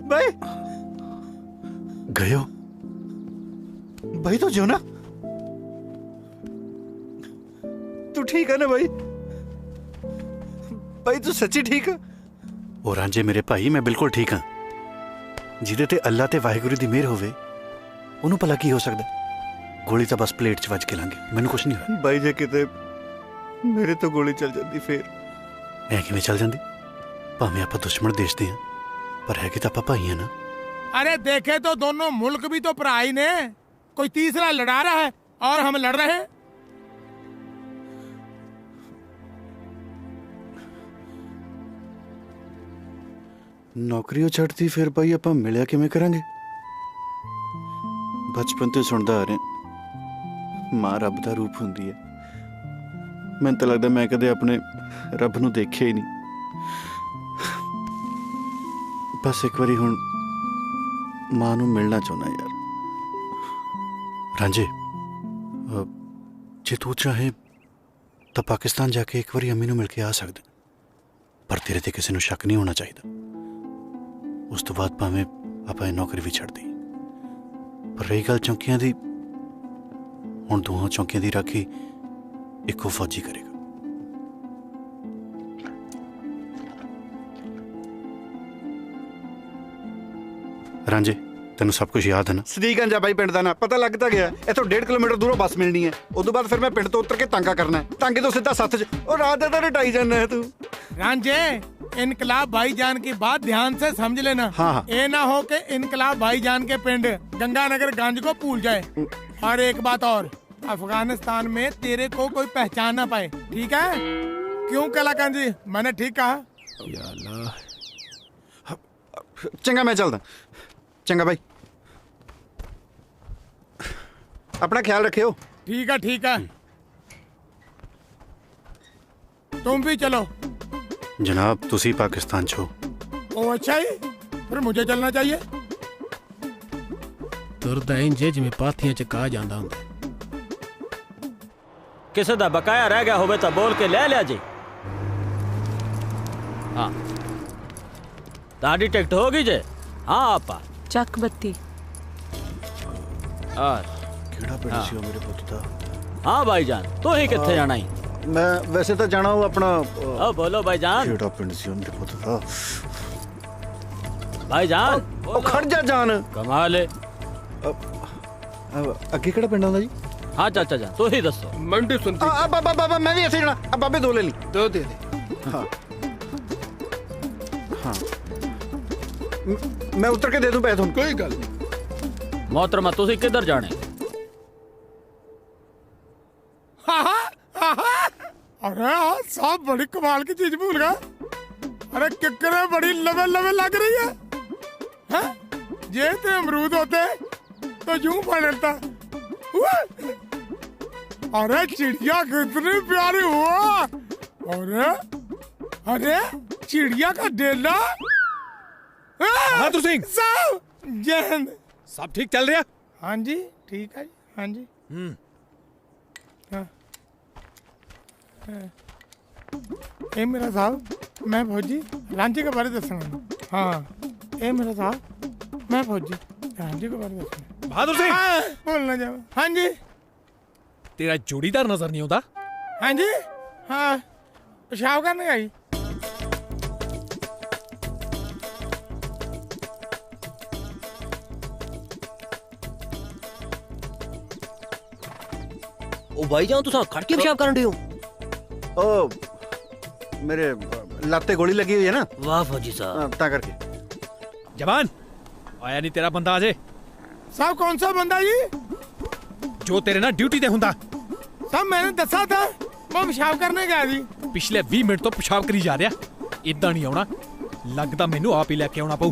भाई गए हो भाई? तो जो ना तू ठीक है ना भाई? भाई तू सच्ची ठीक है? ओ रांझे मेरे भाई मैं बिल्कुल ठीक हाँ। जिदे ते अल्लाह ते वाहिगुरू दी मेहर होवे ओनू भला की हो सकदा। गोली तो बस प्लेट च वज के लांगे, मैनू कुछ नहीं होया। भाई जे किते मेरे तो गोली चल जाती फिर ऐ किवें चल जांदी? भावें आपां दुश्मन देश दे हां पर है कि तां आपां भाई हां ना। अरे देखे तो दोनों मुल्क भी तो पराई ने, कोई तीसरा लड़ा रहा है और हम लड़ रहे हैं। नौकरी छड्डती फिर भाई आपां मिलिया किवें करांगे? बचपन तो सुनदा आ रहा मां रब दा रूप हुंदी है। मैनूं तां लगदा मैं कदे अपने रब नूं देखिया ही नहीं। बस एक बारी हुण मां नूं मिलना चाहुंदा यार। रांझे जे तू चाहे तो पाकिस्तान जाके एक बारी अम्मी नूं मिल के आ सकदा, पर तेरे ते किसी नूं शक नहीं होना चाहिए। उस तो बाद भावें आपां नौकरी भी छड्ड दी। पर रही गल चौंकियां दी, हुण दोहां चौंकियां दी राखी इक्को फौजी करेगा। रांझे तेन सब कुछ याद है ना? सदीक अंजा भाई पिंड दा ना पता लगता गया। इथों 1.5 किलोमीटर दूरों बस मिलनी है, उदों बाद फिर मैं पिंड तो उतर के तांगा करना है, तांगे तो सीधा सत्थ च। और रात दा रटाई जाना है तू। रांझे इनकलाब भाईजान की बात ध्यान से समझ लेना। हाँ। ये ना हो के इनकलाब भाईजान के पिंड गंगानगर गंज को भूल जाए। और एक बात और, अफगानिस्तान में तेरे को कोई पहचान ना पाए, ठीक है? क्यों कलाकंद जी, मैंने ठीक कहा? चंगा मैं चलदा। चंगा भाई, अपना ख्याल रखियो। ठीक है ठीक है, तुम भी चलो। जनाब तुसी पाकिस्तान छो। ओ अच्छा ही, फिर मुझे चलना चाहिए। तुरदा इंजे जिवें पाथियां च कहा जांदा हुंदा। किसी दा बकाया रह गया होवे तो बोल के ले लिया जी। हाँ ताड़ी टिकट होगी जे? हाँ आपा ਚੱਕ ਬੱਤੀ। ਕਿਹੜਾ ਪਿੰਡ ਸੀ ਉਹ ਮੇਰੇ ਪੁੱਤ ਦਾ? हाँ भाईजान तू ही किथे जाना ही? मैं वैसे तो जाना हूँ अपना। बोलो भाईजान। ਕਿਹੜਾ ਪਿੰਡ ਸੀ ਉਹ ਮੇਰੇ ਪੁੱਤ ਦਾ? भाईजान ਉਹ ਖੜ ਜਾ ਜਾਨ। कमाल है। ਅੱਗੇ ਕਿਹੜਾ ਪਿੰਡ ਆਉਂਦਾ ਜੀ? हाँ चाचा जान तू ही दसो। मंडी सुनती। बाबा मैं भी ऐसे जाना। अब बाबे दो ले ली। दो दे दे। हाँ हाँ मैं उतर के दे दूं पैसे। कोई गल नहीं। मोहतरमा तुसी किधर जाने? अरे साहब बड़ी कमाल की चीज भूल गया। अरे किकरे बड़ी लवे लवे लग रही है। हैं? ये तो अमरूद होते तो यूं पड़ता। अरे चिड़िया कितनी प्यारी हुआ। अरे अरे चिड़िया का डेला। बहादुर सिंह साहब जय हिंद। सब ठीक चल रहा? हाँ जी ठीक है जी। हाँ जी। हाँ। ए मेरा साहब मैं फौजी रांची के बारे दसना। हाँ ए मेरा साहब मैं फौजी रांची के बारे दसना। बहादुर सिंह बोलना जाओ। हाँ जी। तेरा जोड़ीदार नजर नहीं होता? हाँ जी। हाँ पेशाब करने आई। ओ भाईजान तुसा खड़ के पेशाब करन रहे हो? ओ मेरे लाते गोली लगी हुई है ना। वाह फौजी साहब। ता करके जवान आया नहीं तेरा बंदा अजे? साहब कौन सा बंदा जी? जो तेरे ना ड्यूटी ते हुंदा। साहब मैंने दसा था मैं पेशाब करने गया जी। पिछले 20 मिनट तो पेशाब करी जा रहा। इदा नहीं आना, लगता मैनू आप ही लेके आना पऊ।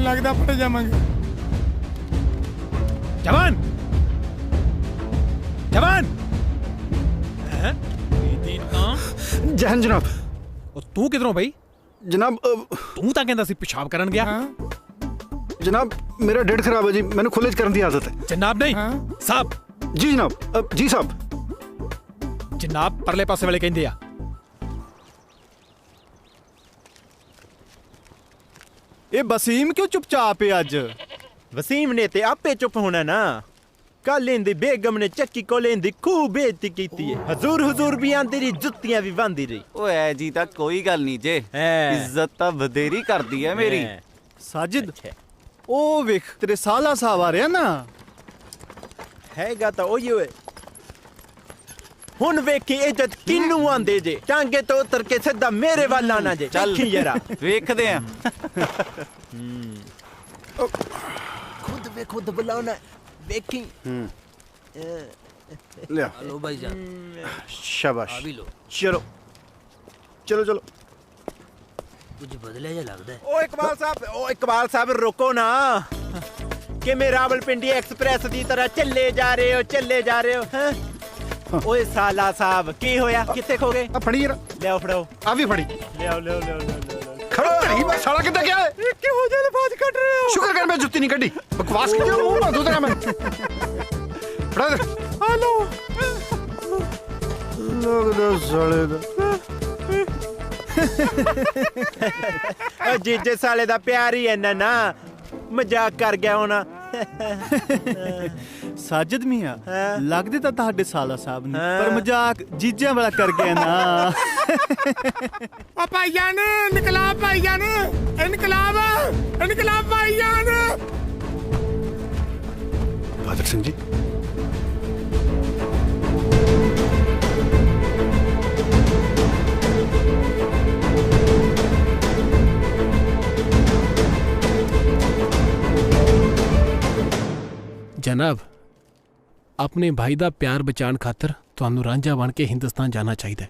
लगता पड़ जावांगे। जवान जवान जहन जनाब। तू किधरों भाई? जनाब तू तां कहंदा सी पेशाब करन गया। जनाब मेरा डेढ़ खराब है जी, मैंने खुले च करन दी आदत है। जनाब नहीं साहब। जी जनाब। जी साहब। जनाब परले पासे वाले कहंदे आ। ये वसीम क्यों चुपचाप है अज? वसीम ने ते आपे चुप होना ना। कल इंदी बेगम ने चक्की को लेंदी खूब बेइज्जती कीती है। हजूर हुजूर भी आंदी रही, जुत्तियां भी बांधी रही। ओए जी ता कोई गल नहीं जे, इज्जत ता बधेरी कर दी है मेरी। साजिद ओ वेख तेरे साला साहब आ रहा ना। हैगा ता ओही होए। हुन वेखी इज्जत किन्नू आंदे जे। टांगे तो उतर के सीधा मेरे वाल आना जे। चल जरा वेखदे हैं। खुद वे खुद बुलाना देखी। ले लो भाईजान। शाबाश। अभी लो। चलो चलो चलो। कुछ बदले जा लगता है। ओ इकबाल साहब रुको ना। कि मैं रावलपिंडी एक्सप्रेस की तरह चले जा रहे हो हैं? ओए साला साहब की होया? किथे खो गए? फड़ी जरा। ले आओ फड़ाओ। आ भी फड़ी। ले आओ। खड़ो नहीं मैं साला कितना क्या है? क्यों जल्दबाज कट रहे हो? शुक्र कर मैं जुत्ती नहीं कड्डी। बकवास क्यों मुंह मार दूं तेरा मैं। फड़ा दे। हेलो लोग दो साले दा। ओ जीजे साले दा प्यार ही है ना। मजाक कर गया होना। साजिद मियां लगदे ਤਾਂ ਤੁਹਾਡੇ ਸਾਲਾ ਸਾਹਿਬ ਨੇ ਪਰ ਮਜ਼ਾਕ ਜੀਜਿਆਂ ਵਾਲਾ ਕਰ ਗਏ ਨਾ। ओ भाईजान इनकलाब भाईजान इनकलाब भाईजान। बहादुर सिंह जी जनाब अपने भाई दा प्यार बचाने खातर ਤੁਹਾਨੂੰ ਰਾਂਝਾ बन के हिंदुस्तान जाना चाहिए।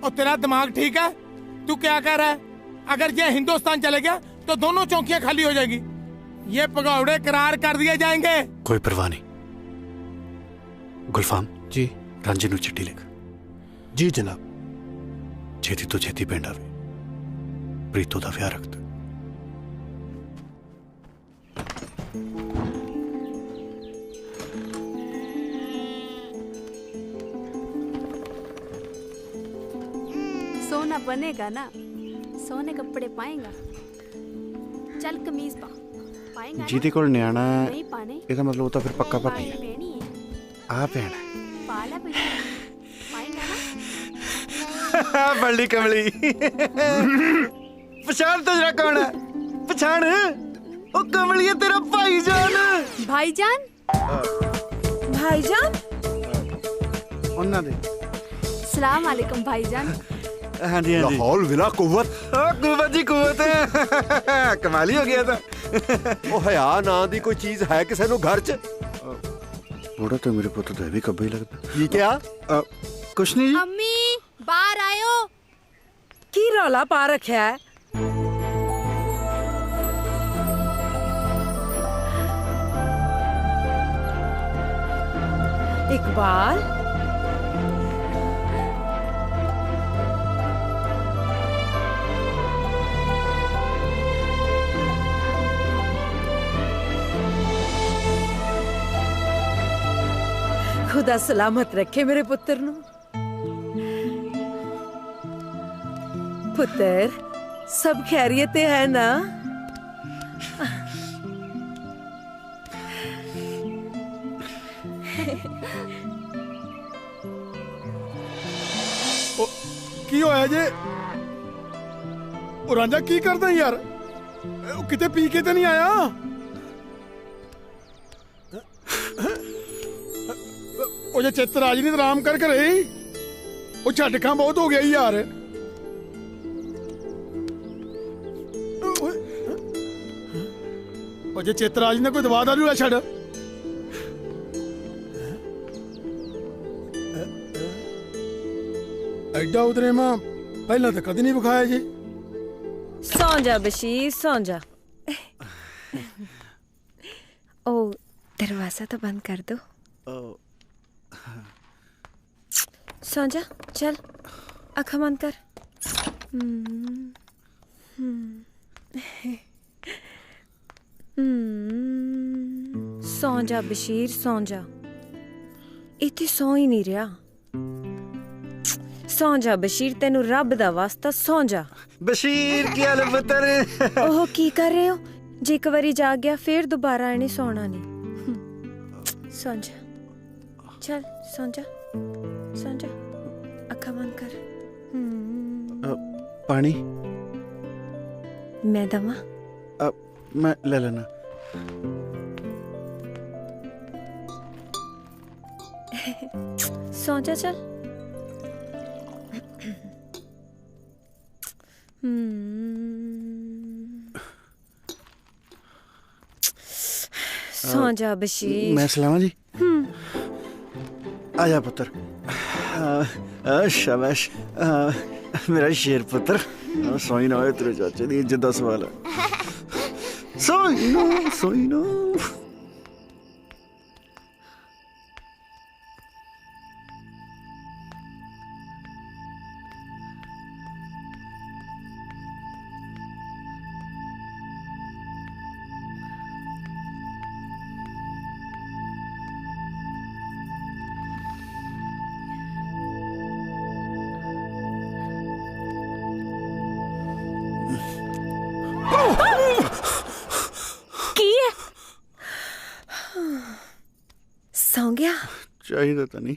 और तेरा दिमाग ठीक है? तू क्या कह रहा है? अगर ये हिंदुस्तान चले गया तो दोनों चौकियां खाली हो जाएगी। ये पगौड़े करार कर दिए जाएंगे। कोई परवाह नहीं। गुलफाम जी रांझे नू चिट्ठी लिख। जी जनाब। छेती तो छेती पिंड आवे। प्रीतो दा विआह रख दे। सोना बनेगा ना, सोने कपड़े पाएगा। चल कमीज पा पाएगा। ਜਿਹਦੇ ਕੋਲ ਨਿਆਣਾ ਹੈ नहीं पाने ਇਹਦਾ ਮਤਲਬ ਉਹ ਤਾਂ ਫਿਰ ਪੱਕਾ ਭਾਬੀ ਹੈ। पहनी है ਆ ਭੈਣ पाला पाएगा ना। बड़ी कमली पछाण तो जरा कौन है? पछाण ओ कमली है तेरा भाईजान। भाईजान भाईजान ਉਹਨਾਂ ਦੇ सलाम वालेकुम भाईजान। हाँ जी हाँ जी। लाहौल विला कुव्वत। कुव्वत जी कुव्वत। कमाल ही हो गया था। ਉਹ ਹਿਆ ਨਾਂ ਦੀ ਕੋਈ ਚੀਜ਼ ਹੈ ਕਿਸੇ ਨੂੰ ਘਰ 'ਚ? ਬੋੜਾ ਤਾਂ ਮੇਰੇ ਪੁੱਤ ਦਾ ਵੀ ਕੱਬਾ ਹੀ ਲੱਗਦਾ। ਕੀ ਕਿਹਾ? ਕੁਛ ਨਹੀਂ ਜੀ। अम्मी बाहर आयो। की रौला पा रखा है? इकबाल खुदा सलामत रखे मेरे पुत्र नु। पुत्र सब खैरियत है ना? की होया जे? रांझा की करदा यार? किते पी के तो नहीं आया? ओ जे चित्रराज नहीं आराम करके रही, वो झटका बहुत हो गया यार। ओ जे चित्रराज ने कोई दवा दारू ला छड़। एडा उतरे मां पहला तो कदी नहीं बुखाया जी। सौ जा बशीर सौ जा। ओ दरवाजा तो बंद कर दो। सो जा चल आँख बंद कर। सौ जा बशीर सौ जा। इत्थे सौ ही नहीं रहा। सौ जा बशीर तेनू रब दा वास्ता सौ जा। बशीर की हाल पुत्र? ओह की कर रहे हो? जे एक बारी जाग गया फिर दोबारा इन्हें सोना नहीं। सौ जा चल सौ जा सौ जा अखा बंद कर। पानी मैं दमा? मैं ले लेना। सौ जा चल। सौ जा बशीर। मैं सलामा जी। आजा पुत्र। शाबाश मेरा शेर पुत्र। सोई ना होए तेरे चाचे दी इज्जत दा सवाल है। सोई ना सोई ना। सौ गया? चाहिए तो नहीं।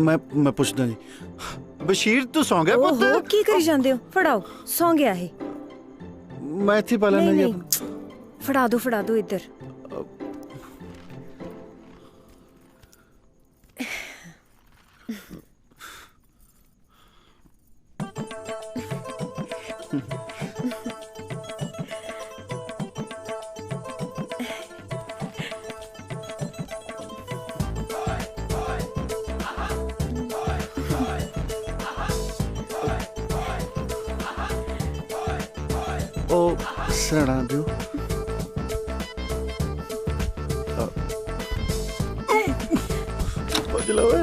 मैं पुछदा नहीं। बशीर तू सौ गया पुत्र? ओहो की करी जांदे हो? फड़ाओ सौ गया है। मैं इत्थे पा लेना जी। फड़ा दो इधर। ओ सड़ा दो। बजला वे।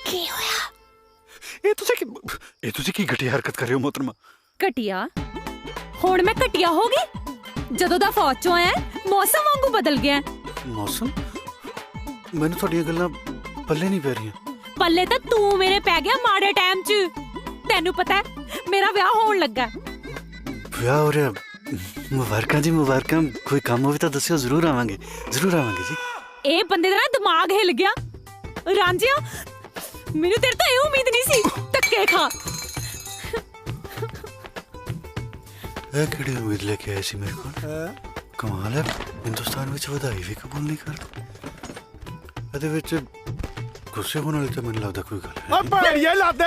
की होया? ये तुसी की घटिया हरकत कर रहे हो मोहतरमा? घटिया? हुण मैं घटिया हो गई? जदों दा फौज चों आया मौसम वांगू बदल गया। मौसम? मैनू थोड़ियां गल्लां पल्ले नहीं पै रही। पल्ले तो तू मेरे पै गया माड़े टाइम च। तेनू पता है मेरा ब्याह होण लगा। ब्याह हो रहा? मुबारकां जी मुबारकां। कोई काम होवे तो दस्सियो जरूर आवांगे जी। ए बंदे दा ना दिमाग हिल गया। रांझिया मैनू तेरे तो ये उम्मीद नहीं सी। धक्के खा। ए केड़ी उम्मीद लेके आए सी मेरे कोल? कमाल है हिंदुस्तान विच वधाई भी कबूल नहीं करदा। ਇਹਦੇ ਵਿੱਚ ਗੁੱਸੇ ਹੋਣ ਵਾਲੀ ਤਾਂ ਮੈਨੂੰ ਲੱਗਦਾ ਕੋਈ ਗੱਲ ਹੈ। ਓ ਭੈੜੀਏ ਲਾਦੇ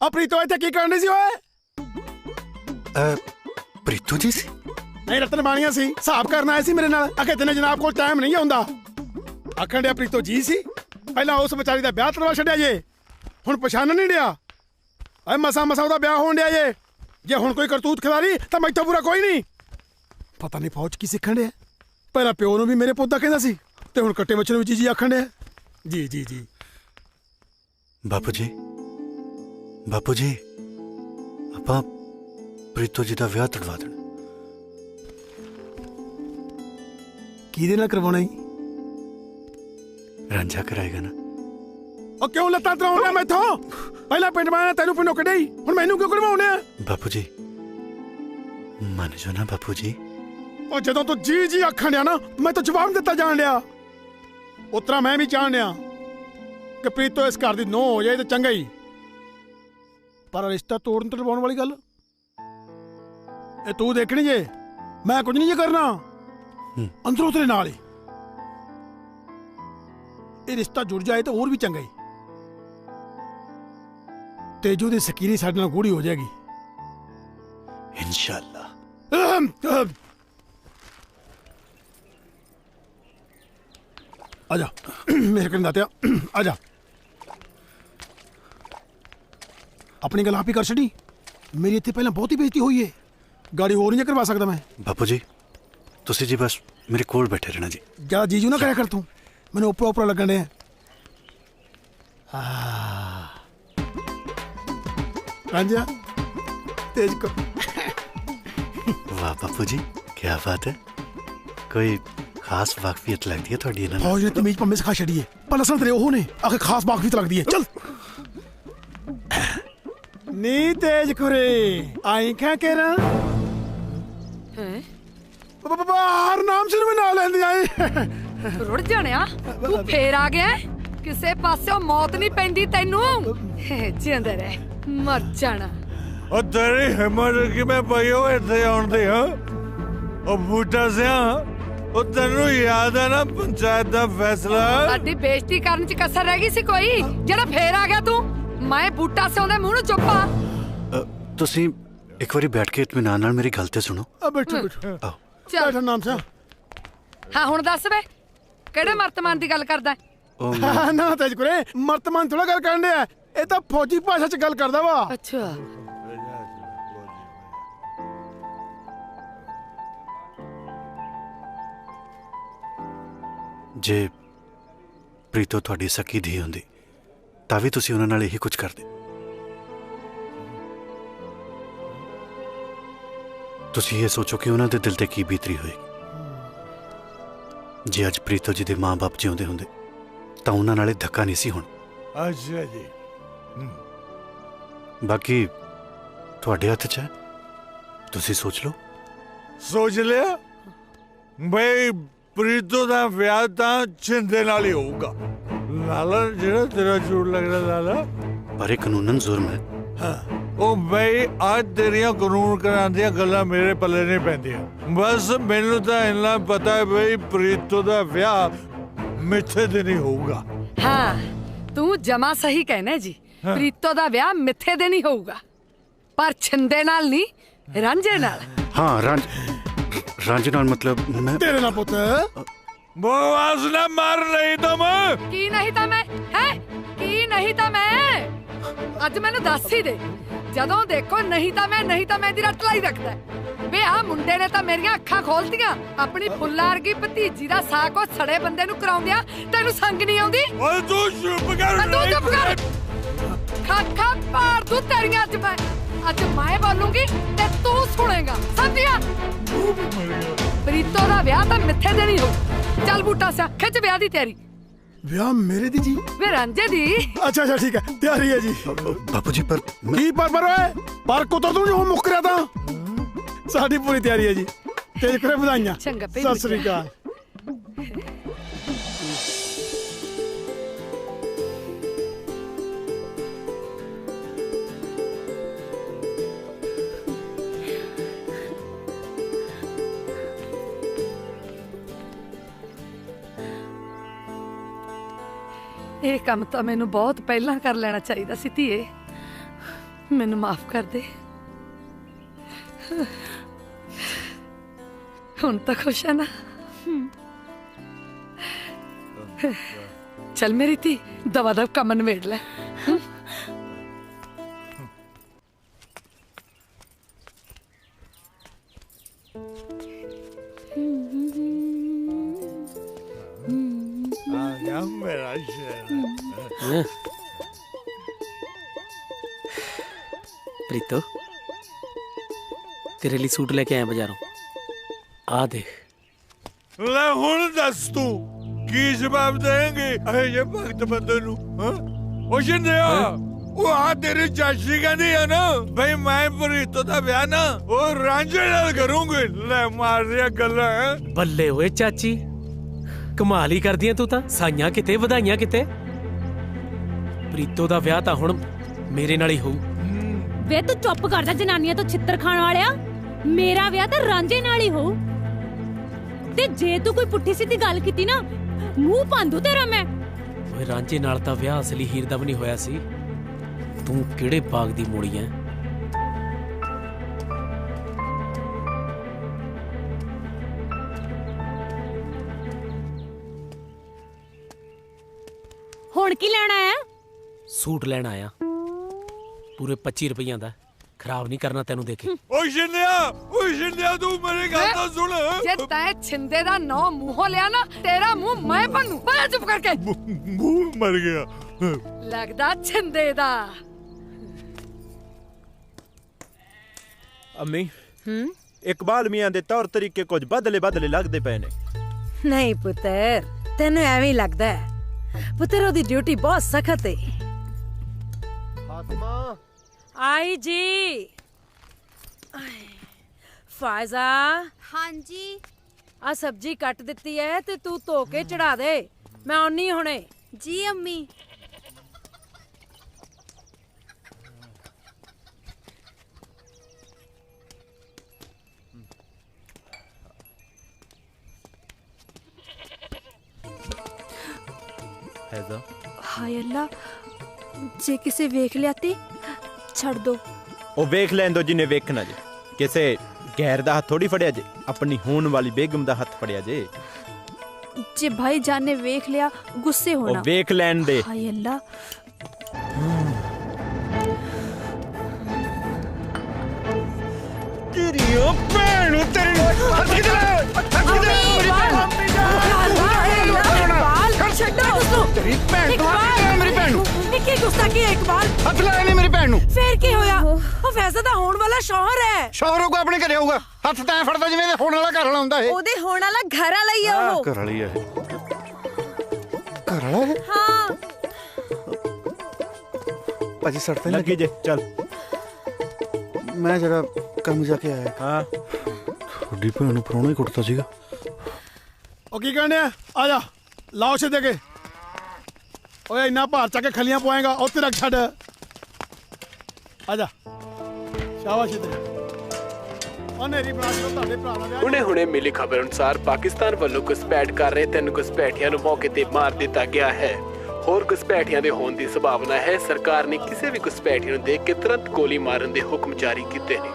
ਆ ਪ੍ਰੀਤੋ ਇੱਥੇ ਕੀ ਕਰਨੀ ਸੀ ਓਏ? ਪ੍ਰੀਤੋ ਜੀ ਸੀ? ਨਹੀਂ ਰਤਨ ਬਾਣੀਆਂ ਸੀ। ਹਿਸਾਬ ਕਰਨ ਆਏ ਸੀ ਮੇਰੇ ਨਾਲ। ਅਖੇ ਤੈਨੂੰ ਜਨਾਬ ਕੋਲ ਟਾਈਮ ਨਹੀਂ ਆਉਂਦਾ। ਆਖਣ ਡਿਆ ਪ੍ਰੀਤੋ ਜੀ ਸੀ। ਪਹਿਲਾਂ ਉਸ ਵਿਚਾਰੀ ਦਾ ਵਿਆਹ ਕਰਵਾ ਛੱਡਿਆ ਜੇ। ਹੁਣ ਪਛਾਣ ਨਹੀਂ ਡਿਆ। ਓਏ ਮਸਾ ਉਹਦਾ ਵਿਆਹ ਹੋਣ ਡਿਆ ਜੇ। ਜੇ ਹੁਣ ਕੋਈ ਕਰਤੂਤ ਖਿਲਾਰੀ ਤਾਂ ਮੈਥੋਂ ਪੂਰਾ ਕੋਈ ਨਹੀਂ। ਪਤਾ ਨਹੀਂ ਫੌਜ ਕੀ ਸਿੱਖਣ ਡਿਆ। ਪਹਿਲਾਂ ਪਿਓ ਨੂੰ ਵੀ ਮੇਰੇ ਪੁੱਤ ਦਾ ਕਹਿੰਦਾ ਸੀ ਤੇ ਹੁਣ ਕੱਟੇ ਬੱਚੇ ਨੂੰ ਵੀ ਜੀ ਆਖਣ ਡਿਆ। ਜੀ ਜੀ ਜੀ ਬਾਪੂ ਜੀ, ਬਾਪੂ ਜੀ, ਆਪਾਂ ਪ੍ਰੀਤੋ ਜੀ ਦਾ ਵਿਆਹ ਤੜਵਾ ਦੇਣਾ। ਕਿਹਦੇ ਨਾਲ ਕਰਵਾਉਣਾ ਜੀ? ਰਾਂਝਾ ਕਰਾਏਗਾ ਨਾ। ਉਹ ਕਿਉਂ ਲੱਤਾਂ ਤਰਾਉਣਾ ਮੈਥੋਂ? ਪਹਿਲਾਂ ਪਿੰਡ ਮਾਇਆ ਤੈਨੂੰ ਪਿੰਡੋਂ ਕੱਢਿਆ, ਹੁਣ ਮੈਨੂੰ ਕਿਉਂ ਕਢਵਾਉਣਾ? ਬਾਪੂ ਜੀ ਮੰਨ ਜਾਓ ਨਾ ਬਾਪੂ ਜੀ। ਉਹ ਜਦੋਂ ਤੂੰ ਜੀ ਜੀ ਆਖਣ ਡਿਆ ਨਾ, ਮੈਂ ਤਾਂ ਜਵਾਬ ਦਿੱਤਾ ਜਾਣ ਡਿਆ। ਉਤਰਾ ਮੈਂ ਵੀ ਚਾਹਣ ਡਿਆ ਕਿ ਪ੍ਰੀਤੋ ਇਸ ਘਰ ਦੀ ਨੋ ਹੋ ਜਾਏ ਤੇ ਚੰਗਾ ਹੀ, ਪਰ ਰਿਸ਼ਤਾ ਤੋੜਨ ਤੜਵਾਉਣ ਵਾਲੀ ਗੱਲ ਇਹ ਤੂੰ ਦੇਖਣੀ ਜੇ, ਮੈਂ ਕੁਝ ਨਹੀਂ ਜੇ ਕਰਨਾ। ਅੰਦਰੋਂ ਤੇਰੇ ਨਾਲ ਹੀ ਇਹ ਰਿਸ਼ਤਾ ਜੁੜ ਜਾਏ ਤਾਂ ਹੋਰ ਵੀ ਚੰਗਾ ਹੀ। ਤੇਜੂ ਦੀ ਸਕੀਨੀ ਸਾਡੇ ਨਾਲ ਗੂੜੀ ਹੋ ਜਾਏਗੀ इंशाल्लाह। आजा मेरे करीब दातिया, आजा। अपनी गल आप ही कर छड़ी। मेरी इतने पहले बहुत ही बेइज्जती हुई है, गाड़ी हो नहीं करवा सकता मैं। बापू जी तुसी जी बस मेरे कोल बैठे रहना जी। ज्यादा जीजू ना करा कर तू, मैंने ऊपर ऊपर लगन डे। रांझा तेज को। वाह बापू जी क्या बात है, कोई खास वाकफियत लगती है थोड़ी ना। फौज ने तमीज पम्मे सिखा छड़ी है, पर असल तेरे ओह ने आखिर खास वाकफियत लगती है। चल नी तेज खुरे आई क्या कह रहा हैं? बाहर नाम से ना लेंदी आई। रुड़ जानिया तू फेर आ गया, किसे पासों मौत नहीं पैंदी तैनू। जिंदा रह, मर जाना। ਉਹ ਤੇਰੀ ਹਿੰਮਤ ਕਿਵੇਂ ਪਈ ਉਹ ਇੱਥੇ ਆਉਣ ਦੀ? ਹਾਂ ਉਹ ਬੂਟਾ ਸਿਆ, ਉਹ ਤੈਨੂੰ ਯਾਦ ਹੈ ਨਾ ਪੰਚਾਇਤ ਦਾ ਫੈਸਲਾ? ਸਾਡੀ ਬੇਇੱਜ਼ਤੀ ਕਰਨ ਚ ਕਸਰ ਰਹਿ ਗਈ ਸੀ ਕੋਈ ਜਿਹੜਾ ਫੇਰ ਆ ਗਿਆ ਤੂੰ? ਮੈਂ ਬੂਟਾ ਸਿਆ ਦੇ ਮੂੰਹ ਨੂੰ ਚੁੱਪਾ। ਤੁਸੀਂ ਇੱਕ ਵਾਰੀ ਬੈਠ ਕੇ ਇਤਮਾਨ ਨਾਲ ਮੇਰੀ ਗੱਲ ਤੇ ਸੁਣੋ। बैठो बैठो आओ। ਚੱਲ नाम से। ਹਾਂ ਹੁਣ ਦੱਸ ਵੇ ਕਿਹੜੇ ਮਰਤਮਾਨ ਦੀ ਗੱਲ ਕਰਦਾ? ਨਾ ਤੇਜ ਕੁਰੇ ਮਰਤਮਾਨ ਥੋੜਾ ਗੱਲ ਕਰਨ ਡਿਆ, ਇਹ ਤਾਂ ਫੌਜੀ ਭਾਸ਼ਾ ਚ ਗੱਲ ਕਰਦਾ ਵਾ। ਅੱਛਾ ਜੇ ਪ੍ਰੀਤੋ ਤੁਹਾਡੀ ਸਕੀ ਧੀ ਹੁੰਦੀ ਤਾਂ ਵੀ ਤੁਸੀਂ ਉਹਨਾਂ ਨਾਲ ਇਹੀ ਕੁਝ ਕਰਦੇ। ਤੁਸੀਂ ਇਹ ਸੋਚੋ ਕਿ ਉਹਨਾਂ ਦੇ ਦਿਲ ਤੇ ਕੀ ਬੀਤਰੀ ਹੋਏਗੀ। ਜੇ ਅੱਜ ਪ੍ਰੀਤੋ ਜੀ ਦੇ ਮਾਂ-ਬਾਪ ਜਿਉਂਦੇ ਹੁੰਦੇ ਤਾਂ ਉਹਨਾਂ ਨਾਲੇ ਧੱਕਾ ਨਹੀਂ ਸੀ ਹੋਣਾ। ਅੱਛਾ ਜੀ। ਬਾਕੀ ਤੁਹਾਡੇ ਹੱਥ 'ਚ ਹੈ, ਤੁਸੀਂ ਸੋਚ ਲਓ। ਸੋਚ ਲਿਆ ਬਈ ਪ੍ਰੀਤੋ ਦਾ ਵਿਆਹ ਤਾਂ ਛਿੰਦੇ ਨਾਲ ਹੀ ਹੋਊਗਾ। ਲਾਲਾ ਜਿਹੜਾ ਤੇਰਾ ਝੂਠ ਲੱਗਦਾ ਲਾਲਾ, ਪਰ ਇਹ ਕਾਨੂੰਨਨ ਜ਼ੁਰਮ ਹੈ। ਹਾਂ ਉਹ ਬਈ ਅੱਜ ਤੇਰੀਆਂ ਕਾਨੂੰਨ ਕਰਾਂਦੀਆਂ ਗੱਲਾਂ ਮੇਰੇ ਪੱਲੇ ਨਹੀਂ ਪੈਂਦੀਆਂ। ਬਸ ਮੈਨੂੰ ਤਾਂ ਇੰਨਾ ਪਤਾ ਹੈ ਬਈ ਪ੍ਰੀਤੋ ਦਾ ਵਿਆਹ ਮਿੱਥੇ ਤੇ ਨਹੀਂ ਹੋਊਗਾ। ਹਾਂ ਤੂੰ ਜਮਾ ਸਹੀ ਕਹਿਣਾ ਜੀ, ਪ੍ਰੀਤੋ ਦਾ ਵਿਆਹ ਮਿੱਥੇ ਦੇ ਨਹੀਂ ਹੋਊਗਾ, ਪਰ ਛਿੰਦੇ ਨਾਲ ਨਹੀਂ, ਰਾਂਝੇ ਨਾਲ। ਹਾਂ ਰਾਂਝੇ ਨਾਲ ਮਤਲਬ ਮੈਂ ਤੇਰੇ ਨਾਲ ਪੁੱਤ ਬਕਵਾਸ ਨਾ ਮਾਰ ਨਹੀਂ ਤਾਂ ਮੈਂ ਕੀ ਨਹੀਂ ਤਾਂ ਮੈਂ ਹੈ ਕੀ ਨਹੀਂ ਤਾਂ ਮੈਂ ਅੱਜ ਮੈਨੂੰ ਦੱਸ ਹੀ ਦੇ। ਜਦੋਂ ਦੇਖੋ ਨਹੀਂ ਤਾਂ ਮੈਂ ਦੀ ਰੱਟ ਲਾਈ ਰੱਖਦਾ ਵੇ। ਆ ਮੁੰਡੇ ਨੇ ਤਾਂ ਮੇਰੀਆਂ ਅੱਖਾਂ ਖੋਲਤੀਆਂ, ਆਪਣੀ ਫੁੱਲਾਂ ਵਰਗੀ ਭਤੀਜੀ ਦਾ ਸਾਕ ਉਹ ਸੜੇ ਬੰਦੇ ਨੂੰ ਕਰਾਉਂਦਿਆਂ ਤੈਨੂੰ ਸੰਗ ਨਹੀਂ ਆਉਂਦੀ? ਓਏ ਤੂੰ ਚੁੱਪ ਕਰ। ਤੂੰ ਚੁੱਪ ਕਰ। ਖਾਖਾ ਪਾੜ ਦੂੰ ਤੇਰੀਆਂ ਅੱਜ ਮੈਂ ਬੋਲੂੰਗੀ ਤੇ ਤੂੰ ਸੁਣੇਗਾ, ਸਮਝਿਆ? ਪ੍ਰੀਤੋ ਦਾ ਵਿਆਹ ਤਾਂ ਮਿੱਥੇ ਦੇ ਨਹੀਂ ਹੋ। ਚੱਲ ਬੂਟਾ ਸਿਆ ਖਿੱਚ ਵਿਆਹ ਦੀ ਤਿਆਰੀ। ਵਿਆਹ ਮੇਰੇ ਦੀ ਜੀ? ਵੇ ਰਾਂਝੇ ਦੀ। ਅੱਛਾ ਅੱਛਾ ਠੀਕ ਹੈ, ਤਿਆਰੀ ਹੈ ਜੀ। ਬਾਪੂ ਜੀ ਪਰ ਕੀ ਪਰ ਓਏ ਪਰ ਕੁੱਤਰ ਤੂੰ ਜੋ ਮੁੱਕਰਿਆ ਤਾਂ ਸਾਡੀ ਪੂਰੀ ਤਿਆਰੀ ਹੈ ਜੀ। ਤੇਜ ਕਰੇ ਵਧਾਈਆਂ। ਚੰਗਾ ਸਤਿ ਸ੍ਰੀ ਅਕਾਲ। ਇਹ ਕੰਮ ਤਾਂ ਮੈਨੂੰ ਬਹੁਤ ਪਹਿਲਾਂ ਕਰ ਲੈਣਾ ਚਾਹੀਦਾ ਸੀ ਧੀਏ, ਮੈਨੂੰ ਮਾਫ ਕਰ ਦੇ। ਹੁਣ ਤਾਂ ਖੁਸ਼ ਹੈ ਨਾ? ਚੱਲ ਮੇਰੀ ਧੀ ਦਵਾ ਦਵ ਕੰਮ ਨਿਬੇੜ ਲੈ। प्रीतो तेरे लिए सूट लेके आया बाजारों आ देख ले हुण दस तू की जवाब देंगे अरे ये भक्त बंदे नु हां ओ शिंदिया वो आ तेरी चाची कहती है ना भाई मैं प्रीतो दा ब्याह ना ओ रांझे नाल करूंगी ले मार दिया गल्ला बल्ले होए चाची कमाल ही कर दिया तू तां साइयां किते वधाइयां किते प्रीतो दा ब्याह तां हुण मेरे नाल ही होऊ वे तू चुप कर जा जनानियां तो छित्तर खाण वालिया मेरा ब्याह तो रांझे नाल ही हो ते जे तू कोई पुट्ठी सीधी गल कीती ना मुंह पांदू तेरा मैं ओए रांझे नाल तां ब्याह असली हीर दा भी नहीं होया सी तू किहड़े बाग दी मूड़ी है हुण की लेना है सूट लेना आया पूरे 25 रुपया दा खराब नहीं करना तेनू देखे ओ शिंदिया तू मेरी गल तो सुन जे तै छिंदे दा नौ मुंहों लिया ना तेरा मुंह मैं बनू बड़ा चुप करके मुंह मर गया लगदा छिंदे दा अम्मी इकबाल मियां दे तौर तरीके कुछ बदले लगदे पे ने नहीं पुत्तर तेनू एवें लगदा है पुत्तर ओदी ड्यूटी बहुत सख्त है फातिमा आई जी फायजा हाँ जी आ सब्जी कट दिती है ते तू धो के चढ़ा दे मैं आनी हुणे जी अम्मी हैजा हाय अल्लाह जे किसे वेख लिया ते छड़ दो ओ वेख लैन दो जिन्हें वेखना जे किसे गैर दा हाथ थोड़ी फड़िया जे अपनी होने वाली बेगम दा हाथ फड़िया जे जे भाई जान ने वेख लिया गुस्से होना ओ वेख लैन दे हाय अल्लाह तेरी ओ भैन तेरी हथ किधर तेरी भैन मेरी भैन की गुस्ताखी है इकबाल हथ लाया नहीं मेरी भैन नु फिर की होया ओ फैज़ा दा होण वाला शौहर है शौहर को अपने घरे होगा हथ तैं फड़दा जिवें होण वाला घर वाला ਹੁੰਦਾ ਹੈ ਉਹਦੇ ਹੋਣ ਵਾਲਾ ਘਰ ਵਾਲਾ ਹੀ ਆ ਉਹ ਘਰ ਵਾਲੀ ਹੈ ਘਰ ਵਾਲਾ ਹੈ ਹਾਂ ਭਾਜੀ ਸੜਤੇ ਲੱਗੀ ਜੇ ਚੱਲ ਮੈਂ ਜਰਾ ਕੰਮ ਜਾ ਕੇ ਆਇਆ ਹਾਂ ਤੁਹਾਡੀ ਭੈਣ ਨੂੰ ਪਰੋਣਾ ਹੀ ਕੁੱਟਦਾ ਸੀਗਾ ਉਹ ਕੀ ਕਹਿੰਦੇ ਆ ਜਾ ਲਾਓ ਸਿੱਧੇ ਕੇ ਓਏ ਇੰਨਾ ਭਾਰ ਚੱਕ ਕੇ ਖਲੀਆਂ ਪਵਾਏਗਾ ਉੱਥੇ ਰੱਖ ਛੱਡ ਆ ਜਾ ਸ਼ਾਬਾਸ਼ ਤੇ ਹੁਣੇ ਮਿਲੀ ਖਬਰ ਅਨੁਸਾਰ ਪਾਕਿਸਤਾਨ ਵੱਲੋਂ ਘੁਸਪੈਠ ਕਰ ਰਹੇ 3 ਘੁਸਪੈਠੀਆਂ ਨੂੰ ਮੌਕੇ ਤੇ ਮਾਰ ਦਿੱਤਾ ਗਿਆ ਹੈ ਹੋਰ ਘੁਸਪੈਠੀਆਂ ਦੇ ਹੋਣ ਦੀ ਸੰਭਾਵਨਾ ਹੈ ਸਰਕਾਰ ਨੇ ਕਿਸੇ ਵੀ ਘੁਸਪੈਠੀ ਨੂੰ ਦੇਖ ਕੇ ਤੁਰੰਤ ਗੋਲੀ ਮਾਰਨ ਦੇ ਹੁਕਮ ਜਾਰੀ ਕੀਤੇ ਨੇ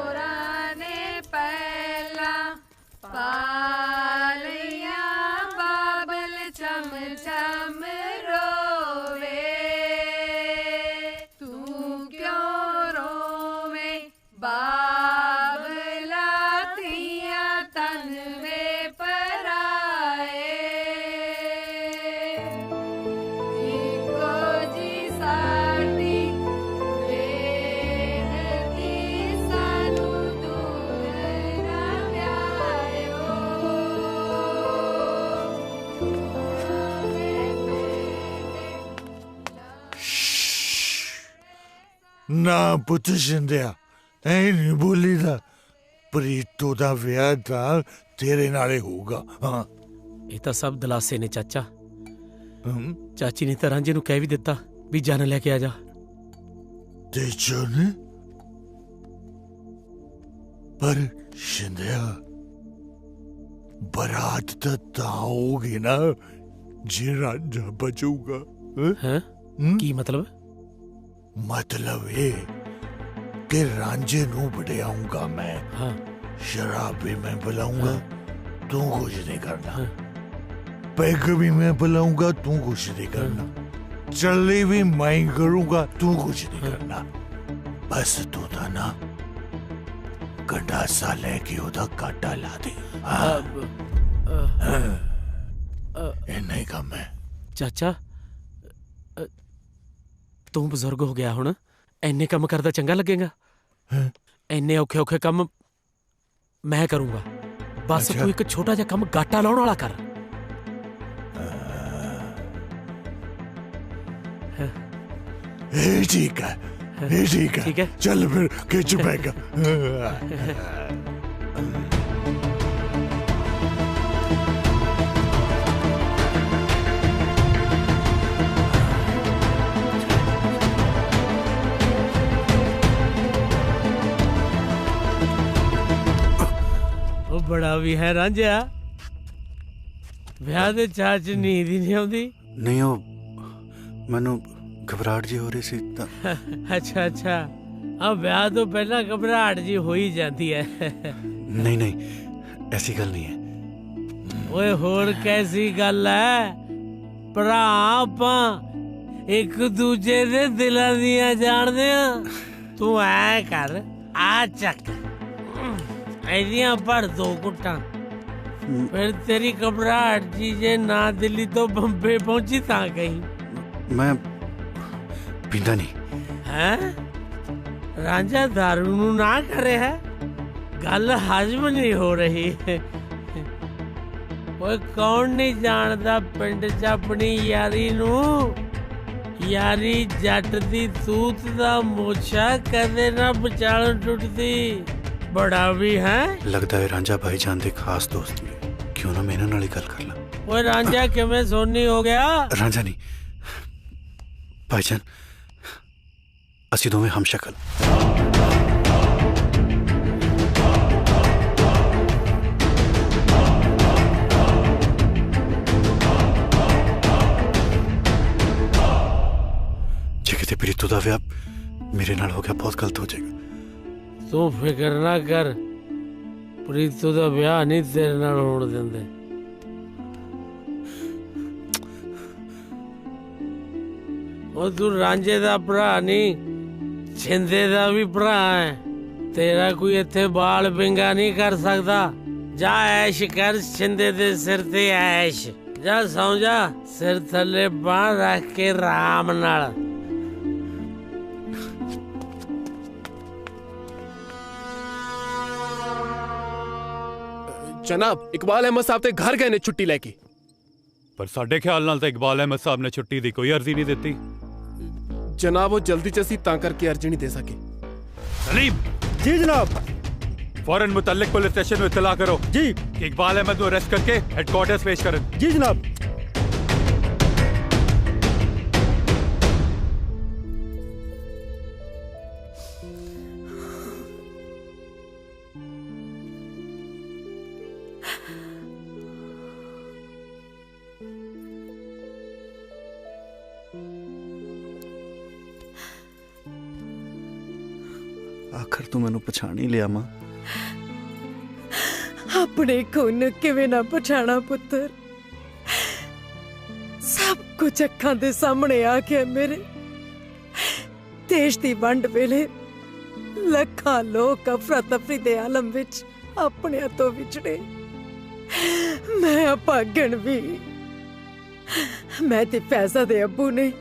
ना पुत शिंदिया ऐ नहीं बोली था प्रीतो दा विआह ता तेरे नाले होगा हाँ ये तो सब दलासे ने चाचा चाची ने तो रांझे नू कह भी दिता भी जान लेके आ जा ते जाने पर शिंदिया बारात तो होगी ना जे रांझा बचूगा हैं की मतलब ये कि रांझे नू बढ़ियाऊंगा मैं हाँ शराब भी मैं पिलाऊंगा तू कुछ नहीं करना पैग भी मैं पिलाऊंगा तू कुछ नहीं करना चलनी भी मैं करूंगा तू कुछ नहीं करना बस तू था ना गंडासा लेके उधर काटा ला दे नहीं काम है चाचा ਤੂੰ ਬਜ਼ੁਰਗ ਹੋ ਗਿਆ ਹੁਣ, ਇੰਨੇ ਕੰਮ ਕਰਦਾ ਚੰਗਾ ਲੱਗੇਗਾ? ਇੰਨੇ ਔਖੇ ਔਖੇ ਕੰਮ ਮੈਂ ਕਰੂੰਗਾ, ਬਸ ਤੂੰ ਇੱਕ ਛੋਟਾ ਜਿਹਾ ਕੰਮ ਗਾਟਾ ਲਾਉਣ ਵਾਲਾ ਕਰ। ठीक है, ठीक है, चल फिर खिंच पैगा। ਉਹ ਬੜਾ ਵੀ ਹੈ ਰਾਂਝਿਆ, ਵਿਆਹ ਦੇ ਚਾਅ 'ਚ ਨੀਂਦ ਹੀ ਨਹੀਂ ਆਉਂਦੀ। ਨਹੀਂ, ਉਹ ਮੈਨੂੰ ਘਬਰਾਹਟ ਜੀ ਹੋ ਰਹੀ ਸੀ ਤਾਂ। ਅੱਛਾ ਅੱਛਾ, ਆ ਵਿਆਹ ਤੋਂ ਪਹਿਲਾਂ ਘਬਰਾਹਟ ਜੀ ਹੋ ਹੀ ਜਾਂਦੀ ਹੈ। ਨਹੀਂ ਨਹੀਂ, ਐਸੀ ਗੱਲ ਨਹੀਂ ਹੈ। ਓਏ ਹੋਰ ਕੈਸੀ ਗੱਲ ਹੈ? ਭਰਾ ਆਪਾਂ ਇੱਕ ਦੂਜੇ ਦੇ ਦਿਲਾਂ ਦੀਆਂ ਜਾਣਦੇ ਆ। ਤੂੰ ਐ ਕਰ, ਆ ਚੱਕ ਇਹਦੀਆਂ ਭਰ 2 ਘੁੱਟਾਂ, ਫਿਰ ਤੇਰੀ ਘਬਰਾਹਟ ਜੀ ਜੇ ਨਾ ਦਿੱਲੀ ਤੋਂ ਬੰਬੇ ਪਹੁੰਚੀ ਤਾਂ ਕਹੀਂ। ਮੈਂ ਪੀਂਦਾ ਨਹੀਂ। ਹੈ ਰਾਂਝਾ ਦਾਰੂ ਨੂੰ ਨਾ ਕਰੇ ਹੈ, ਗੱਲ ਹਜਮ ਨਹੀਂ ਹੋ ਰਹੀ। ਓਏ ਕੌਣ ਨਹੀਂ ਜਾਣਦਾ ਪਿੰਡ 'ਚ ਆਪਣੀ ਯਾਰੀ ਨੂੰ? ਯਾਰੀ ਜੱਟ ਦੀ ਤੂਤ ਦਾ ਮੋਛਾ ਕਦੇ ਨਾ ਵਿਚਾਲੋਂ ਟੁੱਟਦੀ। ਬੜਾ ਵੀ ਹੈ ਲੱਗਦਾ ਹੈ ਰਾਂਝਾ ਭਾਈਜਾਨ ਦੇ ਖਾਸ ਦੋਸਤ ਨੇ। ਕਿਉਂ ਨਾ ਮੈਂ ਇਹਨਾਂ ਨਾਲ ਹੀ ਗੱਲ ਕਰ ਲਾਂ। ਓਏ ਰਾਂਝਾ ਕਿਵੇਂ ਸੋਨੀ ਹੋ ਗਿਆ? ਰਾਂਝਾ ਨਹੀਂ ਭਾਈਜਾਨ, ਅਸੀਂ ਦੋਵੇਂ ਹਮਸ਼ਕਲ। ਜੇ ਕਿਤੇ ਪ੍ਰੀਤੂ ਦਾ ਵਿਆਹ ਮੇਰੇ ਨਾਲ ਹੋ ਗਿਆ ਬਹੁਤ ਗਲਤ ਹੋ ਜਾਏਗਾ। ਤੂੰ ਫਿਕਰ ਨਾ ਕਰ, ਪ੍ਰੀਤੂ ਦਾ ਵਿਆਹ ਨਹੀਂ ਤੇਰੇ ਨਾਲ ਹੋਣ ਦਿੰਦੇ। ਉਹ ਤੂੰ ਰਾਂਝੇ ਦਾ ਭਰਾ ਨਹੀਂ, ਛਿੰਦੇ ਦਾ ਵੀ ਭਰਾ ਹੈ। ਤੇਰਾ ਕੋਈ ਇੱਥੇ ਬਾਲ ਬਿੰਗਾ ਨਹੀਂ ਕਰ ਸਕਦਾ। ਜਾ ਐਸ਼ ਕਰ ਛਿੰਦੇ ਦੇ ਸਿਰ ਤੇ ਐਸ਼। ਜਾ ਸੌਂ ਜਾ, ਸਿਰ ਥੱਲੇ ਬਾਂਹ ਰੱਖ ਕੇ ਆਰਾਮ ਨਾਲ। जनाब, इकबाल अहमद साहब ते घर गए ने छुट्टी लेके। पर साडे ख्याल नाल तो इकबाल अहमद साहब ने छुट्टी दी कोई अर्जी नहीं देती। जनाब, वो जल्दी च असीं तां करके अर्जी नहीं दे सके। सलीम। जी जनाब। फौरन मुतल्लिक पुलिस स्टेशन में इत्तला करो जी कि इकबाल अहमद को अरेस्ट करके हेडक्वार्टर्स पेश करें। जी जनाब। ਆਖਰ ਤੂੰ ਮੈਨੂੰ ਪਛਾਣ ਹੀ ਲਿਆ ਮਾਂ। ਆਪਣੇ ਕੋਨ ਕਿਵੇਂ ਨਾ ਪਛਾਣਾ ਪੁੱਤਰ, ਸਭ ਕੁਝ ਅੱਖਾਂ ਦੇ ਸਾਹਮਣੇ ਆ ਕੇ ਮੇਰੇ ਦੇਸ਼ ਦੀ ਵੰਡ ਵੇਲੇ ਲੱਖਾਂ ਲੋਕ ਅਫਰਾ ਤਫਰੀ ਦੇ ਆਲਮ ਵਿੱਚ ਆਪਣੇ ਤੋਂ ਵਿਛੜੇ। ਮੈਂ ਅਪਾਗਣ ਵੀ, ਮੈਂ ਤੇ ਫੈਜ਼ਾ ਦੇ ਅੱਬੂ ਨੇ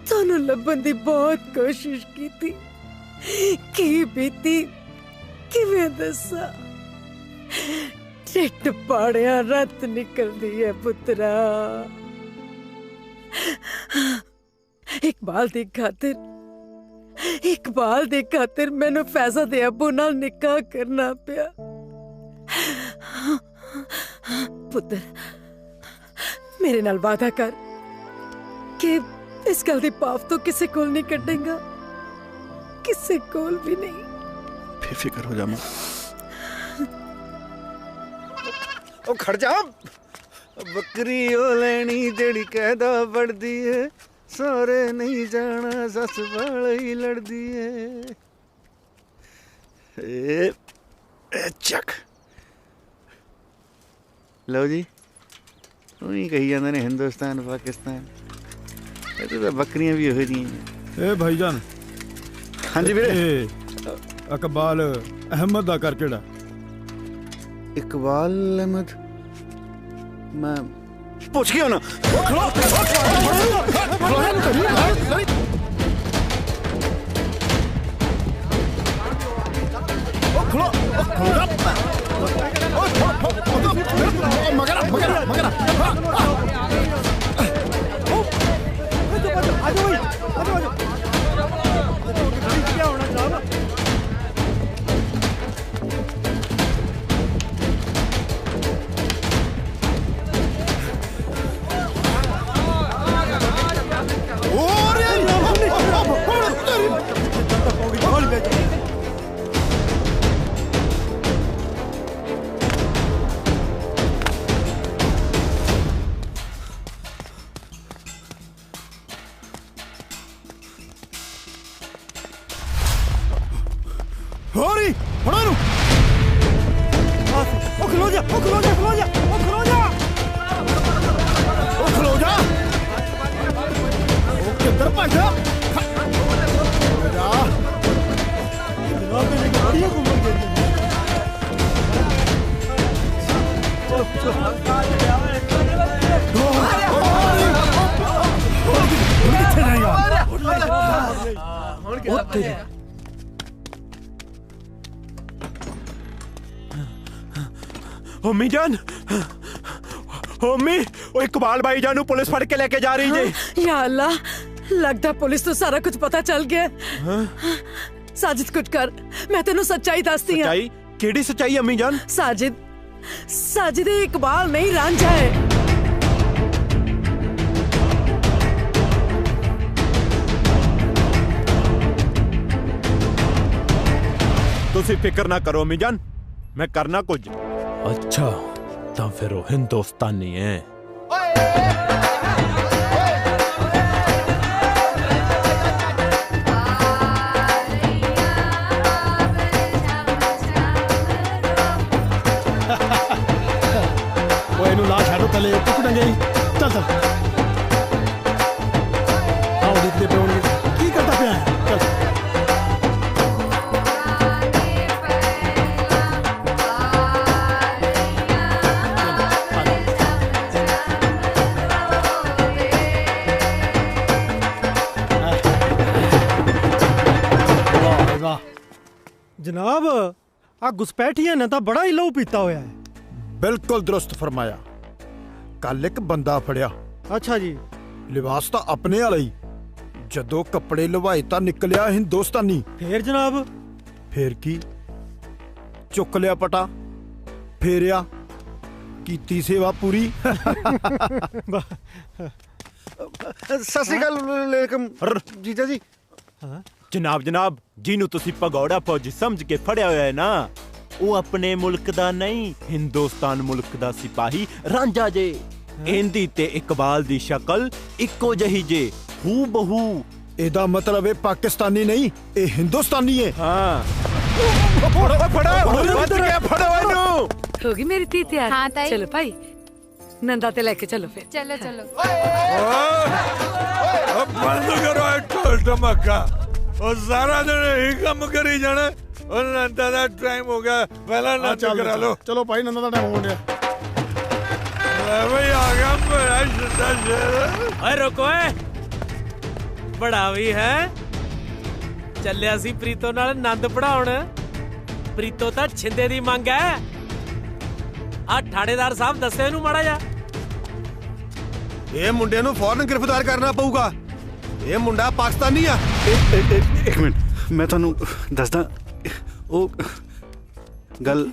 ਤੁਹਾਨੂੰ ਲੱਭਣ ਦੀ ਬਹੁਤ ਕੋਸ਼ਿਸ਼ ਕੀਤੀ। ਕੀ ਬੀਤੀ ਕਿਵੇਂ ਦੱਸਾਂ, ਢਿੱਡ ਪਾੜਿਆ ਰੱਤ ਨਿਕਲਦੀ ਹੈ ਪੁੱਤਰਾ। ਇਕਬਾਲ ਦੀ ਖਾਤਰ ਮੈਨੂੰ ਫੈਜ਼ਾ ਦੇ ਅੱਬੂ ਨਾਲ ਨਿਕਾਹ ਕਰਨਾ ਪਿਆ। ਪੁੱਤਰ, ਮੇਰੇ ਨਾਲ ਵਾਅਦਾ ਕਰ ਕਿ ਇਸ ਗੱਲ ਦੀ ਪਾਪ ਤੋਂ ਕਿਸੇ ਕੋਲ ਨਹੀਂ ਕੱਢੇਗਾ, ਕਿਸੇ ਕੋਲ ਵੀ ਨਹੀਂ। ਬੇਫਿਕਰ ਹੋ ਜਾ ਮਾਂ। ਉਹ ਖੜ ਜਾ। ਬੱਕਰੀ ਉਹ ਲੈਣੀ ਜਿਹੜੀ ਕਹਿਦਾ ਵੜਦੀ ਏ, ਸਾਰੇ ਨਹੀਂ ਜਾਣਾ ਸੱਸ ਵਾਲ ਹੀ ਲੜਦੀ ਏ। ਏ ਚੱਕ ਲਓ ਜੀ। ਉਹੀ ਕਹੀ ਜਾਂਦੇ ਨੇ ਹਿੰਦੁਸਤਾਨ ਪਾਕਿਸਤਾਨ, ਇਹ ਤਾਂ ਬੱਕਰੀਆਂ ਵੀ ਉਹੋ ਜਿਹੀਆਂ। ਏ ਭਾਈਜਾਨ। ਹਾਂਜੀ ਵੀਰੇ। ਇਕਬਾਲ ਅਹਿਮਦ ਦਾ ਕਰ ਕਿਹੜਾ? ਇਕਬਾਲ ਅਹਿਮਦ ਮੈਂ ਪੁੱਛ ਗਿਆ ਨਾ। खलो मगर मगर मगर क्या होना साहब होरी फड़ो नु ओ खलो जा ओ खलो जा खलो जा ओ खलो जा ओ खलो जा ओ किधर भागा जा जनाब ने गाड़ियां घूम गई होमी जान होमी ओ इकबाल भाई जान पुलिस फड़ के लेके जा रही जी। या अल्लाह लगता पुलिस तो सारा कुछ पता चल गया। साजिद कुछ कर मैं तेनू सच्चाई दसदी हां। सच्चाई केड़ी सच्चाई अम्मी जान? साजिद इकबाल नहीं रांझा है। तुसी फिक्र ना करो अम्मी जान मैं करना कुछ। अच्छा तो फिर वो हिंदुस्तानी है। वो इन्हू ला छाड़ो तले टुकड़ेंगे चल चल आओ देखते पे होंगे की करता पे चल जनाब आ घुसपैठिया ने तो बड़ा ही लहू पीता होया है। बिल्कुल दुरुस्त फरमाया। कल एक बंदा फड़िया। अच्छा जी। लिबास तो अपने वाला ही जदों कपड़े लवाए तो निकलिया हिंदुस्तानी। फिर जनाब? फिर की चुक लिया पटा फेरिया कीती सेवा पूरी। सत श्री अकाल जीजा जी। जनाब जनाब जिन्हों तुसी भगौड़ा फौजी समझ के फड़िया होया है ना वो अपने मुल्क दा नहीं हिंदुस्तान मुल्क दा सिपाही रांझा जे। इंदी ते इकबाल दी शक्ल इक्को जही जे हू बहू। एदा मतलब है पाकिस्तानी नहीं ए हिंदुस्तानी है। हाँ फड़ो होगी मेरी ती तैयार? हाँ ताई। चलो भाई नंदा ते लेके चलो फिर। चलो चलो बंद करो टोल टमका और सारा दिन यही काम करी जाना और नंदा दा टाइम हो गया पहला नाच करा लो। चलो भाई नंदा दा टाइम हो गया। भाई आ गया मेरा शिद्दा शेर। ओए रुको बड़ा भी है ਚੱਲਿਆ ਸੀ ਪ੍ਰੀਤੋ ਨਾਲ ਆਨੰਦ ਪੜਾਉਣ। ਪ੍ਰੀਤੋ ਤਾਂ ਛਿੰਦੇ ਦੀ ਮੰਗ ਹੈ। ਆ ਠਾੜੇਦਾਰ ਸਾਹਿਬ ਦੱਸੇ ਇਹਨੂੰ ਮਾੜਾ ਜਾ। ਇਹ ਮੁੰਡੇ ਨੂੰ ਫੌਰਨ ਗ੍ਰਿਫਤਾਰ ਕਰਨਾ ਪਊਗਾ। ਇਹ ਮੁੰਡਾ ਪਾਕਿਸਤਾਨੀ ਆ। ਇੱਕ ਮਿੰਟ ਮੈਂ ਤੁਹਾਨੂੰ ਦੱਸਦਾ ਉਹ ਗੱਲ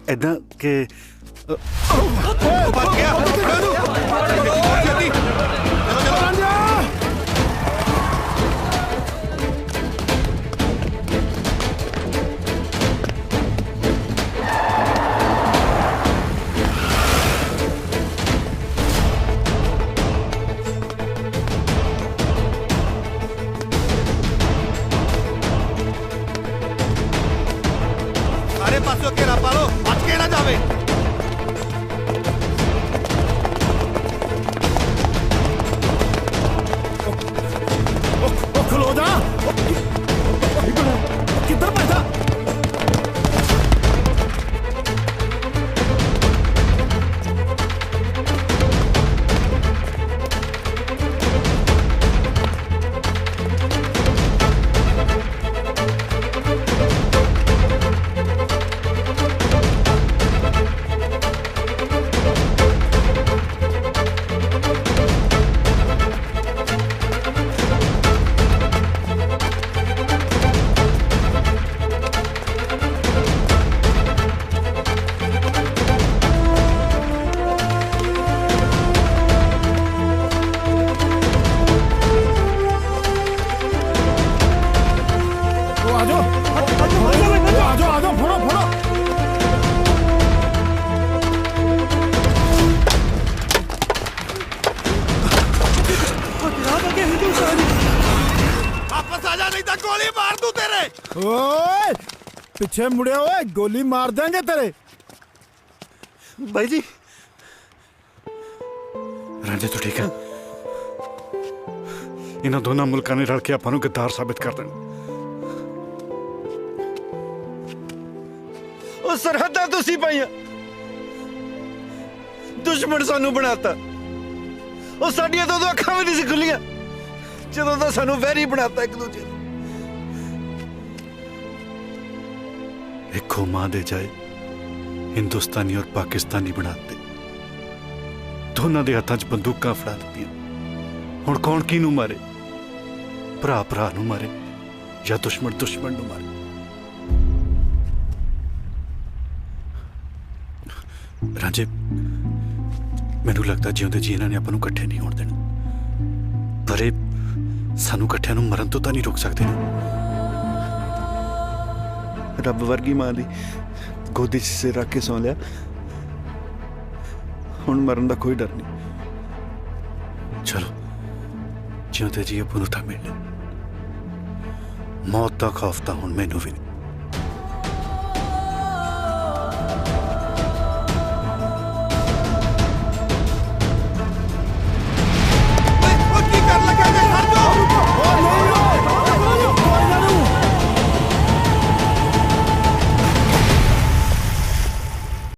ਐਦਾਂ ਕਿ ਭੱਜ ਗਿਆ ਜਲਦੀ ਚਲੋ ਰਾਂਝਾ। ਸਾਰੇ ਪਾਸੋਂ ਘੇਰਾ ਪਾ ਲਓ ਬਚ ਕੇ ਨਾ ਜਾਵੇ। ਖਲੋ ਜਾ ਕਿੱਧਰ ਭੱਜਦਾ? ਪਿੱਛੇ ਮੁੜਿਆ ਓਏ ਗੋਲੀ ਮਾਰ ਦਾਂਗੇ ਤੇਰੇ। भाई जी रांझे तो ठीक है इन्हों दोनों मुल्कों ने रल के आपां नूं गद्दार साबित कर देना। ਉਹ ਸਰਹੱਦਾਂ ਤੁਸੀਂ ਪਾਈਆਂ, ਦੁਸ਼ਮਣ ਸਾਨੂੰ ਬਣਾਤਾ। ਉਹ ਸਾਡੀਆਂ ਤਾਂ ਉਦੋਂ ਅੱਖਾਂ ਵੀ ਨਹੀਂ ਸੀ ਖੁੱਲੀਆਂ ਜਦੋਂ ਤਾਂ ਸਾਨੂੰ ਵੈਰੀ ਬਣਾਤਾ ਇੱਕ ਦੂਜੇ ਨੂੰ। एक मां दे जाए हिंदुस्तानी और पाकिस्तानी बनाते, दोनों के हाथों च बंदूकां फड़ा दित्तियां। हुण कौन किनू मारे, भरा भरा नू मारे या दुश्मन दुश्मन नू मारे। रांझे मैनू लगता जिउंदे जी इन्हां ने आपां नूं इकट्ठे नहीं होण देना, पर इह सानू इकट्ठिआं नूं मरण तो तां नहीं रोक सकदे ना। ਰੱਬ ਵਰਗੀ ਮਾਂ ਦੀ ਗੋਦੀ 'ਚ ਸਿਰ ਰੱਖ ਕੇ ਸੌਂ ਲਿਆ, ਹੁਣ ਮਰਨ ਦਾ ਕੋਈ ਡਰ ਨਹੀਂ। चलो जिउंदे जी आपां नूं तां मिलना, मौत दा खौफ तां हुण मैनू भी नहीं।